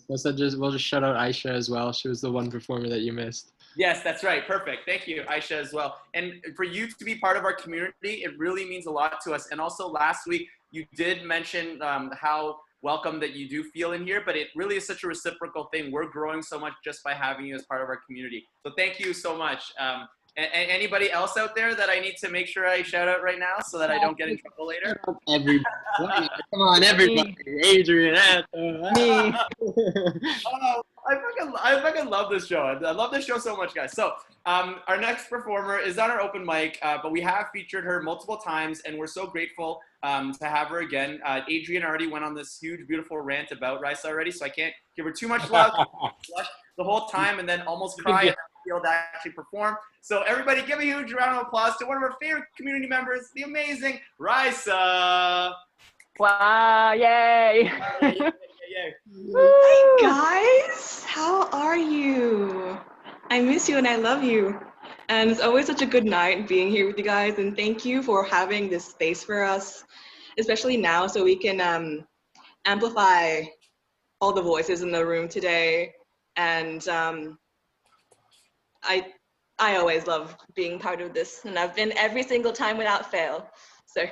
We'll just shout out Aisha as well. She was the one performer that you missed. Yes, that's right. Perfect. Thank you, Aisha, as well. And for you to be part of our community, it really means a lot to us. And also last week, you did mention how welcome that you do feel in here, but it really is such a reciprocal thing. We're growing so much just by having you as part of our community. So thank you so much. Anybody else out there that I need to make sure I shout out right now so that I don't get in trouble later? Everybody. Come on, everybody. Adrian, me. I fucking love this show. I love this show so much, guys. So our next performer is on our open mic, but we have featured her multiple times, and we're so grateful to have her again. Adrian already went on this huge, beautiful rant about Risa already, so I can't give her too much love. The whole time and then almost cry and be able to actually perform. So everybody give a huge round of applause to one of our favorite community members, the amazing Risa. Wow, yay. Hi guys, how are you? I miss you and I love you. And it's always such a good night being here with you guys, and thank you for having this space for us, especially now so we can amplify all the voices in the room today. And I always love being part of this, and I've been every single time without fail. So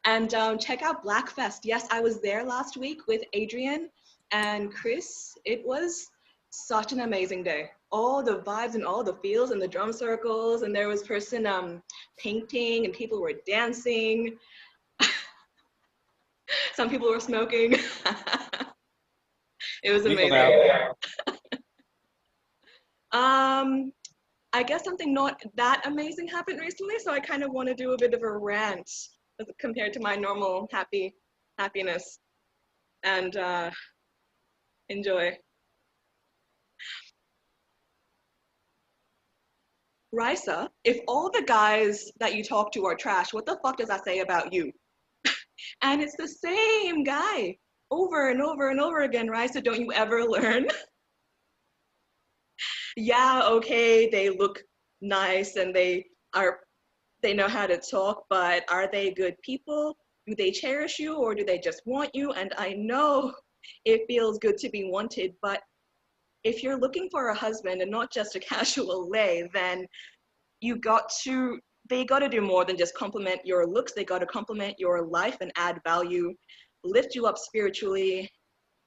and check out Blackfest. Yes, I was there last week with Adrian and Chris. It was such an amazing day. All the vibes and all the feels and the drum circles, and there was person painting and people were dancing. Some people were smoking. It was amazing. I guess something not that amazing happened recently, so I kind of want to do a bit of a rant compared to my normal happiness. And enjoy. Risa, if all the guys that you talk to are trash, what the fuck does that say about you? And it's the same guy over and over and over again, Risa, don't you ever learn? Yeah, okay, they look nice and they know how to talk, but are they good people? Do they cherish you or do they just want you? And I know it feels good to be wanted, but if you're looking for a husband and not just a casual lay, then they got to do more than just compliment your looks. They got to compliment your life and add value, lift you up spiritually,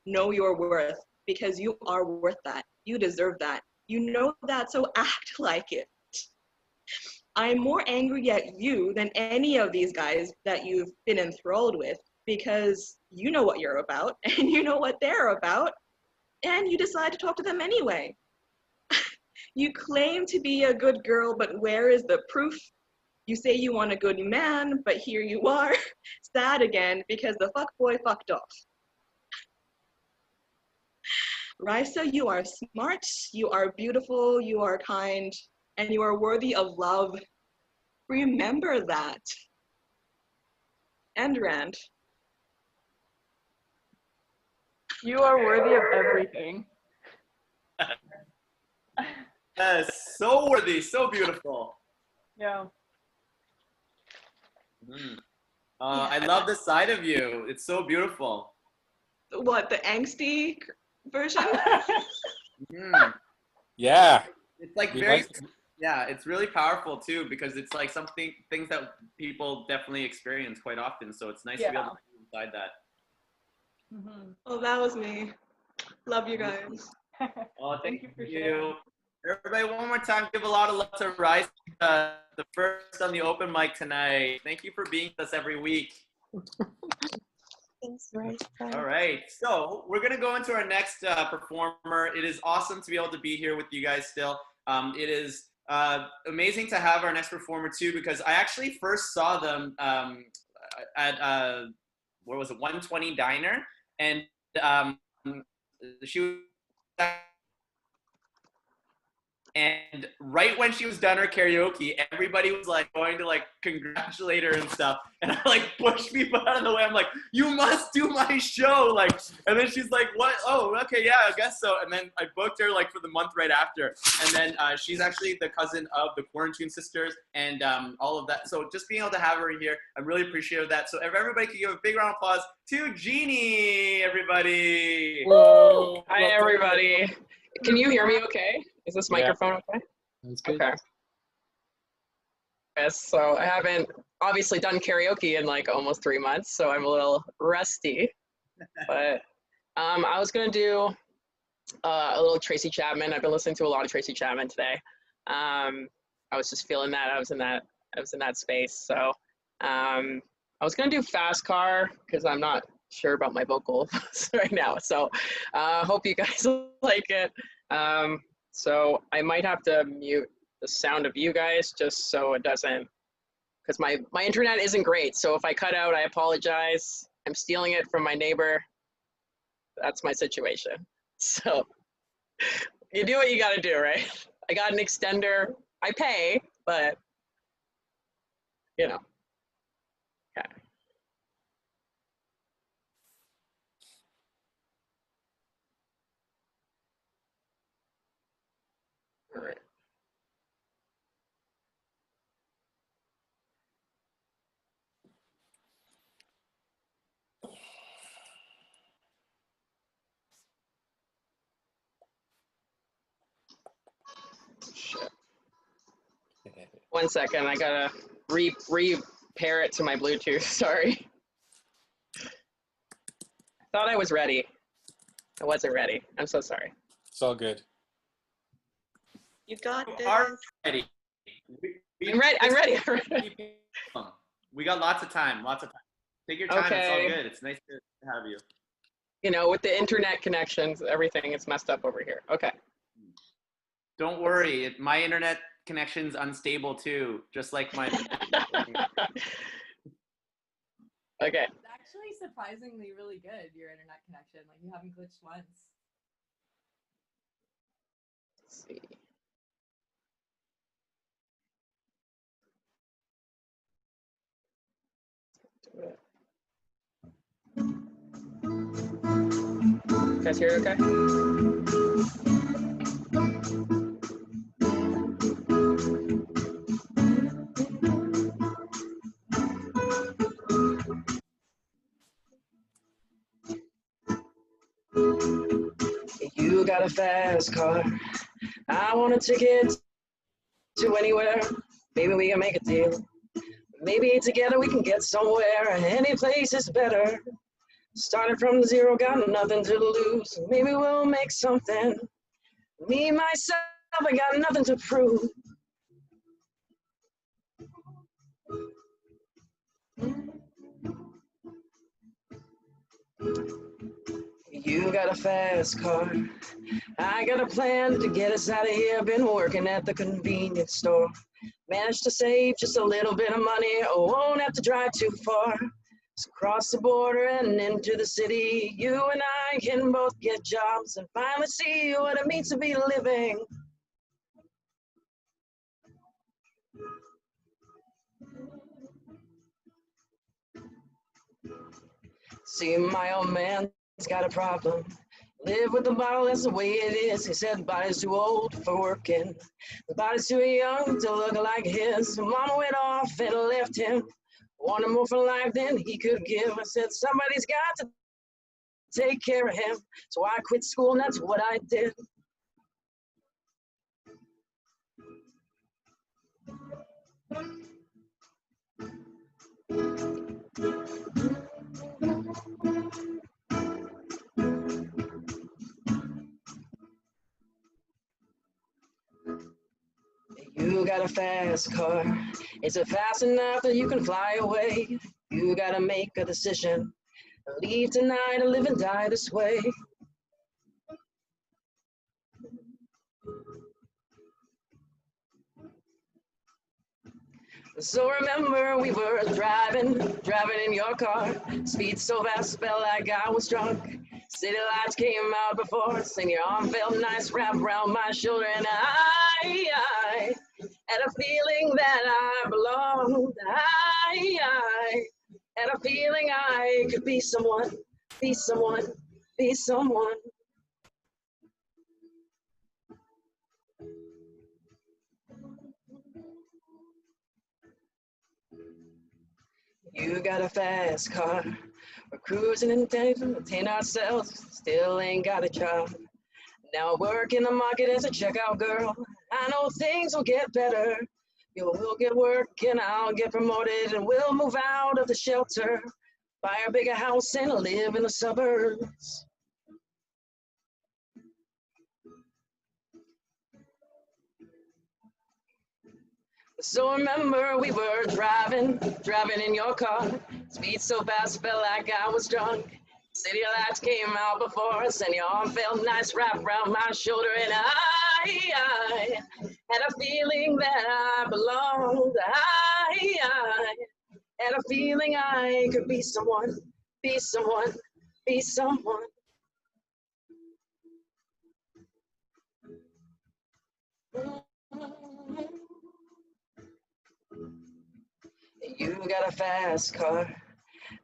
know your worth, because you are worth that. You deserve that. You know that, so act like it. I'm more angry at you than any of these guys that you've been enthralled with, because you know what you're about and you know what they're about, and you decide to talk to them anyway. You claim to be a good girl, but where is the proof? You say you want a good man, but here you are, sad again because the fuckboy fucked off. Risa, you are smart, you are beautiful, you are kind, and you are worthy of love. Remember that. And Rand. You are worthy of everything. Yes, so worthy, so beautiful. Yeah. I love the side of you. It's so beautiful. What, the angsty version? Yeah. It's like We very like Yeah, it's really powerful too because it's like things that people definitely experience quite often. So it's nice to be able to be inside that. Oh, that was me. Love you guys. Well, thank you for sharing. Everybody, one more time, give a lot of love to Rice, the first on the open mic tonight. Thank you for being with us every week. Thanks, Rice. All right, so we're gonna go into our next performer. It is awesome to be able to be here with you guys still. It is amazing to have our next performer too because I actually first saw them at what was it, 120 Diner, and she was. And right when she was done her karaoke, everybody was like going to like congratulate her and stuff. And I like pushed people out of the way. I'm like, you must do my show. Like, and then she's like, what? Oh, okay, yeah, I guess so. And then I booked her like for the month right after. And then she's actually the cousin of the Quarantine Sisters and all of that. So just being able to have her here, I'm really appreciative of that. So if everybody could give a big round of applause to Jeannie, everybody. Whoa. Hi, everybody. Can you hear me okay? Is this microphone okay? That's good. Okay. Yes, so I haven't obviously done karaoke in like almost 3 months, so I'm a little rusty. But I was gonna do a little Tracy Chapman. I've been listening to a lot of Tracy Chapman today. I was just feeling that. I was in that space. So I was gonna do Fast Car because I'm not sure about my vocals right now. So hope you guys like it. So I might have to mute the sound of you guys just so it doesn't, because my internet isn't great. So if I cut out, I apologize. I'm stealing it from my neighbor. That's my situation. So you do what you gotta do, right? I got an extender. I pay, but you know. Okay. All right. Shit. 1 second, I gotta repair it to my Bluetooth. Sorry. I thought I was ready. I wasn't ready. I'm so sorry. It's all good. You got this. Are ready. I'm ready. I'm ready. We got lots of time. Take your time. Okay. It's all good. It's nice to have you. You know, with the internet connections, everything is messed up over here. Okay. Don't worry. My internet connection's unstable too, just like my. Okay. It's actually surprisingly really good, your internet connection. Like, you haven't glitched once. Let's see. Do it. You guys hear it okay? You got a fast car. I want a ticket to anywhere. Maybe we can make a deal. Maybe together we can get somewhere. Any place is better. Started from zero, got nothing to lose. Maybe we'll make something. Me, myself, I got nothing to prove. You got a fast car. I got a plan to get us out of here. Been working at the convenience store. Managed to save just a little bit of money. Won't have to drive too far. Just cross the border and into the city. You and I can both get jobs and finally see what it means to be living. See, my old man's got a problem. Live with the bottle, that's the way it is. He said the body's too old for working. The body's too young to look like his. Mama went off and left him. Wanted more for life than he could give. I said somebody's got to take care of him. So I quit school and that's what I did. You got a fast car. Is it fast enough that you can fly away? You gotta make a decision. Leave tonight or live and die this way. So remember we were driving in your car. Speed so fast, felt like I was drunk. City lights came out before us, and your arm felt nice wrapped around my shoulder, and I had a feeling that I belonged. I had a feeling I could be someone, be someone, be someone. You got a fast car. We're cruising and entertain ourselves. Still ain't got a job. Now I work in the market as a checkout girl. I know things will get better. You will get work and I'll get promoted and we'll move out of the shelter. Buy a bigger house and live in the suburbs. So remember we were driving in your car. Speed so fast, felt like I was drunk. City lights came out before us and your arm felt nice wrapped around my shoulder, and I had a feeling that I belonged. I had a feeling I could be someone, be someone, be someone. You got a fast car.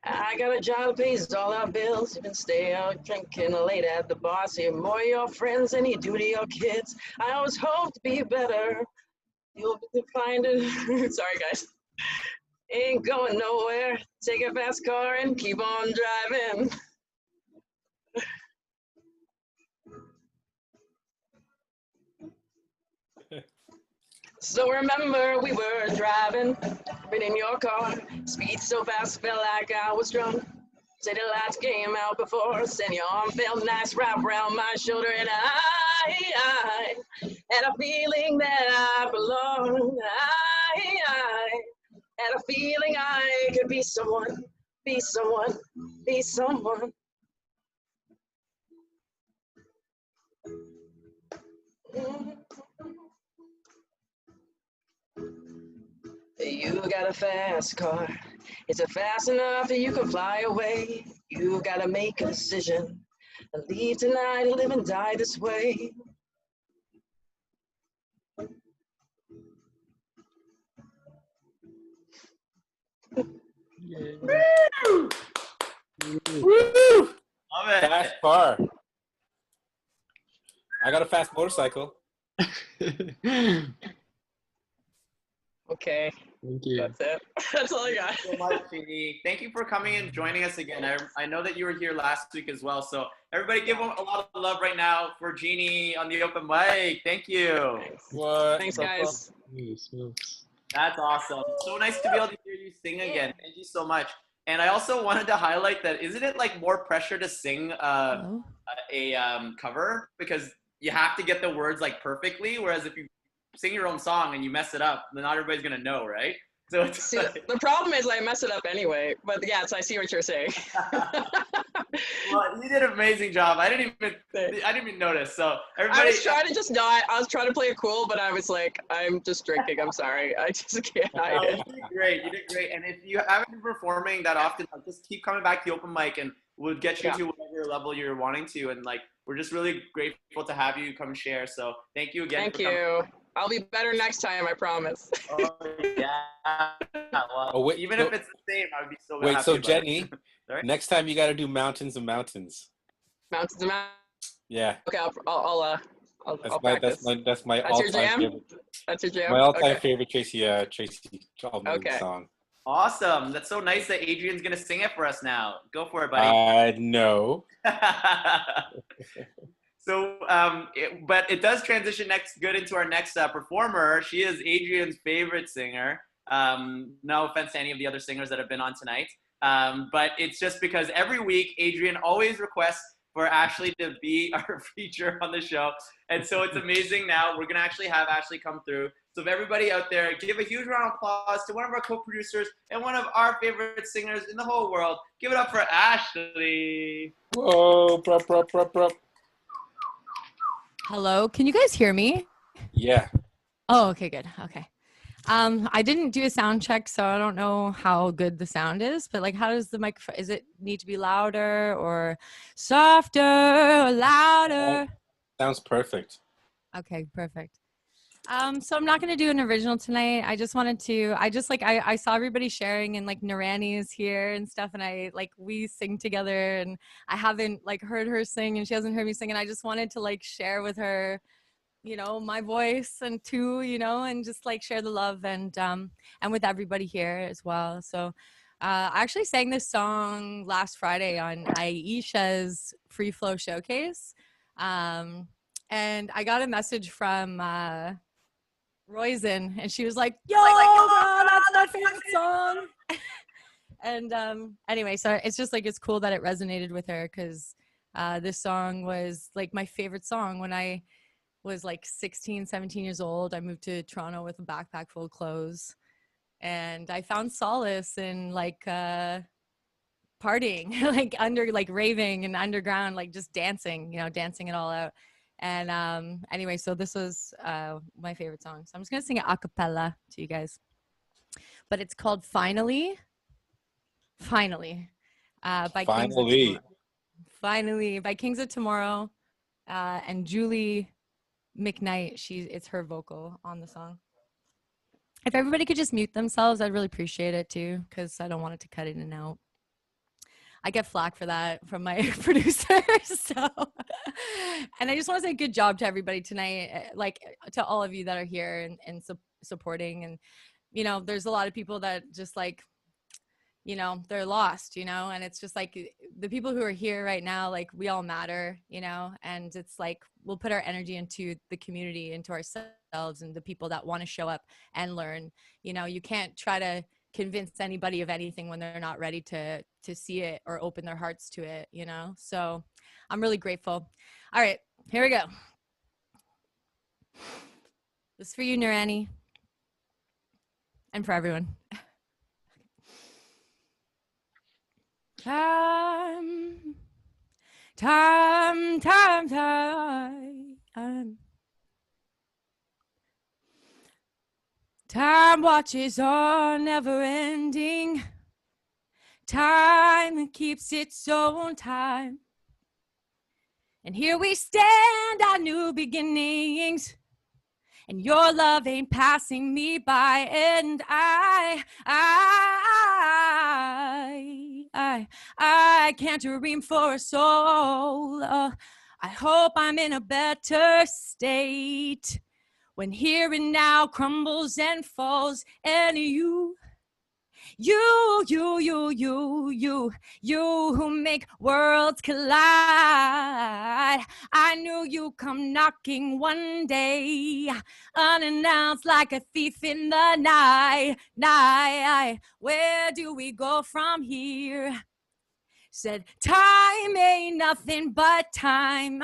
I got a job that pays all our bills. You can stay out drinking late at the bar. See more of your friends than you do to your kids. I always hope to be better. You'll find it. Sorry, guys. Ain't going nowhere. Take a fast car and keep on driving. So remember we were driving in your car. Speed so fast, felt like I was drunk. City lights came out before us and your arm felt nice wrapped around my shoulder, and I had a feeling that I belonged. I had a feeling I could be someone, be someone, be someone. You got a fast car. Is it fast enough that you can fly away? You gotta make a decision. Leave tonight and live and die this way. Woo! Woo! Love it. Fast car. I got a fast motorcycle. Okay. Thank you. That's it. That's all I got. Thank you so much, Jeannie. Thank you for coming and joining us again. I know that you were here last week as well. So everybody give them a lot of love right now for Jeannie on the open mic. Thank you. What? Thanks, guys. That's awesome. So nice to be able to hear you sing again. Thank you so much. And I also wanted to highlight that isn't it like more pressure to sing a cover, because you have to get the words like perfectly, whereas if you sing your own song and you mess it up, then not everybody's gonna know, right? So it's See, the problem is I mess it up anyway. But yes, I see what you're saying. Well, you did an amazing job. I didn't even notice. So everybody, I was trying to just not. I was trying to play it cool, but I was like, I'm just drinking. I'm sorry. I just can't hide it. You did great. You did great. And if you haven't been performing that often, just keep coming back to the open mic, and we'll get you to whatever level you're wanting to. And like, we're just really grateful to have you come share. So thank you again. Thank you. I'll be better next time, I promise. Oh, yeah. Well, wait, even if it's the same, I would be so happy. Wait, so about Jenny, it. Sorry? next time you got to do Mountains and Mountains. Mountains and Mountains. Yeah. Okay, I'll practice. That's my That's your all-time jam? favorite. That's your jam? My all-time Okay. favorite Tracy Okay. song. Awesome. That's so nice that Adrian's going to sing it for us now. Go for it, buddy. No. So, but it does transition good into our next performer. She is Adrian's favorite singer. No offense to any of the other singers that have been on tonight. But it's just because every week Adrian always requests for Ashley to be our feature on the show. And so it's amazing now. We're going to actually have Ashley come through. So if everybody out there, give a huge round of applause to one of our co-producers and one of our favorite singers in the whole world. Give it up for Ashley. Whoa, bruh. Hello, can you guys hear me? Yeah. Oh, okay, good. Okay. I didn't do a sound check, so I don't know how good the sound is, but like, how does the microphone, is it need to be louder or softer or louder? Sounds perfect. Okay, perfect. So I'm not going to do an original tonight. I just wanted to, I saw everybody sharing and like Narani is here and stuff. And we sing together and I haven't like heard her sing and she hasn't heard me sing. And I just wanted to like share with her, my voice and and just like share the love and with everybody here as well. So I actually sang this song last Friday on Aisha's FreeFlow Showcase. And I got a message from Roisin and she was like, yo, girl, that's my favorite song. And anyway, so it's just like, it's cool that it resonated with her because this song was like my favorite song when I was like 16, 17 years old. I moved to Toronto with a backpack full of clothes and I found solace in like partying, like raving and underground, like just dancing, dancing it all out. And anyway, so this was my favorite song. So I'm just gonna sing it a cappella to you guys. But it's called Finally. Finally. By Finally. Finally by Kings of Tomorrow. And Julie McKnight, it's her vocal on the song. If everybody could just mute themselves, I'd really appreciate it too, because I don't want it to cut in and out. I get flack for that from my producer. So, and I just want to say good job to everybody tonight, like to all of you that are here and supporting. And, there's a lot of people that just like, they're lost, and it's just like the people who are here right now, like we all matter, and it's like, we'll put our energy into the community, into ourselves and the people that want to show up and learn. You can't try to convince anybody of anything when they're not ready to see it or open their hearts to it, so I'm really grateful. All right, here we go. This is for you, Narani, and for everyone. Time watches on, never ending. Time keeps its own time. And here we stand at new beginnings. And your love ain't passing me by. And I can't dream for a soul. I hope I'm in a better state when here and now crumbles and falls. And you who make worlds collide. I knew you come knocking one day, unannounced like a thief in the night. Where do we go from here? Said time ain't nothing but time.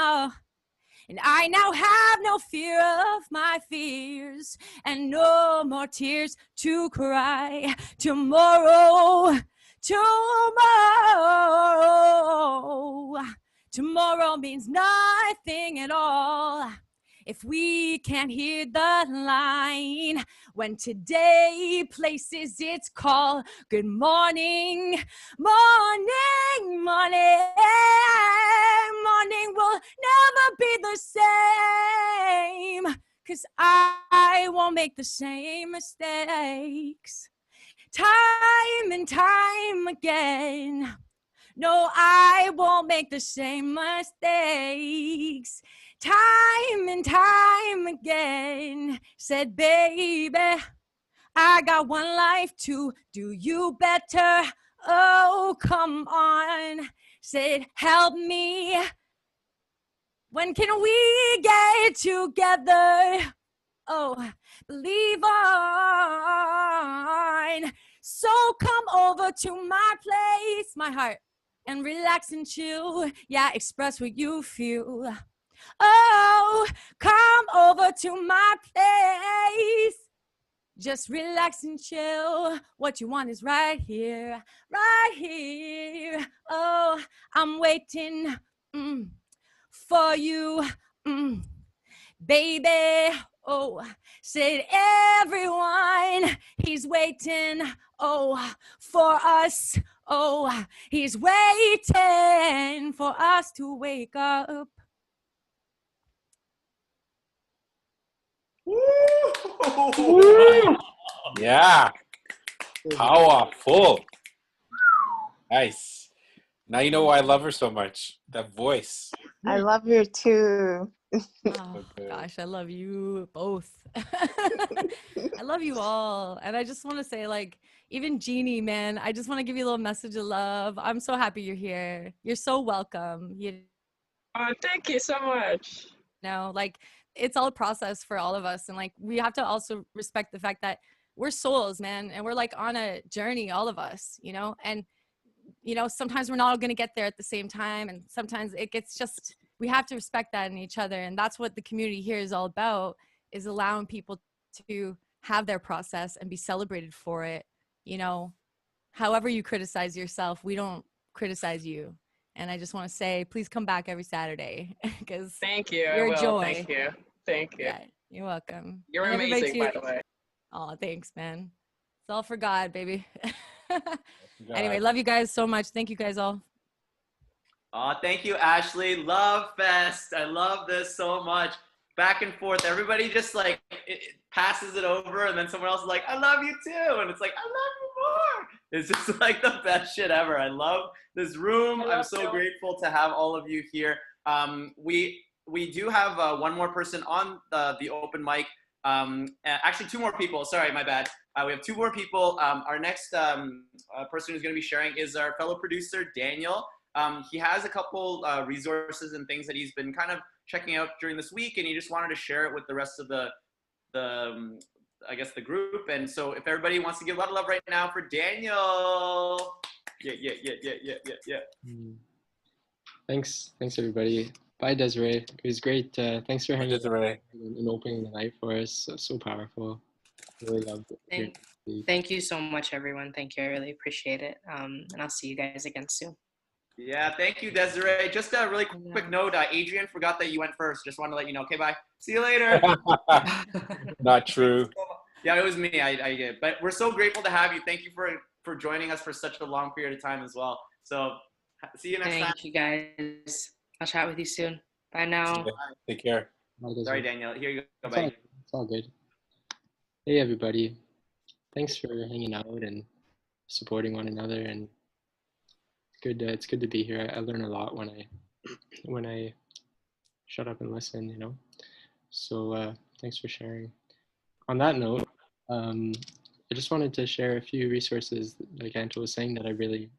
And I now have no fear of my fears and no more tears to cry. Tomorrow means nothing at all if we can't hear the line when today places its call. Good morning, morning, morning, morning will never be the same, 'cause I won't make the same mistakes time and time again. No, I won't make the same mistakes time and time again. Said, baby, I got one life to do you better. Oh, come on. Said, help me. When can we get together? Oh, believe on. So come over to my place, my heart, and relax and chill. Yeah, express what you feel. Oh, come over to my place. Just relax and chill. What you want is right here, right here. Oh, I'm waiting for you, baby. Oh, said everyone, he's waiting, oh, for us. Oh, he's waiting for us to wake up. Yeah. Powerful. Nice. Now you know why I love her so much. That voice. I love her too. Oh gosh, I love you both. I love you all. And I just want to say, like, even Jeannie, man, I just want to give you a little message of love. I'm so happy you're here. You're so welcome. Oh, thank you so much. Know, like, it's all a process for all of us. And like, we have to also respect the fact that we're souls, man. And we're like on a journey, all of us, you know, and sometimes we're not all going to get there at the same time. And sometimes it gets just, we have to respect that in each other. And that's what the community here is all about, is allowing people to have their process and be celebrated for it. However you criticize yourself, we don't criticize you. And I just want to say, please come back every Saturday because Thank you. you're I will. a joy. Thank you. Thank you. Yeah, you're welcome. You're And everybody amazing, by the way. Oh, thanks, man. It's all for God, baby. Anyway, love you guys so much. Thank you guys all. Thank you, Ashley. Love Fest. I love this so much. Back and forth. Everybody just like it passes it over, and then someone else is like, I love you too. And it's like, I love you more. It's just like the best shit ever. I love this room. I'm so grateful to have all of you here. We do have one more person on the open mic. Actually, two more people. Sorry, my bad. We have two more people. Our next person who's going to be sharing is our fellow producer, Daniel. He has a couple resources and things that he's been kind of checking out during this week, and he just wanted to share it with the rest of the I guess the group. And so if everybody wants to give a lot of love right now for Daniel. Yeah. Thanks everybody. Bye, Desiree. It was great. Thanks for hanging Desiree and opening the night for us. So powerful. Really loved it. Thank you so much, everyone. Thank you. I really appreciate it. And I'll see you guys again soon. Yeah, thank you, Desiree. Just a really quick note. Adrian forgot that you went first. Just wanted to let you know. Okay, bye. See you later. Not true. Yeah, it was me. I did. But we're so grateful to have you. Thank you for joining us for such a long period of time as well. So see you next time. Thank you, guys. I'll chat with you soon. Bye now. Take care. Sorry, Daniel. Here you go. It's Bye. it's all good. Hey, everybody. Thanks for hanging out and supporting one another. And it's good to be here. I learn a lot when I shut up and listen, So thanks for sharing. On that note, I just wanted to share a few resources, like Anto was saying, that I really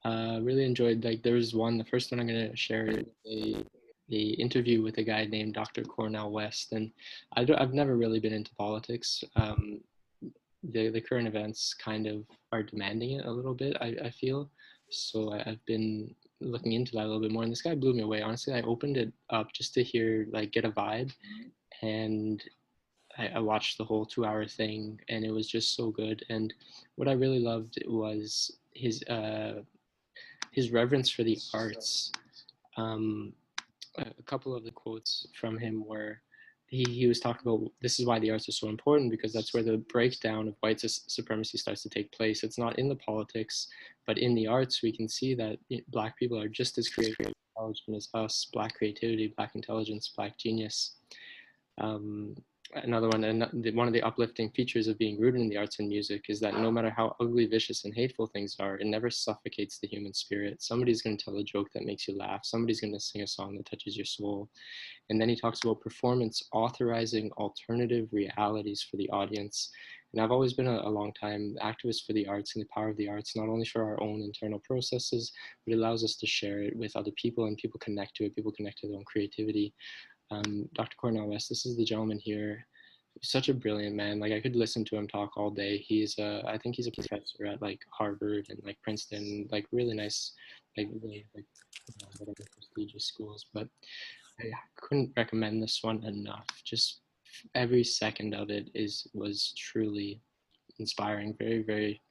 enjoyed. Like there was one, the first one I'm going to share is a interview with a guy named Dr. Cornell West. And I've never really been into politics. The current events kind of are demanding it a little bit, I feel. So I've been looking into that a little bit more. And this guy blew me away. Honestly, I opened it up just to get a vibe. And I watched the whole 2-hour thing, and it was just so good. And what I really loved was his reverence for the arts. A couple of the quotes from him were, he was talking about, this is why the arts are so important, because that's where the breakdown of white supremacy starts to take place. It's not in the politics, but in the arts, we can see that Black people are just as creative and intelligent as us. Black creativity, Black intelligence, Black genius. Another one, one of the uplifting features of being rooted in the arts and music is that no matter how ugly, vicious, and hateful things are, it never suffocates the human spirit. Somebody's going to tell a joke that makes you laugh. Somebody's going to sing a song that touches your soul. And then he talks about performance authorizing alternative realities for the audience. And I've always been a long time activist for the arts and the power of the arts, not only for our own internal processes, but it allows us to share it with other people, and people connect to it. People connect to their own creativity. Dr. Cornell West, this is the gentleman here. Such a brilliant man. Like I could listen to him talk all day. I think he's a professor at like Harvard and like Princeton, like really nice, like really like whatever prestigious schools. But I couldn't recommend this one enough. Just every second of it was truly inspiring. Very, very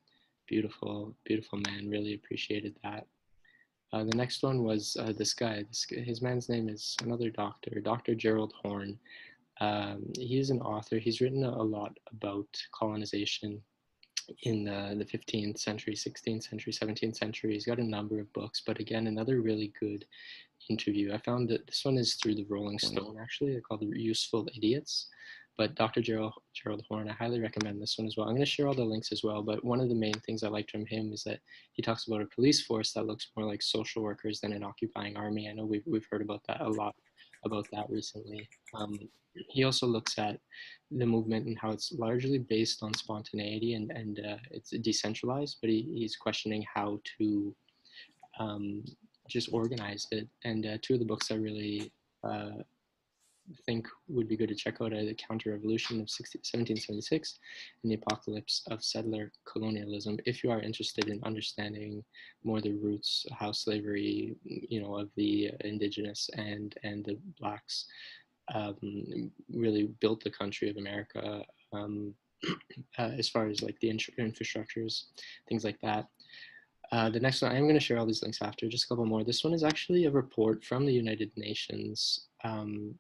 beautiful, beautiful man. Really appreciated that. The next one was this guy. His man's name is another doctor, Dr. Gerald Horne. He's an author. He's written a lot about colonization in the 15th century, 16th century, 17th century. He's got a number of books, but again, another really good interview. I found that this one is through the Rolling Stone, actually. They're called The Useful Idiots. But Dr. Gerald Horne, I highly recommend this one as well. I'm going to share all the links as well, but one of the main things I liked from him is that he talks about a police force that looks more like social workers than an occupying army. I know we've heard about that a lot, about that recently. He also looks at the movement and how it's largely based on spontaneity and it's decentralized, but he's questioning how to just organize it. And two of the books I really think would be good to check out are The Counter-Revolution of 1776 and The Apocalypse of Settler Colonialism, if you are interested in understanding more the roots, how slavery, of the indigenous and the blacks really built the country of America, as far as like the infrastructures, things like that. The next one, I'm going to share all these links after, just a couple more. This one is actually a report from the United Nations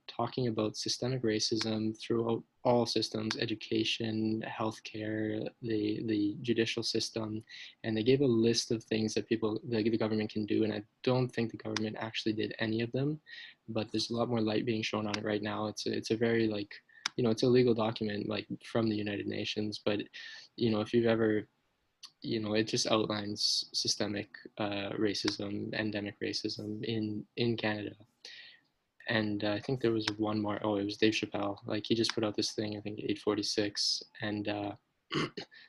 talking about systemic racism throughout all systems, education, healthcare, the judicial system, and they gave a list of things that the government can do, and I don't think the government actually did any of them, but there's a lot more light being shown on it right now. It's a very like, it's a legal document like from the United Nations, but if you've ever it just outlines systemic racism, endemic racism in Canada. And I think there was one more. Oh, it was Dave Chappelle. Like he just put out this thing, I think 846, and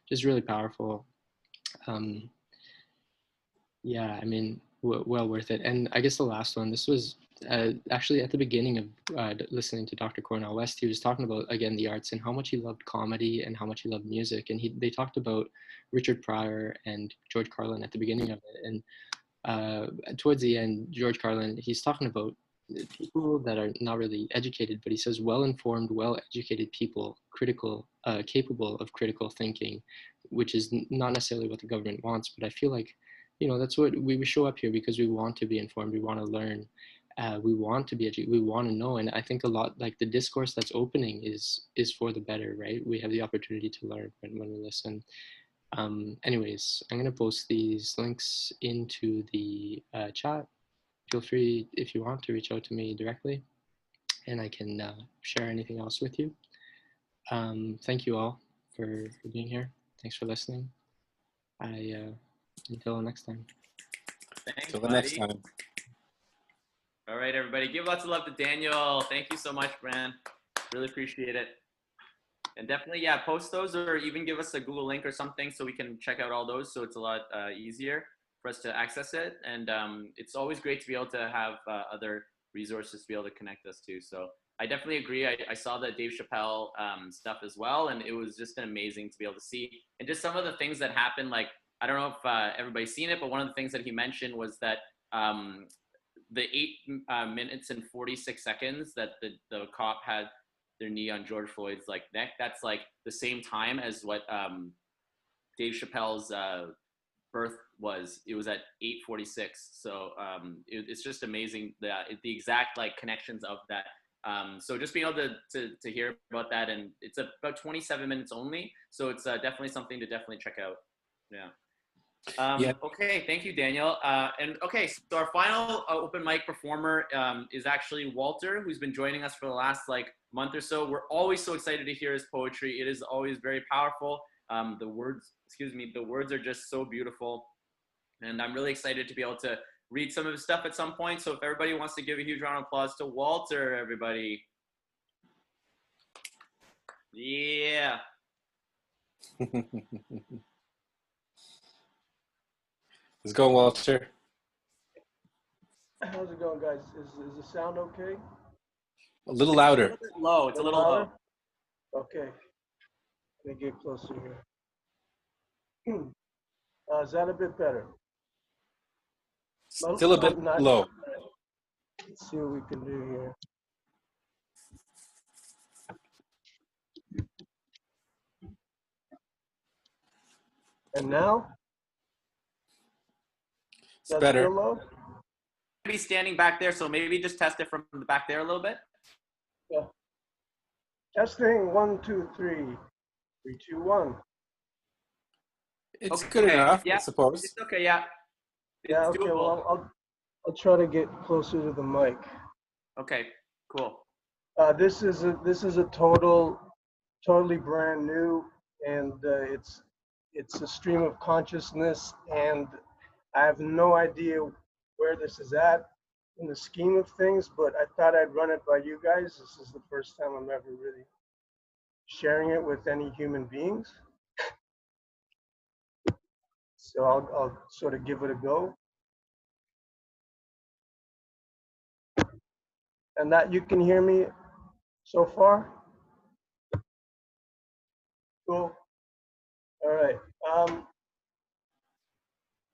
just really powerful. Yeah, I mean, well worth it. And I guess the last one, this was actually at the beginning of listening to Dr. Cornell West. He was talking about, again, the arts and how much he loved comedy and how much he loved music. And they talked about Richard Pryor and George Carlin at the beginning of it. And towards the end, George Carlin, he's talking about people that are not really educated, but he says well-informed, well-educated people, capable of critical thinking, which is not necessarily what the government wants, but I feel like, that's what we show up here because we want to be informed, we want to learn, we want to be educated, we want to know, and I think a lot, like the discourse that's opening is for the better, right? We have the opportunity to learn when we listen. Anyways, I'm going to post these links into the chat. Feel free, if you want, to reach out to me directly, and I can share anything else with you. Thank you all for being here. Thanks for listening. Until next time. Thanks, Until the next time. All right, everybody. Give lots of love to Daniel. Thank you so much, man. Really appreciate it. And definitely, yeah, post those or even give us a Google link or something so we can check out all those, so it's a lot easier for us to access it. And it's always great to be able to have other resources to be able to connect us to. So I definitely agree. I saw the Dave Chappelle stuff as well, and it was just amazing to be able to see. And just some of the things that happened, like, I don't know if everybody's seen it, but one of the things that he mentioned was that the 8 minutes and 46 seconds that the cop had their knee on George Floyd's neck, that's like the same time as what Dave Chappelle's birth was. It was at 8:46. So it's just amazing that the exact connections of that. So just being able to hear about that, and it's about 27 minutes only. So it's definitely something to definitely check out. Yeah. Okay, thank you, Daniel. And okay, so our final open mic performer is actually Walter, who's been joining us for the last month or so. We're always so excited to hear his poetry. It is always very powerful. The words are just so beautiful. And I'm really excited to be able to read some of his stuff at some point. So if everybody wants to give a huge round of applause to Walter, everybody. Yeah. Let's go, Walter. How's it going, guys? Is the sound okay? A little A louder. little bit low. It's a little low. Okay. Let me get closer here. Is that a bit better? Still a bit Not low. Let's see what we can do here. And now? It's better. Still low? Be standing back there, so maybe just test it from the back there a little bit. Yeah. Testing 1, 2, 3. 3, 2, 1. It's good enough, I suppose. It's okay, yeah. Yeah, okay, doable. well, I'll try to get closer to the mic. Okay, cool. This is a totally brand new, and it's a stream of consciousness, and I have no idea where this is at in the scheme of things, but I thought I'd run it by you guys. This is the first time I'm ever really sharing it with any human beings. So I'll sort of give it a go. And that you can hear me so far? Cool. All right.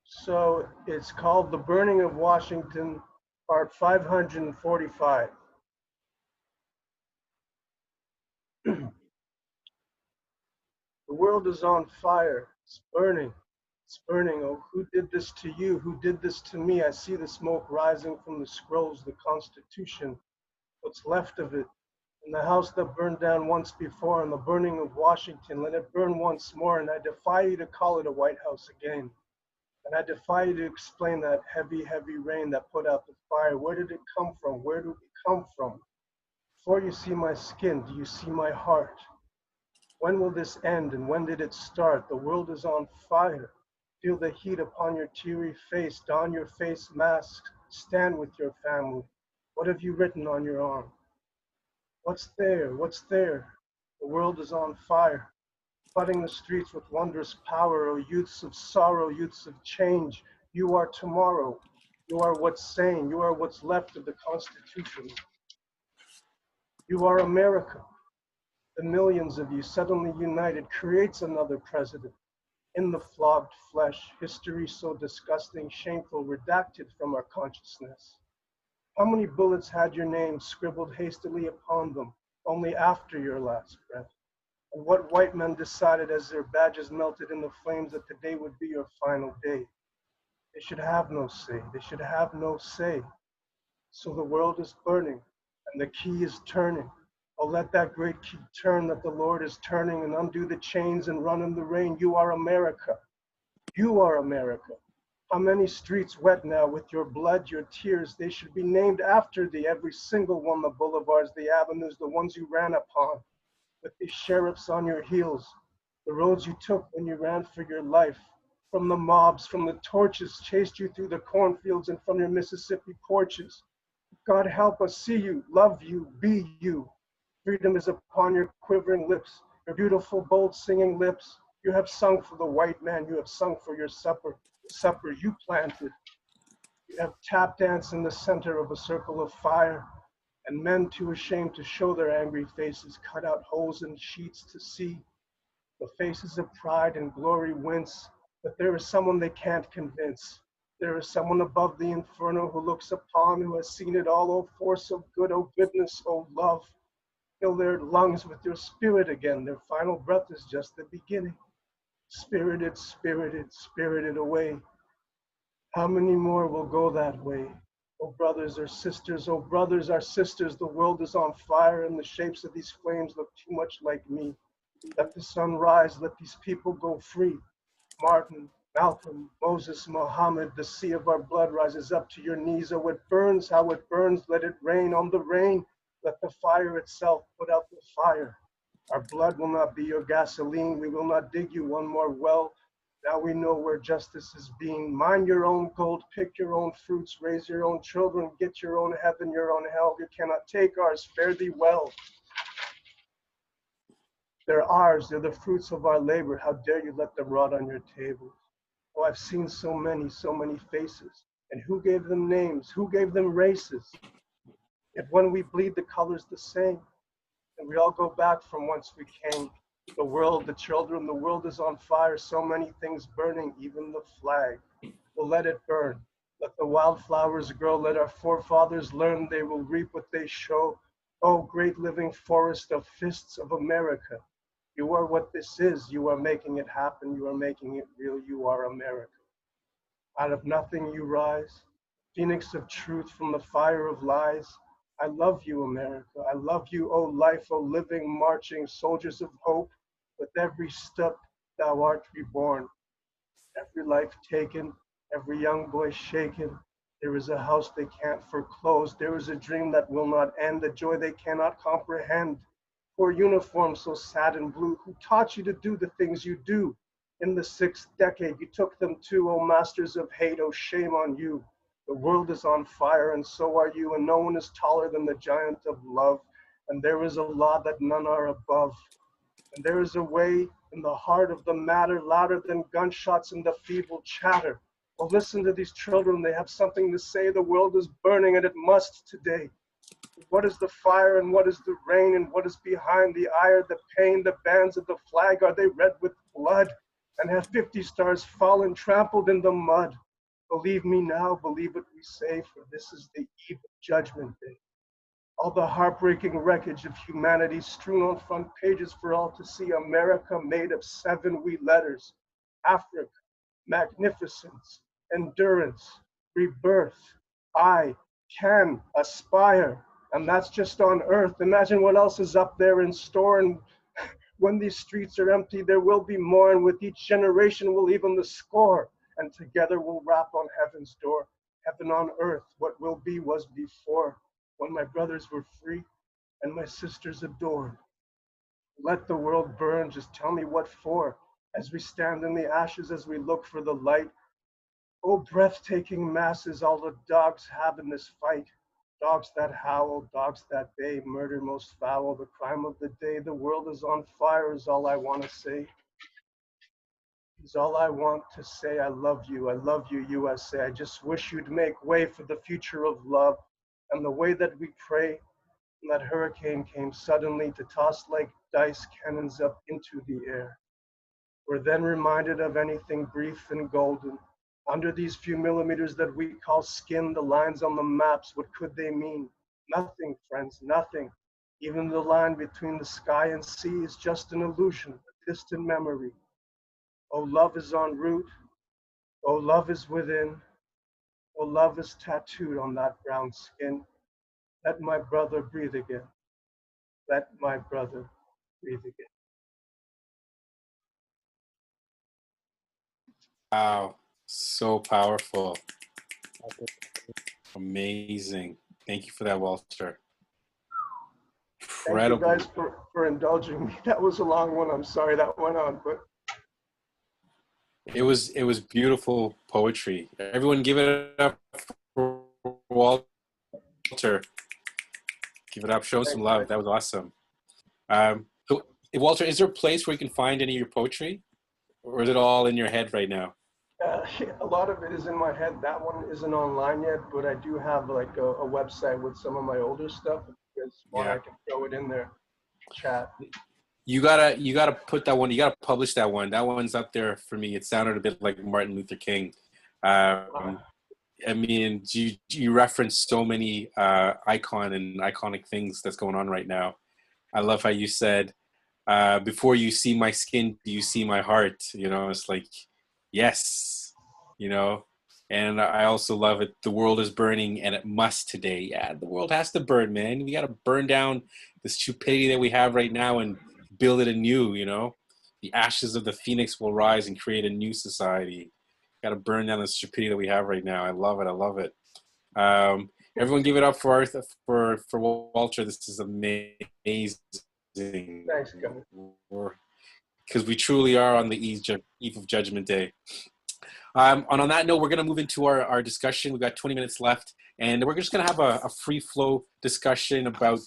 So it's called The Burning of Washington, part 545. The world is on fire. It's burning. It's burning. Oh, who did this to you? Who did this to me? I see the smoke rising from the scrolls, the Constitution, what's left of it. In the house that burned down once before, and the burning of Washington, let it burn once more, and I defy you to call it a White House again. And I defy you to explain that heavy, heavy rain that put out the fire. Where did it come from? Where did it come from? Before you see my skin, do you see my heart? When will this end, and when did it start? The world is on fire. Feel the heat upon your teary face. Don your face mask. Stand with your family. What have you written on your arm? What's there? What's there? The world is on fire. Flooding the streets with wondrous power, O youths of sorrow, youths of change. You are tomorrow. You are what's sane. You are what's left of the Constitution. You are America. The millions of you suddenly united creates another president. In the flogged flesh, history so disgusting, shameful, redacted from our consciousness. How many bullets had your name scribbled hastily upon them, only after your last breath? And what white men decided as their badges melted in the flames that today would be your final day? They should have no say. They should have no say. So the world is burning, and the key is turning. Oh, let that great key turn that the Lord is turning, and undo the chains and run in the rain. You are America. You are America. How many streets wet now with your blood, your tears? They should be named after thee, every single one, the boulevards, the avenues, the ones you ran upon, with these sheriffs on your heels, the roads you took when you ran for your life, from the mobs, from the torches, chased you through the cornfields and from your Mississippi porches. God help us see you, love you, be you. Freedom is upon your quivering lips, your beautiful, bold singing lips. You have sung for the white man, you have sung for your supper, the supper you planted. You have tap danced in the center of a circle of fire, and men too ashamed to show their angry faces cut out holes in sheets to see. The faces of pride and glory wince, but there is someone they can't convince. There is someone above the inferno who looks upon, who has seen it all, oh force of good, oh goodness, oh love. Fill their lungs with your spirit again. Their final breath is just the beginning. Spirited, spirited, spirited away. How many more will go that way? Oh brothers or sisters, oh brothers or sisters, the world is on fire and the shapes of these flames look too much like me. Let the sun rise, let these people go free. Martin, Malcolm, Moses, Muhammad, the sea of our blood rises up to your knees. Oh, it burns, how it burns, let it rain on the rain. Let the fire itself put out the fire. Our blood will not be your gasoline. We will not dig you one more well. Now we know where justice is being. Mine your own gold, pick your own fruits, raise your own children, get your own heaven, your own hell. You cannot take ours, fare thee well. They're ours, they're the fruits of our labor. How dare you let them rot on your tables? Oh, I've seen so many faces. And who gave them names? Who gave them races? Yet when we bleed, the color's the same, and we all go back from whence we came. The world, the children, the world is on fire, so many things burning, even the flag. Well, let it burn. Let the wildflowers grow. Let our forefathers learn, they will reap what they sow. Oh, great living forest of fists of America. You are what this is. You are making it happen. You are making it real. You are America. Out of nothing you rise, phoenix of truth from the fire of lies. I love you, America. I love you, O life, O living, marching soldiers of hope. With every step thou art reborn, every life taken, every young boy shaken. There is a house they can't foreclose. There is a dream that will not end, a joy they cannot comprehend. Poor uniform so sad and blue, who taught you to do the things you do? In the sixth decade, you took them too, O masters of hate, oh shame on you. The world is on fire, and so are you, and no one is taller than the giant of love. And there is a law that none are above. And there is a way in the heart of the matter, louder than gunshots and the feeble chatter. Oh, listen to these children, they have something to say. The world is burning, and it must today. What is the fire, and what is the rain, and what is behind the ire, the pain, the bands of the flag? Are they red with blood? And have 50 stars fallen, trampled in the mud? Believe me now, believe what we say, for this is the eve of Judgment Day. All the heartbreaking wreckage of humanity strewn on front pages for all to see. America made of 7 wee letters. Africa, magnificence, endurance, rebirth. I can aspire. And that's just on earth. Imagine what else is up there in store. And when these streets are empty, there will be more. And with each generation, we'll even the score. And together we'll rap on heaven's door. Heaven on earth, what will be was before. When my brothers were free and my sisters adored. Let the world burn, just tell me what for. As we stand in the ashes, as we look for the light. Oh, breathtaking masses, all the dogs have in this fight. Dogs that howl, dogs that bay, murder most foul, the crime of the day. The world is on fire is all I want to say. Is all I want to say. I love you, USA. I just wish you'd make way for the future of love. And the way that we pray, and that hurricane came suddenly to toss like dice cannons up into the air. We're then reminded of anything brief and golden. Under these few millimeters that we call skin, the lines on the maps, what could they mean? Nothing, friends, nothing. Even the line between the sky and sea is just an illusion, a distant memory. Oh, love is en route. Oh, love is within. Oh, love is tattooed on that brown skin. Let my brother breathe again. Let my brother breathe again. Wow, so powerful. Amazing. Thank you for that, Walter. Thank you Incredible. guys for indulging me. That was a long one. I'm sorry that went on, but It was beautiful poetry. Everyone give it up for Walter. Give it up, show some love. That was awesome. So, Walter, is there a place where you can find any of your poetry? Or is it all in your head right now? a lot of it is in my head. That one isn't online yet, but I do have like a website with some of my older stuff. If you guys want, I can throw it in there. Chat. You gotta put that one. You gotta publish that one. That one's up there for me. It sounded a bit like Martin Luther King. I mean, you reference so many iconic things that's going on right now. I love how you said, before you see my skin, do you see my heart? You know, it's like, yes, you know. And I also love it. The world is burning, and it must today. Yeah, the world has to burn, man. We got to burn down the stupidity that we have right now and build it anew. You know, the ashes of the phoenix will rise and create a new society. Got to burn down the stupidity that we have right now. I love it. I love it. Everyone, give it up for Walter. This is amazing. Thanks, guys. Because we truly are on the eve of Judgment Day. And on that note, we're going to move into our discussion. We've got 20 minutes left, and we're just going to have a free flow discussion about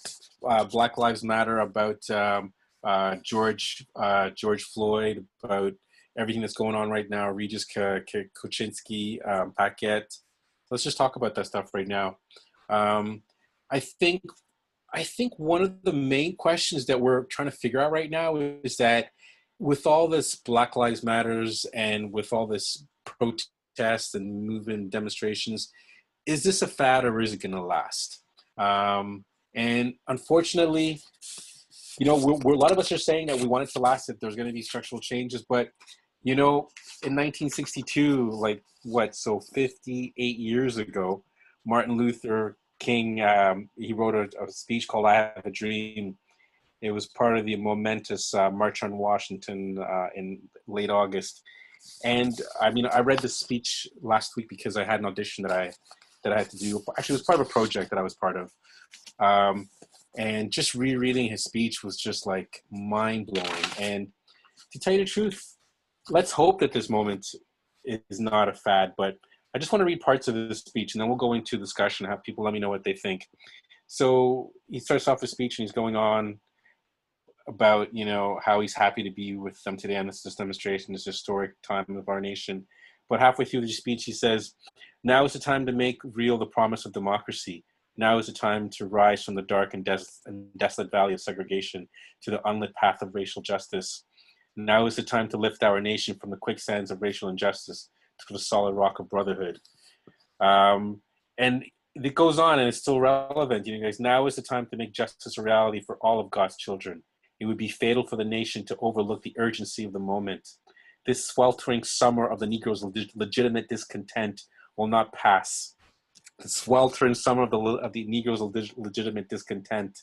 Black Lives Matter, about George Floyd, about everything that's going on right now, Regis Kaczynski, Paquette. Let's just talk about that stuff right now. I think one of the main questions that we're trying to figure out right now is that with all this Black Lives Matters and with all this protests and movement demonstrations, is this a fad or is it going to last? And unfortunately, you know, a lot of us are saying that we want it to last, if there's going to be structural changes. But, you know, in 1962, like what, so 58 years ago, Martin Luther King, he wrote a speech called "I Have a Dream." It was part of the momentous March on Washington in late August. And I mean, I read this speech last week because I had an audition that I had to do. Actually, it was part of a project that I was part of. And just rereading his speech was just like mind blowing. And to tell you the truth, let's hope that this moment is not a fad. But I just want to read parts of this speech, and then we'll go into discussion, have people let me know what they think. So he starts off his speech, and he's going on about, you know, how he's happy to be with them today on this demonstration, this historic time of our nation. But halfway through the speech, he says, "Now is the time to make real the promise of democracy. Now is the time to rise from the dark and desolate valley of segregation to the unlit path of racial justice. Now is the time to lift our nation from the quicksands of racial injustice to the solid rock of brotherhood." And it goes on, and it's still relevant. You know, guys, now is the time to make justice a reality for all of God's children. It would be fatal for the nation to overlook the urgency of the moment. This sweltering summer of the Negro's legitimate discontent will not pass. The sweltering summer of the Negro's legitimate discontent.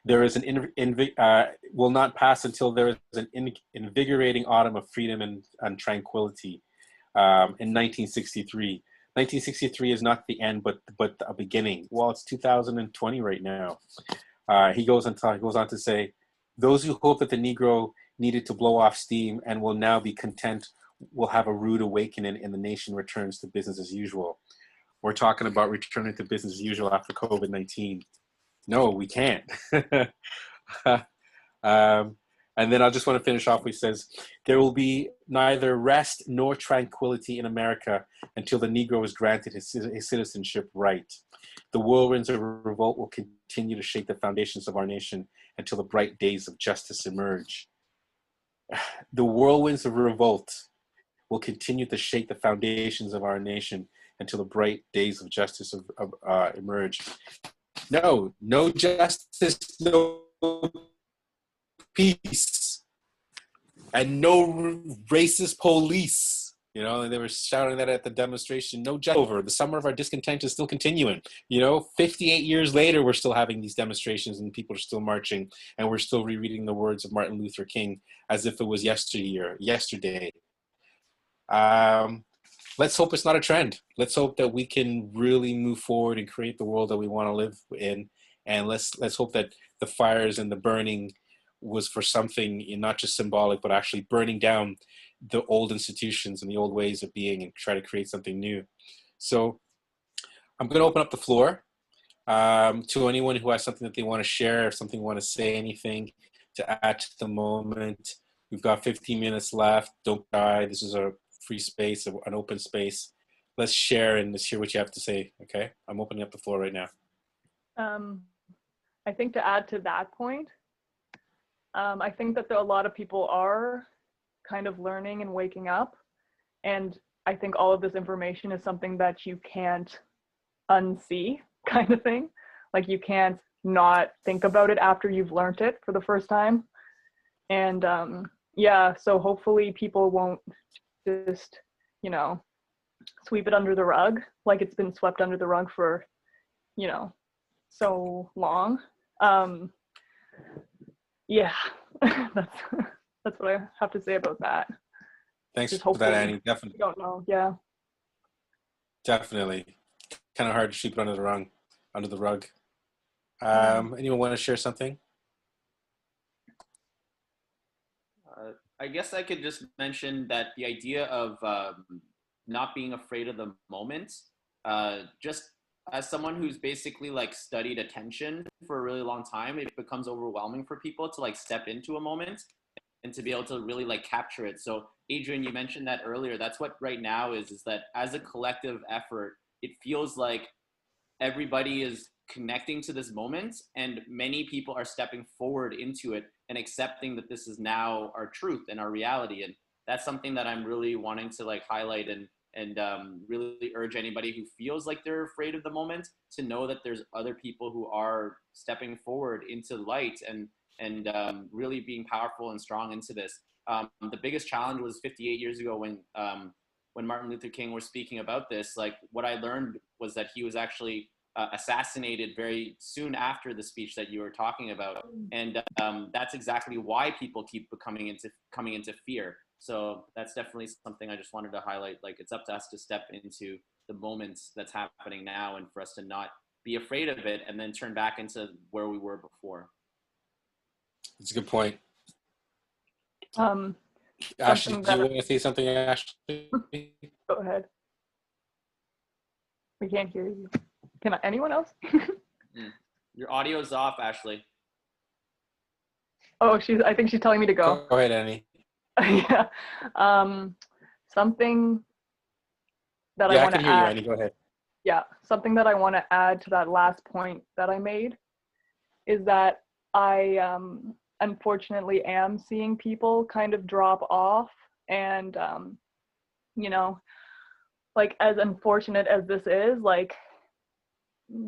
There is will not pass until there is an invigorating autumn of freedom and tranquility. In 1963. 1963 is not the end, but a beginning. Well, it's 2020 right now. He goes on to say, "Those who hope that the Negro needed to blow off steam and will now be content will have a rude awakening, and the nation returns to business as usual." We're talking about returning to business as usual after COVID-19. No, we can't. And then I just want to finish off. He says, "There will be neither rest nor tranquility in America until the Negro is granted his citizenship right. The whirlwinds of revolt will continue to shake the foundations of our nation until the bright days of justice emerge." The whirlwinds of revolt will continue to shake the foundations of our nation until the bright days of justice emerge. No justice, no peace, and no racist police. You know, they were shouting that at the demonstration. No justice over. The summer of our discontent is still continuing. You know, 58 years later, we're still having these demonstrations and people are still marching, and we're still rereading the words of Martin Luther King as if it was yesterday. Let's hope it's not a trend. Let's hope that we can really move forward and create the world that we want to live in. And let's hope that the fires and the burning was for something not just symbolic, but actually burning down the old institutions and the old ways of being and try to create something new. So I'm going to open up the floor to anyone who has something that they want to share, or something want to say, anything to add to the moment. We've got 15 minutes left. Don't die. This is a free space, an open space. Let's share and let's hear what you have to say. Okay, I'm opening up the floor right now. I think to add to that point, I think that a lot of people are kind of learning and waking up, and I think all of this information is something that you can't unsee, kind of thing. Like, you can't not think about it after you've learned it for the first time. And yeah, so hopefully people won't just, you know, sweep it under the rug like it's been swept under the rug for, you know, so long. Yeah, that's what I have to say about that. Thanks just for that, Annie. Definitely. Don't know. Yeah. Definitely. Kind of hard to sweep it under the rug. Anyone want to share something? I guess I could just mention that the idea of not being afraid of the moment, just as someone who's basically like studied attention for a really long time, it becomes overwhelming for people to like step into a moment and to be able to really like capture it. So Adrian, you mentioned that earlier. That's what right now is that as a collective effort, it feels like everybody is connecting to this moment, and many people are stepping forward into it and accepting that this is now our truth and our reality. And that's something that I'm really wanting to like highlight and really urge anybody who feels like they're afraid of the moment to know that there's other people who are stepping forward into light and really being powerful and strong into this. The biggest challenge was 58 years ago when Martin Luther King was speaking about this. Like, what I learned was that he was actually assassinated very soon after the speech that you were talking about, and that's exactly why people keep coming into fear. So that's definitely something I just wanted to highlight. Like, it's up to us to step into the moments that's happening now, and for us to not be afraid of it, and then turn back into where we were before. That's a good point. Um, Ashley, something do you that want to say something, Ashley? Go ahead. We can't hear you. Can anyone else? Your audio's off, Ashley. Oh, I think she's telling me to go. Go ahead, Annie. Yeah. Something that Yeah, I I want can to hear you, add. Annie. Go ahead. Yeah, something that I want to add to that last point that I made is that I unfortunately am seeing people kind of drop off, and you know, like, as unfortunate as this is, like,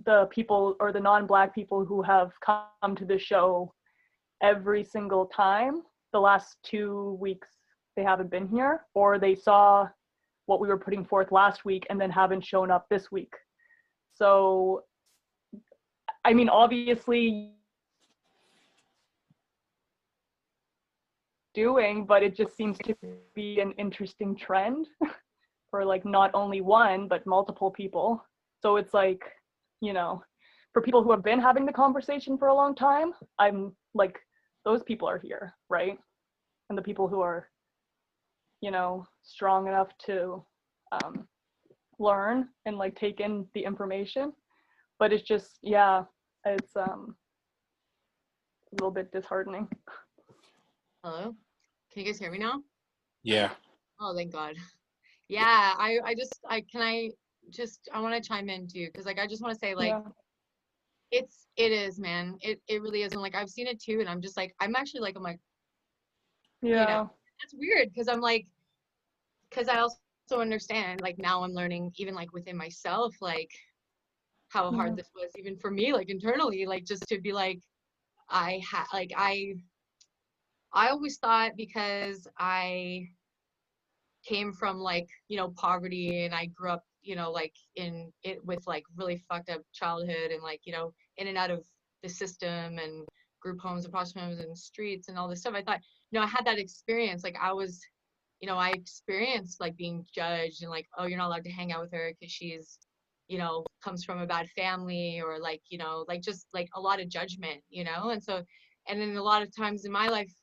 the people or the non-Black people who have come to the show every single time, the last 2 weeks they haven't been here, or they saw what we were putting forth last week and then haven't shown up this week. So, I mean, obviously doing, but it just seems to be an interesting trend for like not only one, but multiple people. So it's like, you know, for people who have been having the conversation for a long time, I'm like, those people are here, right? And the people who are, you know, strong enough to learn and like take in the information. But it's just, yeah, it's a little bit disheartening. Hello? Can you guys hear me now? Yeah. Oh, thank God. Yeah, I want to chime in too, because like I just want to say, like, yeah. it is, man. It really is. And like I've seen it too, and I'm just like, I'm like, yeah, you know, that's weird, because I'm like, because I also understand, like, now I'm learning even like within myself, like how hard this was even for me, like internally, like just to be like, I always thought, because I came from like, you know, poverty, and I grew up, you know, like in it with like really fucked up childhood, and like, you know, in and out of the system, and group homes and foster homes and streets and all this stuff. I thought, you know, I had that experience. Like I was, you know, I experienced like being judged, and like, oh, you're not allowed to hang out with her because she's, you know, comes from a bad family, or like, you know, like just like a lot of judgment, you know. And so, and then a lot of times in my life,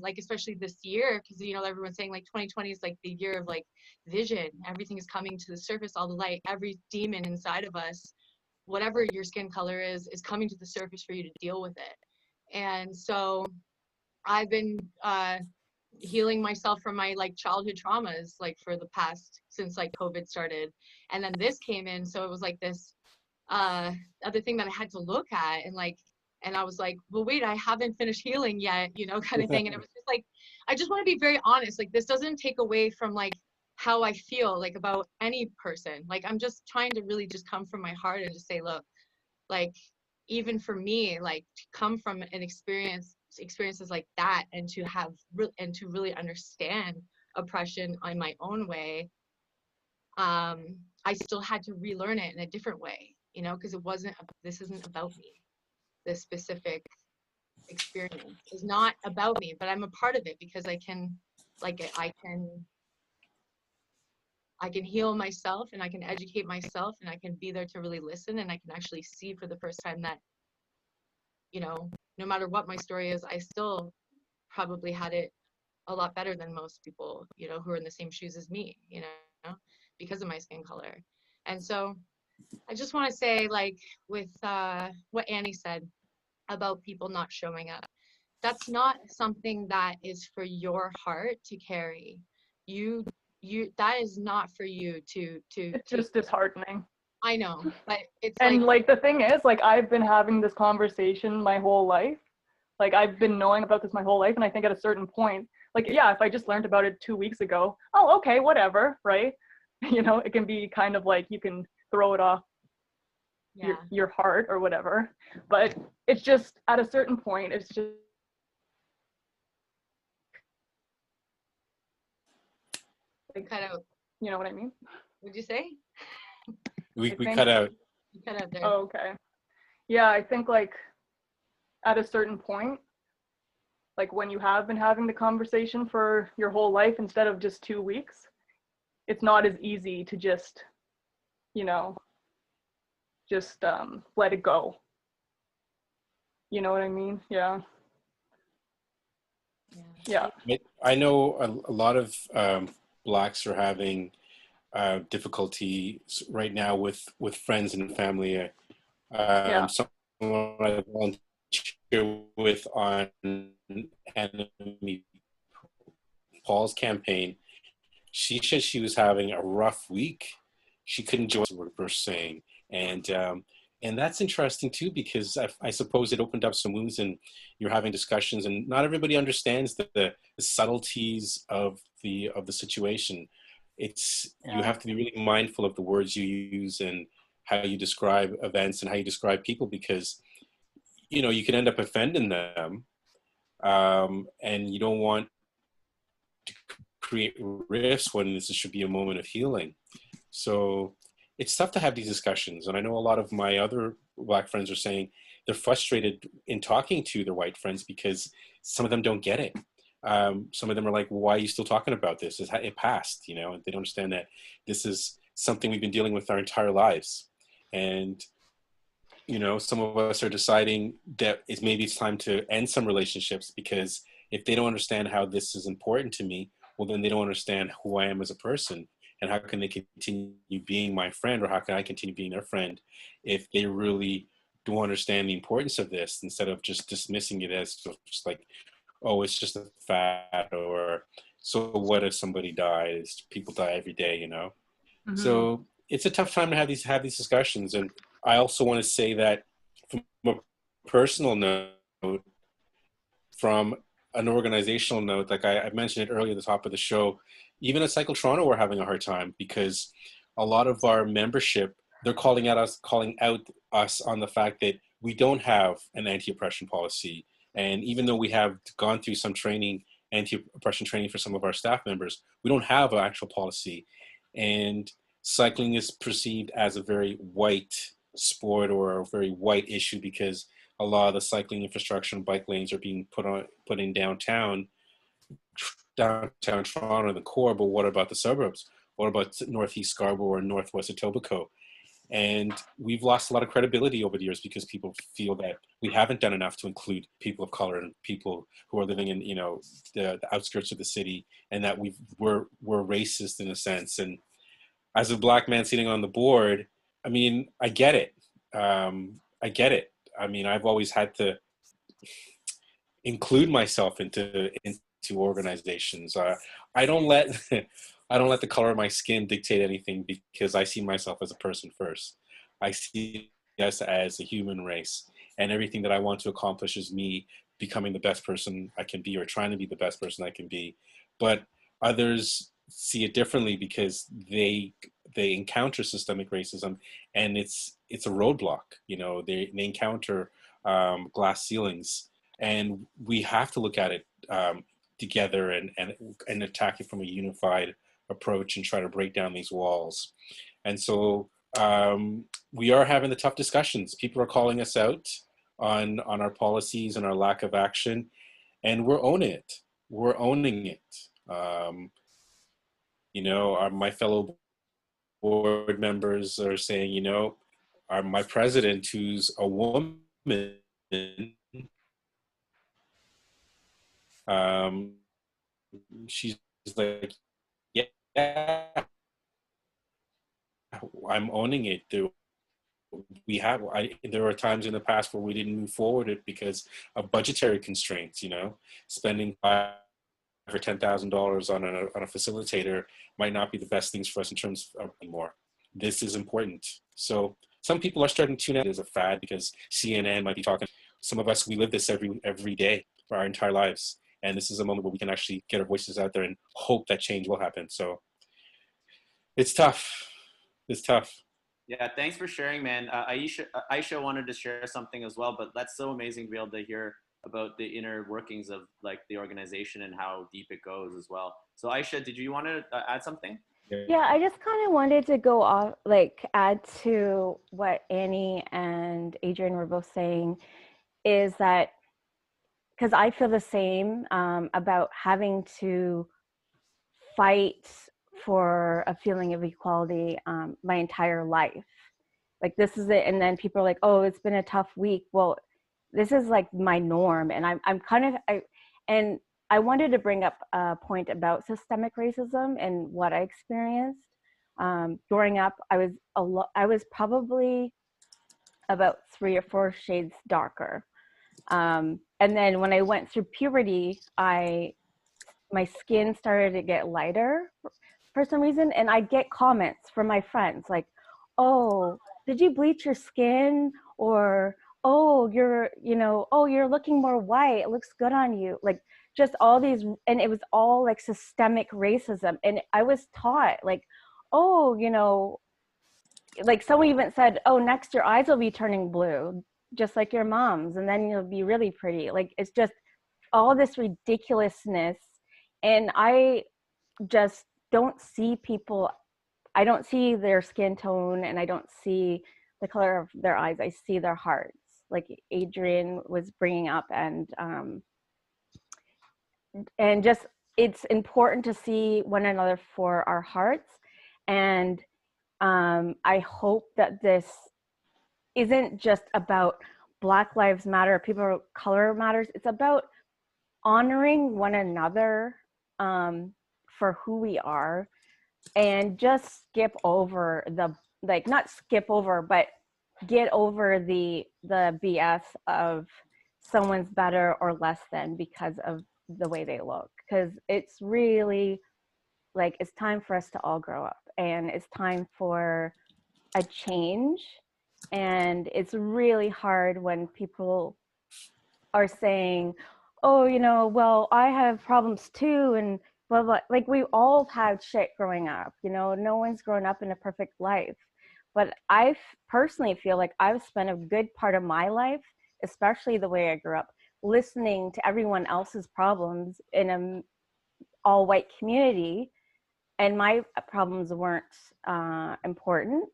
like especially this year, because, you know, everyone's saying like 2020 is like the year of like vision, everything is coming to the surface, all the light, every demon inside of us, whatever your skin color is coming to the surface for you to deal with it. And so I've been healing myself from my like childhood traumas, like for the past, since like COVID started, and then this came in, so it was like this other thing that I had to look at, and like, and I was like, well, wait, I haven't finished healing yet, you know, kind of thing. And it was just like, I just want to be very honest, like this doesn't take away from like how I feel like about any person. Like I'm just trying to really just come from my heart and just say, look, like even for me, like to come from an experiences like that, and to have and to really understand oppression on my own way, I still had to relearn it in a different way, you know, because this isn't about me. This specific experience is not about me, but I'm a part of it, because I can heal myself, and I can educate myself, and I can be there to really listen, and I can actually see for the first time that, you know, no matter what my story is, I still probably had it a lot better than most people, you know, who are in the same shoes as me, you know, because of my skin color. And so I just want to say, like, with what Annie said about people not showing up, that's not something that is for your heart to carry. You that is not for you to it's just disheartening. I know, but it's And like, like the thing is, like I've been having this conversation my whole life. Like I've been knowing about this my whole life, and I think at a certain point, like yeah, if I just learned about it 2 weeks ago, oh okay, whatever, right? You know, it can be kind of like you can throw it off yeah. your heart or whatever. But it's just at a certain point, it's just like, Cut out. you know what I mean? What'd you say? We I think, cut out. You cut out there. oh, okay. Yeah, I think like at a certain point, like when you have been having the conversation for your whole life instead of just 2 weeks, it's not as easy to just, you know, just let it go. You know what I mean? Yeah. Yeah. I know a lot of Blacks are having difficulty right now with friends and family. Yeah. Someone I volunteer with on Enemy Paul's campaign, she said she was having a rough week. She couldn't join what we're saying, and that's interesting too, because I suppose it opened up some wounds, and you're having discussions, and not everybody understands the subtleties of the situation. You have to be really mindful of the words you use and how you describe events and how you describe people, because you can end up offending them, and you don't want to create rifts when this should be a moment of healing. So it's tough to have these discussions. And I know a lot of my other Black friends are saying they're frustrated in talking to their white friends because some of them don't get it. Some of them are like, well, why are you still talking about this? It passed, and they don't understand that this is something we've been dealing with our entire lives. And, some of us are deciding that maybe it's time to end some relationships, because if they don't understand how this is important to me, well, then they don't understand who I am as a person. And how can they continue being my friend, or how can I continue being their friend if they really don't understand the importance of this, instead of just dismissing it as just like, oh, it's just a fad, or so what if somebody dies? People die every day, Mm-hmm. So it's a tough time to have these discussions. And I also want to say that from a personal note, from an organizational note, like I mentioned it earlier at the top of the show, even at Cycle Toronto, we're having a hard time, because a lot of our membership, they're calling out us on the fact that we don't have an anti-oppression policy. And even though we have gone through some training, anti-oppression training for some of our staff members, we don't have an actual policy. And cycling is perceived as a very white sport, or a very white issue, because a lot of the cycling infrastructure and bike lanes are being put in downtown Toronto, the core. But what about the suburbs? What about Northeast Scarborough or Northwest Etobicoke? And we've lost a lot of credibility over the years, because people feel that we haven't done enough to include people of color and people who are living in, the outskirts of the city, and that we're racist in a sense. And as a Black man sitting on the board, I mean, I get it. I get it. I mean, I've always had to include myself into organizations. I don't let I don't let the color of my skin dictate anything, because I see myself as a person first. I see us as a human race, and everything that I want to accomplish is me becoming the best person I can be, or trying to be the best person I can be. But others see it differently, because they encounter systemic racism, and it's a roadblock. They encounter glass ceilings, and we have to look at it together and attack it from a unified approach, and try to break down these walls. And so we are having the tough discussions. People are calling us out on our policies and our lack of action, and we're owning it. We're owning it. My fellow board members are saying, my president, who's a woman, she's like, yeah, I'm owning it. There were times in the past where we didn't move forward it because of budgetary constraints. Spending $5,000 or $10,000 on a facilitator might not be the best things for us in terms of anymore. this is important. So some people are starting to tune out as a fad because CNN might be talking. Some of us, we live this every day for our entire lives. And this is a moment where we can actually get our voices out there and hope that change will happen. So it's tough. It's tough. Yeah, thanks for sharing, man. Aisha wanted to share something as well, but that's so amazing to be able to hear about the inner workings of like the organization and how deep it goes as well. So Aisha, did you want to add something? Yeah, I just kind of wanted to go off, like add to what Annie and Adrian were both saying, is that because I feel the same about having to fight for a feeling of equality my entire life. Like this is it, and then people are like, "Oh, it's been a tough week." Well, this is like my norm, and I'm kind of and I wanted to bring up a point about systemic racism and what I experienced growing up. I was probably about 3 or 4 shades darker, and then when I went through puberty, my skin started to get lighter for some reason, and I'd get comments from my friends like, "Oh, did you bleach your skin?" Or, "Oh, you're looking more white. It looks good on you." Like just all these, and it was all like systemic racism. And I was taught like, "Oh, like someone even said, 'Oh, next your eyes will be turning blue, just like your mom's, and then you'll be really pretty.'" Like it's just all this ridiculousness. And I just don't see people, I don't see their skin tone, and I don't see the color of their eyes. I see their hearts, like Adrian was bringing up. And just, it's important to see one another for our hearts. And I hope that this isn't just about Black Lives Matter, people of color matters. It's about honoring one another for who we are, and just skip over the, like, not skip over, but get over the BS of someone's better or less than because of the way they look. Because it's really like, it's time for us to all grow up, and it's time for a change. And it's really hard when people are saying, "Oh, well, I have problems too," and blah, blah. Like, we all had shit growing up, no one's grown up in a perfect life. But I personally feel like I've spent a good part of my life, especially the way I grew up, listening to everyone else's problems in an all white community, and my problems weren't important,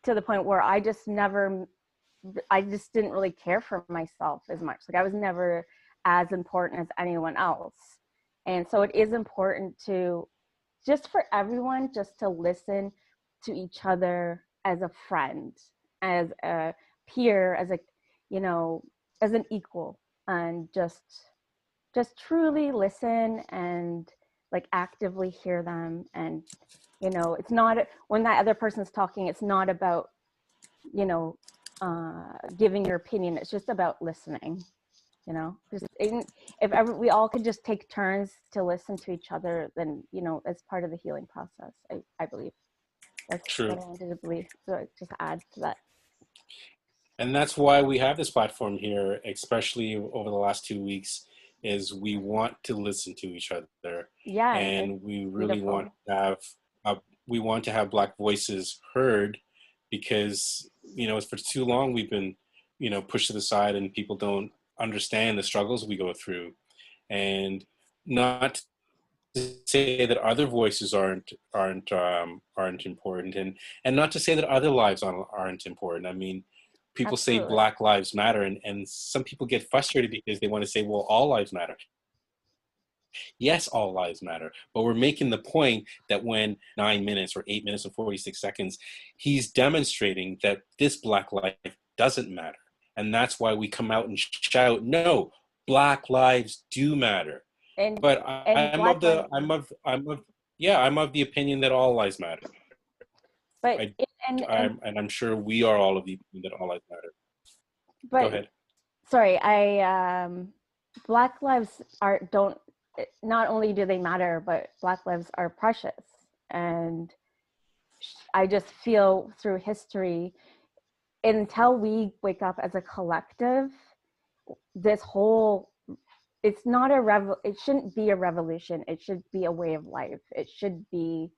to the point where I just didn't really care for myself as much. Like I was never as important as anyone else. And so it is important to, just for everyone, just to listen to each other as a friend, as a peer, as as an equal, and just truly listen, and like actively hear them. And it's not, when that other person's talking, it's not about giving your opinion. It's just about listening. Just if we all could just take turns to listen to each other, then as part of the healing process. I believe that's True. what I wanted to believe. So just add to that. And that's why we have this platform here, especially over the last 2 weeks, is we want to listen to each other. Yeah, and we really beautiful. want to have Black voices heard, because for too long we've been pushed to the side, and people don't understand the struggles we go through. And not to say that other voices aren't important, and not to say that other lives aren't important. I mean, people say Absolutely. Black Lives Matter, and some people get frustrated because they want to say, well, all lives matter. Yes, all lives matter, but we're making the point that when 9 minutes or 8 minutes and 46 seconds, he's demonstrating that this Black life doesn't matter. And that's why we come out and shout, no, Black lives do matter. And but I'm Black of the opinion that all lives matter. But I'm sure we are all of the opinion that all lives matter. But Go ahead. Sorry, Black lives don't, not only do they matter, but Black lives are precious. And I just feel through history, until we wake up as a collective, this whole, it's not it shouldn't be a revolution. It should be a way of life. It should be,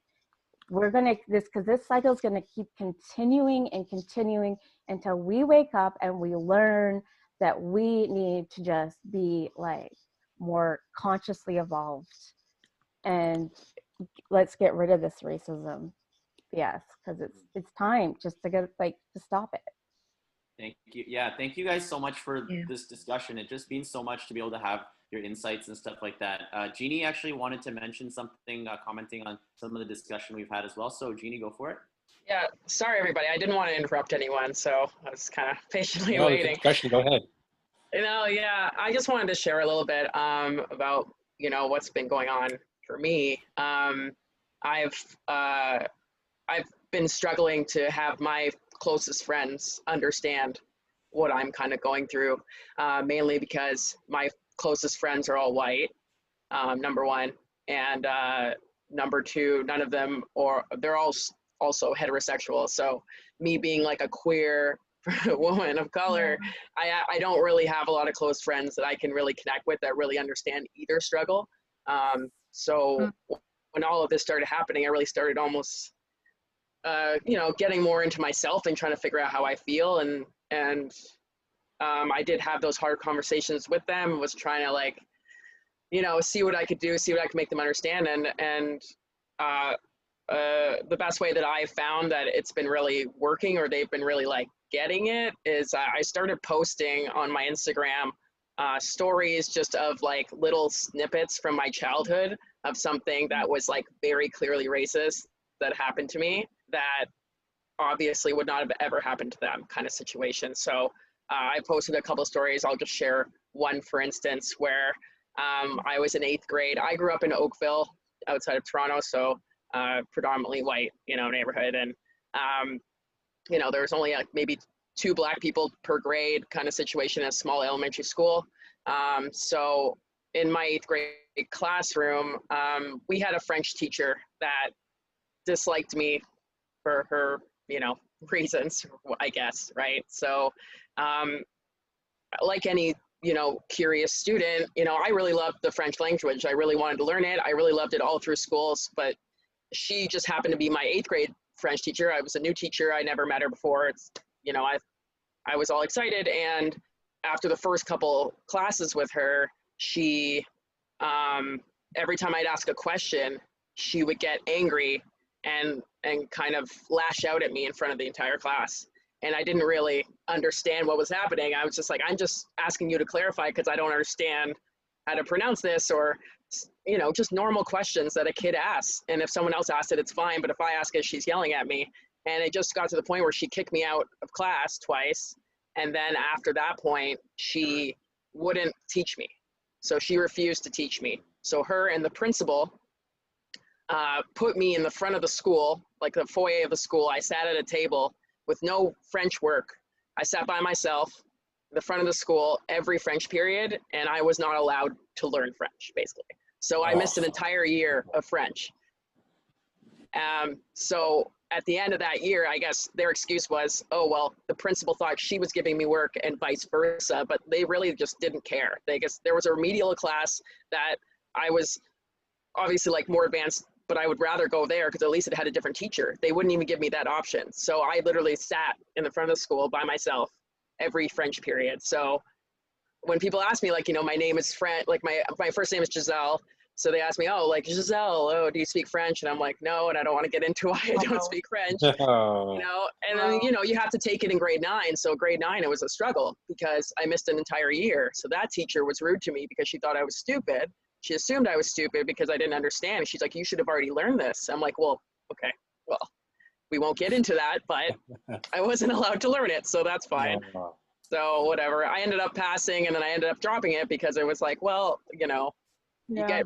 because this cycle is gonna keep continuing and continuing until we wake up and we learn that we need to just be like more consciously evolved, and let's get rid of this racism. Yes, because it's time just to get to stop it. Thank you. Yeah, thank you guys so much for this discussion. It just means so much to be able to have your insights and stuff like that. Jeannie actually wanted to mention something, commenting on some of the discussion we've had as well. So Jeannie, go for it. Yeah, sorry everybody. I didn't want to interrupt anyone, so I was kind of patiently waiting. Discussion, go ahead. Yeah, I just wanted to share a little bit about what's been going on for me. I've been struggling to have my closest friends understand what I'm kind of going through, mainly because my closest friends are all white, number one, and number two, none of them, or they're all also heterosexual. So me being like a queer woman of color, I don't really have a lot of close friends that I can really connect with that really understand either struggle. So when all of this started happening, I really started almost getting more into myself and trying to figure out how I feel, and I did have those hard conversations with them, was trying to see what I could do, see what I could make them understand, and the best way that I found that it's been really working, or they've been really getting it, is I started posting on my Instagram stories just of little snippets from my childhood of something that was very clearly racist that happened to me, that obviously would not have ever happened to them, kind of situation. So I posted a couple of stories. I'll just share one, for instance, where I was in 8th grade. I grew up in Oakville, outside of Toronto, so predominantly white, neighborhood. And, there was only maybe 2 Black people per grade kind of situation in a small elementary school. So in my 8th grade classroom, we had a French teacher that disliked me for her, reasons, I guess, right? So like any, curious student, I really loved the French language. I really wanted to learn it. I really loved it all through schools, but she just happened to be my 8th grade French teacher. I was a new teacher. I never met her before. It's, I was all excited. And after the first couple classes with her, she, every time I'd ask a question, she would get angry and kind of lash out at me in front of the entire class. And I didn't really understand what was happening. I was just like, I'm just asking you to clarify because I don't understand how to pronounce this, or, just normal questions that a kid asks. And if someone else asks it, it's fine. But if I ask it, she's yelling at me. And it just got to the point where she kicked me out of class twice. And then after that point, she wouldn't teach me. So she refused to teach me. So her and the principal put me in the front of the school, like the foyer of the school. I sat at a table with no French work. I sat by myself in the front of the school every French period, and I was not allowed to learn French, basically. So I missed an entire year of French. So at the end of that year, I guess their excuse was, oh, well, the principal thought she was giving me work and vice versa, but they really just didn't care. They guess there was a remedial class that I was obviously more advanced, but I would rather go there because at least it had a different teacher. They wouldn't even give me that option. So I literally sat in the front of the school by myself every French period. So when people ask me, my name is French, my first name is Giselle. So they ask me, oh, Giselle, oh, do you speak French? And I'm like, no, and I don't want to get into why I don't speak French. And then, you have to take it in grade 9. So grade 9, it was a struggle because I missed an entire year. So that teacher was rude to me because she thought I was stupid. She assumed I was stupid because I didn't understand. She's like, you should have already learned this. I'm like, well, okay, well, we won't get into that, but I wasn't allowed to learn it. So that's fine. So whatever. I ended up passing, and then I ended up dropping it because it was like, well, you get,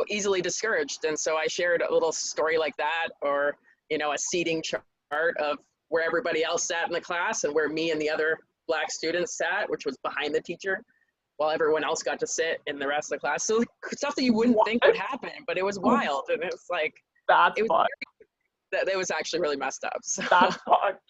easily discouraged. And so I shared a little story like that, or, a seating chart of where everybody else sat in the class and where me and the other Black students sat, which was behind the teacher, while everyone else got to sit in the rest of the class. So stuff that you wouldn't think would happen, but it was wild. And it's like, that's it was that was actually really messed up. So. That's fucked.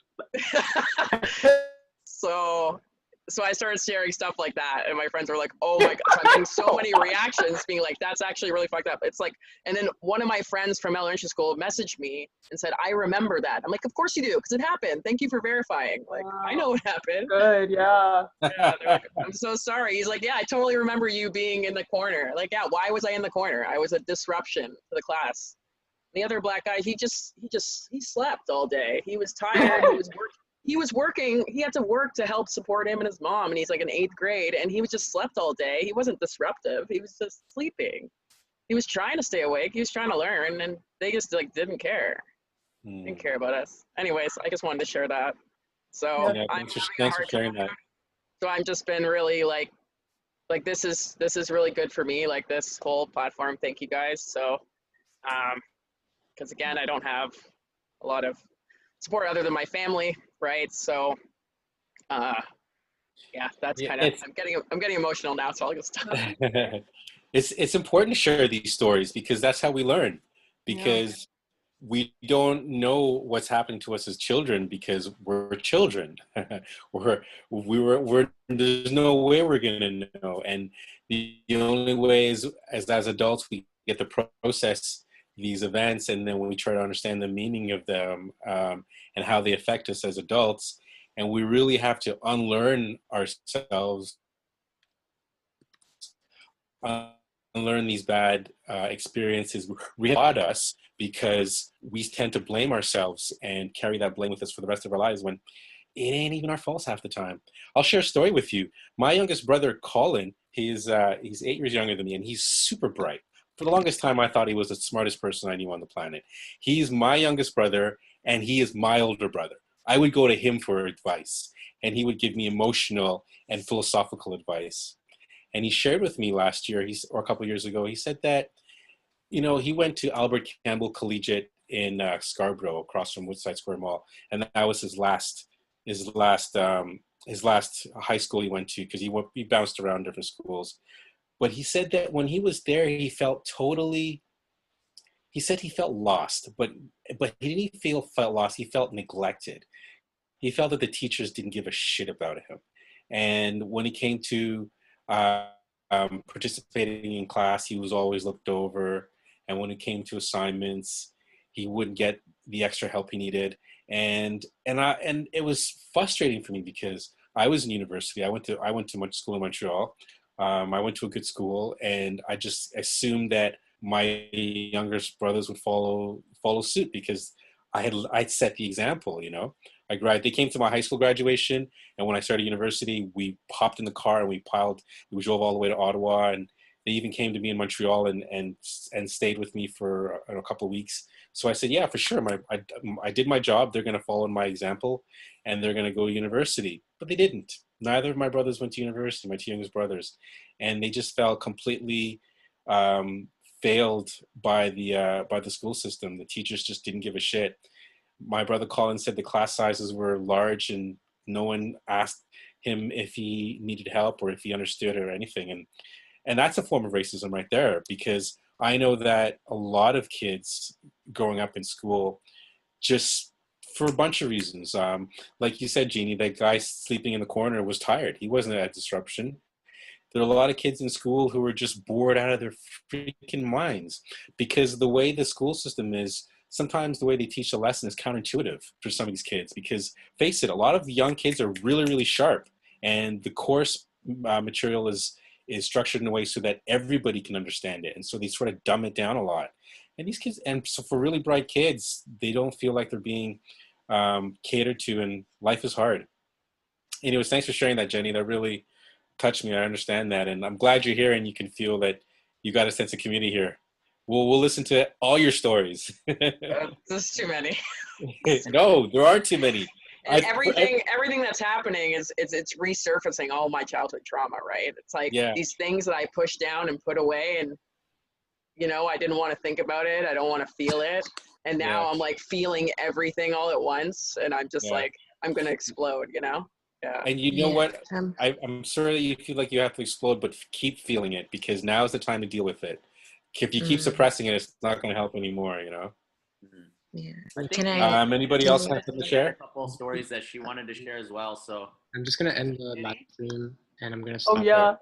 So I started sharing stuff like that, and my friends were like, "Oh my gosh!" I'm getting so many reactions, being like, "That's actually really fucked up." It's like, and then one of my friends from elementary school messaged me and said, "I remember that." I'm like, "Of course you do, because it happened. Thank you for verifying." Like, I know what happened. Good, yeah. Yeah, they're like, "I'm so sorry." He's like, "Yeah, I totally remember you being in the corner." Like, yeah, why was I in the corner? I was a disruption to the class. The other black guy, he slept all day. He was tired. He was working. He had to work to help support him and his mom, and he's like in 8th grade, and he was just slept all day. He wasn't disruptive. He was just sleeping. He was trying to stay awake. He was trying to learn, and they just like didn't care. Didn't care about us. Anyways, I just wanted to share that. So Yeah, I'm thanks for sharing that. So I've just been really like this is really good for me. Like this whole platform. Thank you guys. So, because again, I don't have a lot of support other than my family, right? So, yeah, that's kind of. I'm getting emotional now, so I'll just stop. It's important to share these stories because that's how we learn. Because we don't know what's happening to us as children because we're children. There's no way we're gonna know, and the only way is as adults we get to process these events, and then when we try to understand the meaning of them and how they affect us as adults, and we really have to unlearn ourselves, unlearn these bad experiences taught us, because we tend to blame ourselves and carry that blame with us for the rest of our lives when it ain't even our fault half the time. I'll share a story with you. My youngest brother, Colin, he's 8 years younger than me, and he's super bright. For the longest time, I thought he was the smartest person I knew on the planet. He's my youngest brother, and he is my older brother. I would go to him for advice, and he would give me emotional and philosophical advice. And he shared with me last year, or a couple of years ago, he said that, he went to Albert Campbell Collegiate in Scarborough, across from Woodside Square Mall, and that was his last high school he went to, because he bounced around different schools. But he said that when he was there, he felt lost, but he didn't felt lost. He felt neglected. He felt that the teachers didn't give a shit about him. And when he came to participating in class, he was always looked over. And when it came to assignments, he wouldn't get the extra help he needed. And it was frustrating for me because I was in university. I went to much school in Montreal. I went to a good school, and I just assumed that my younger brothers would follow suit because I'd set the example. They came to my high school graduation, and when I started university, we hopped in the car and we drove all the way to Ottawa, and they even came to me in Montreal and stayed with me for a couple of weeks. So I said, yeah, for sure. I did my job. They're going to follow my example, and they're going to go to university. But they didn't. Neither of my brothers went to university, my two youngest brothers. And they just felt completely failed by the school system. The teachers just didn't give a shit. My brother Colin said the class sizes were large and no one asked him if he needed help or if he understood or anything. And that's a form of racism right there, because I know that a lot of kids growing up in school, just for a bunch of reasons, like you said, Jeannie, that guy sleeping in the corner was tired. He wasn't a disruption. There are a lot of kids in school who are just bored out of their freaking minds, because the way the school system is, sometimes the way they teach the lesson is counterintuitive for some of these kids, because face it, a lot of young kids are really, really sharp, and the course material is structured in a way so that everybody can understand it. And so they sort of dumb it down a lot. And these kids, and so for really bright kids, they don't feel like they're being catered to, and life is hard. Anyways, thanks for sharing that, Jenny. That really touched me. I understand that. And I'm glad you're here and you can feel that you got a sense of community here. We'll listen to all your stories. There's too many. No, there are too many. And everything that's happening is it's resurfacing all my childhood trauma, right? It's like these things that I pushed down and put away, and I didn't want to think about it. I don't want to feel it. And now I'm like feeling everything all at once, and I'm just like, I'm gonna explode, Yeah. And you know what? I'm sorry that you feel like you have to explode, but keep feeling it, because now is the time to deal with it. If you keep suppressing it, it's not going to help anymore, Yeah. I think Can I? Anybody Can else I? have something to had share? a couple of stories that she wanted to share as well. So I'm just gonna end the live stream and I'm gonna Oh stop yeah,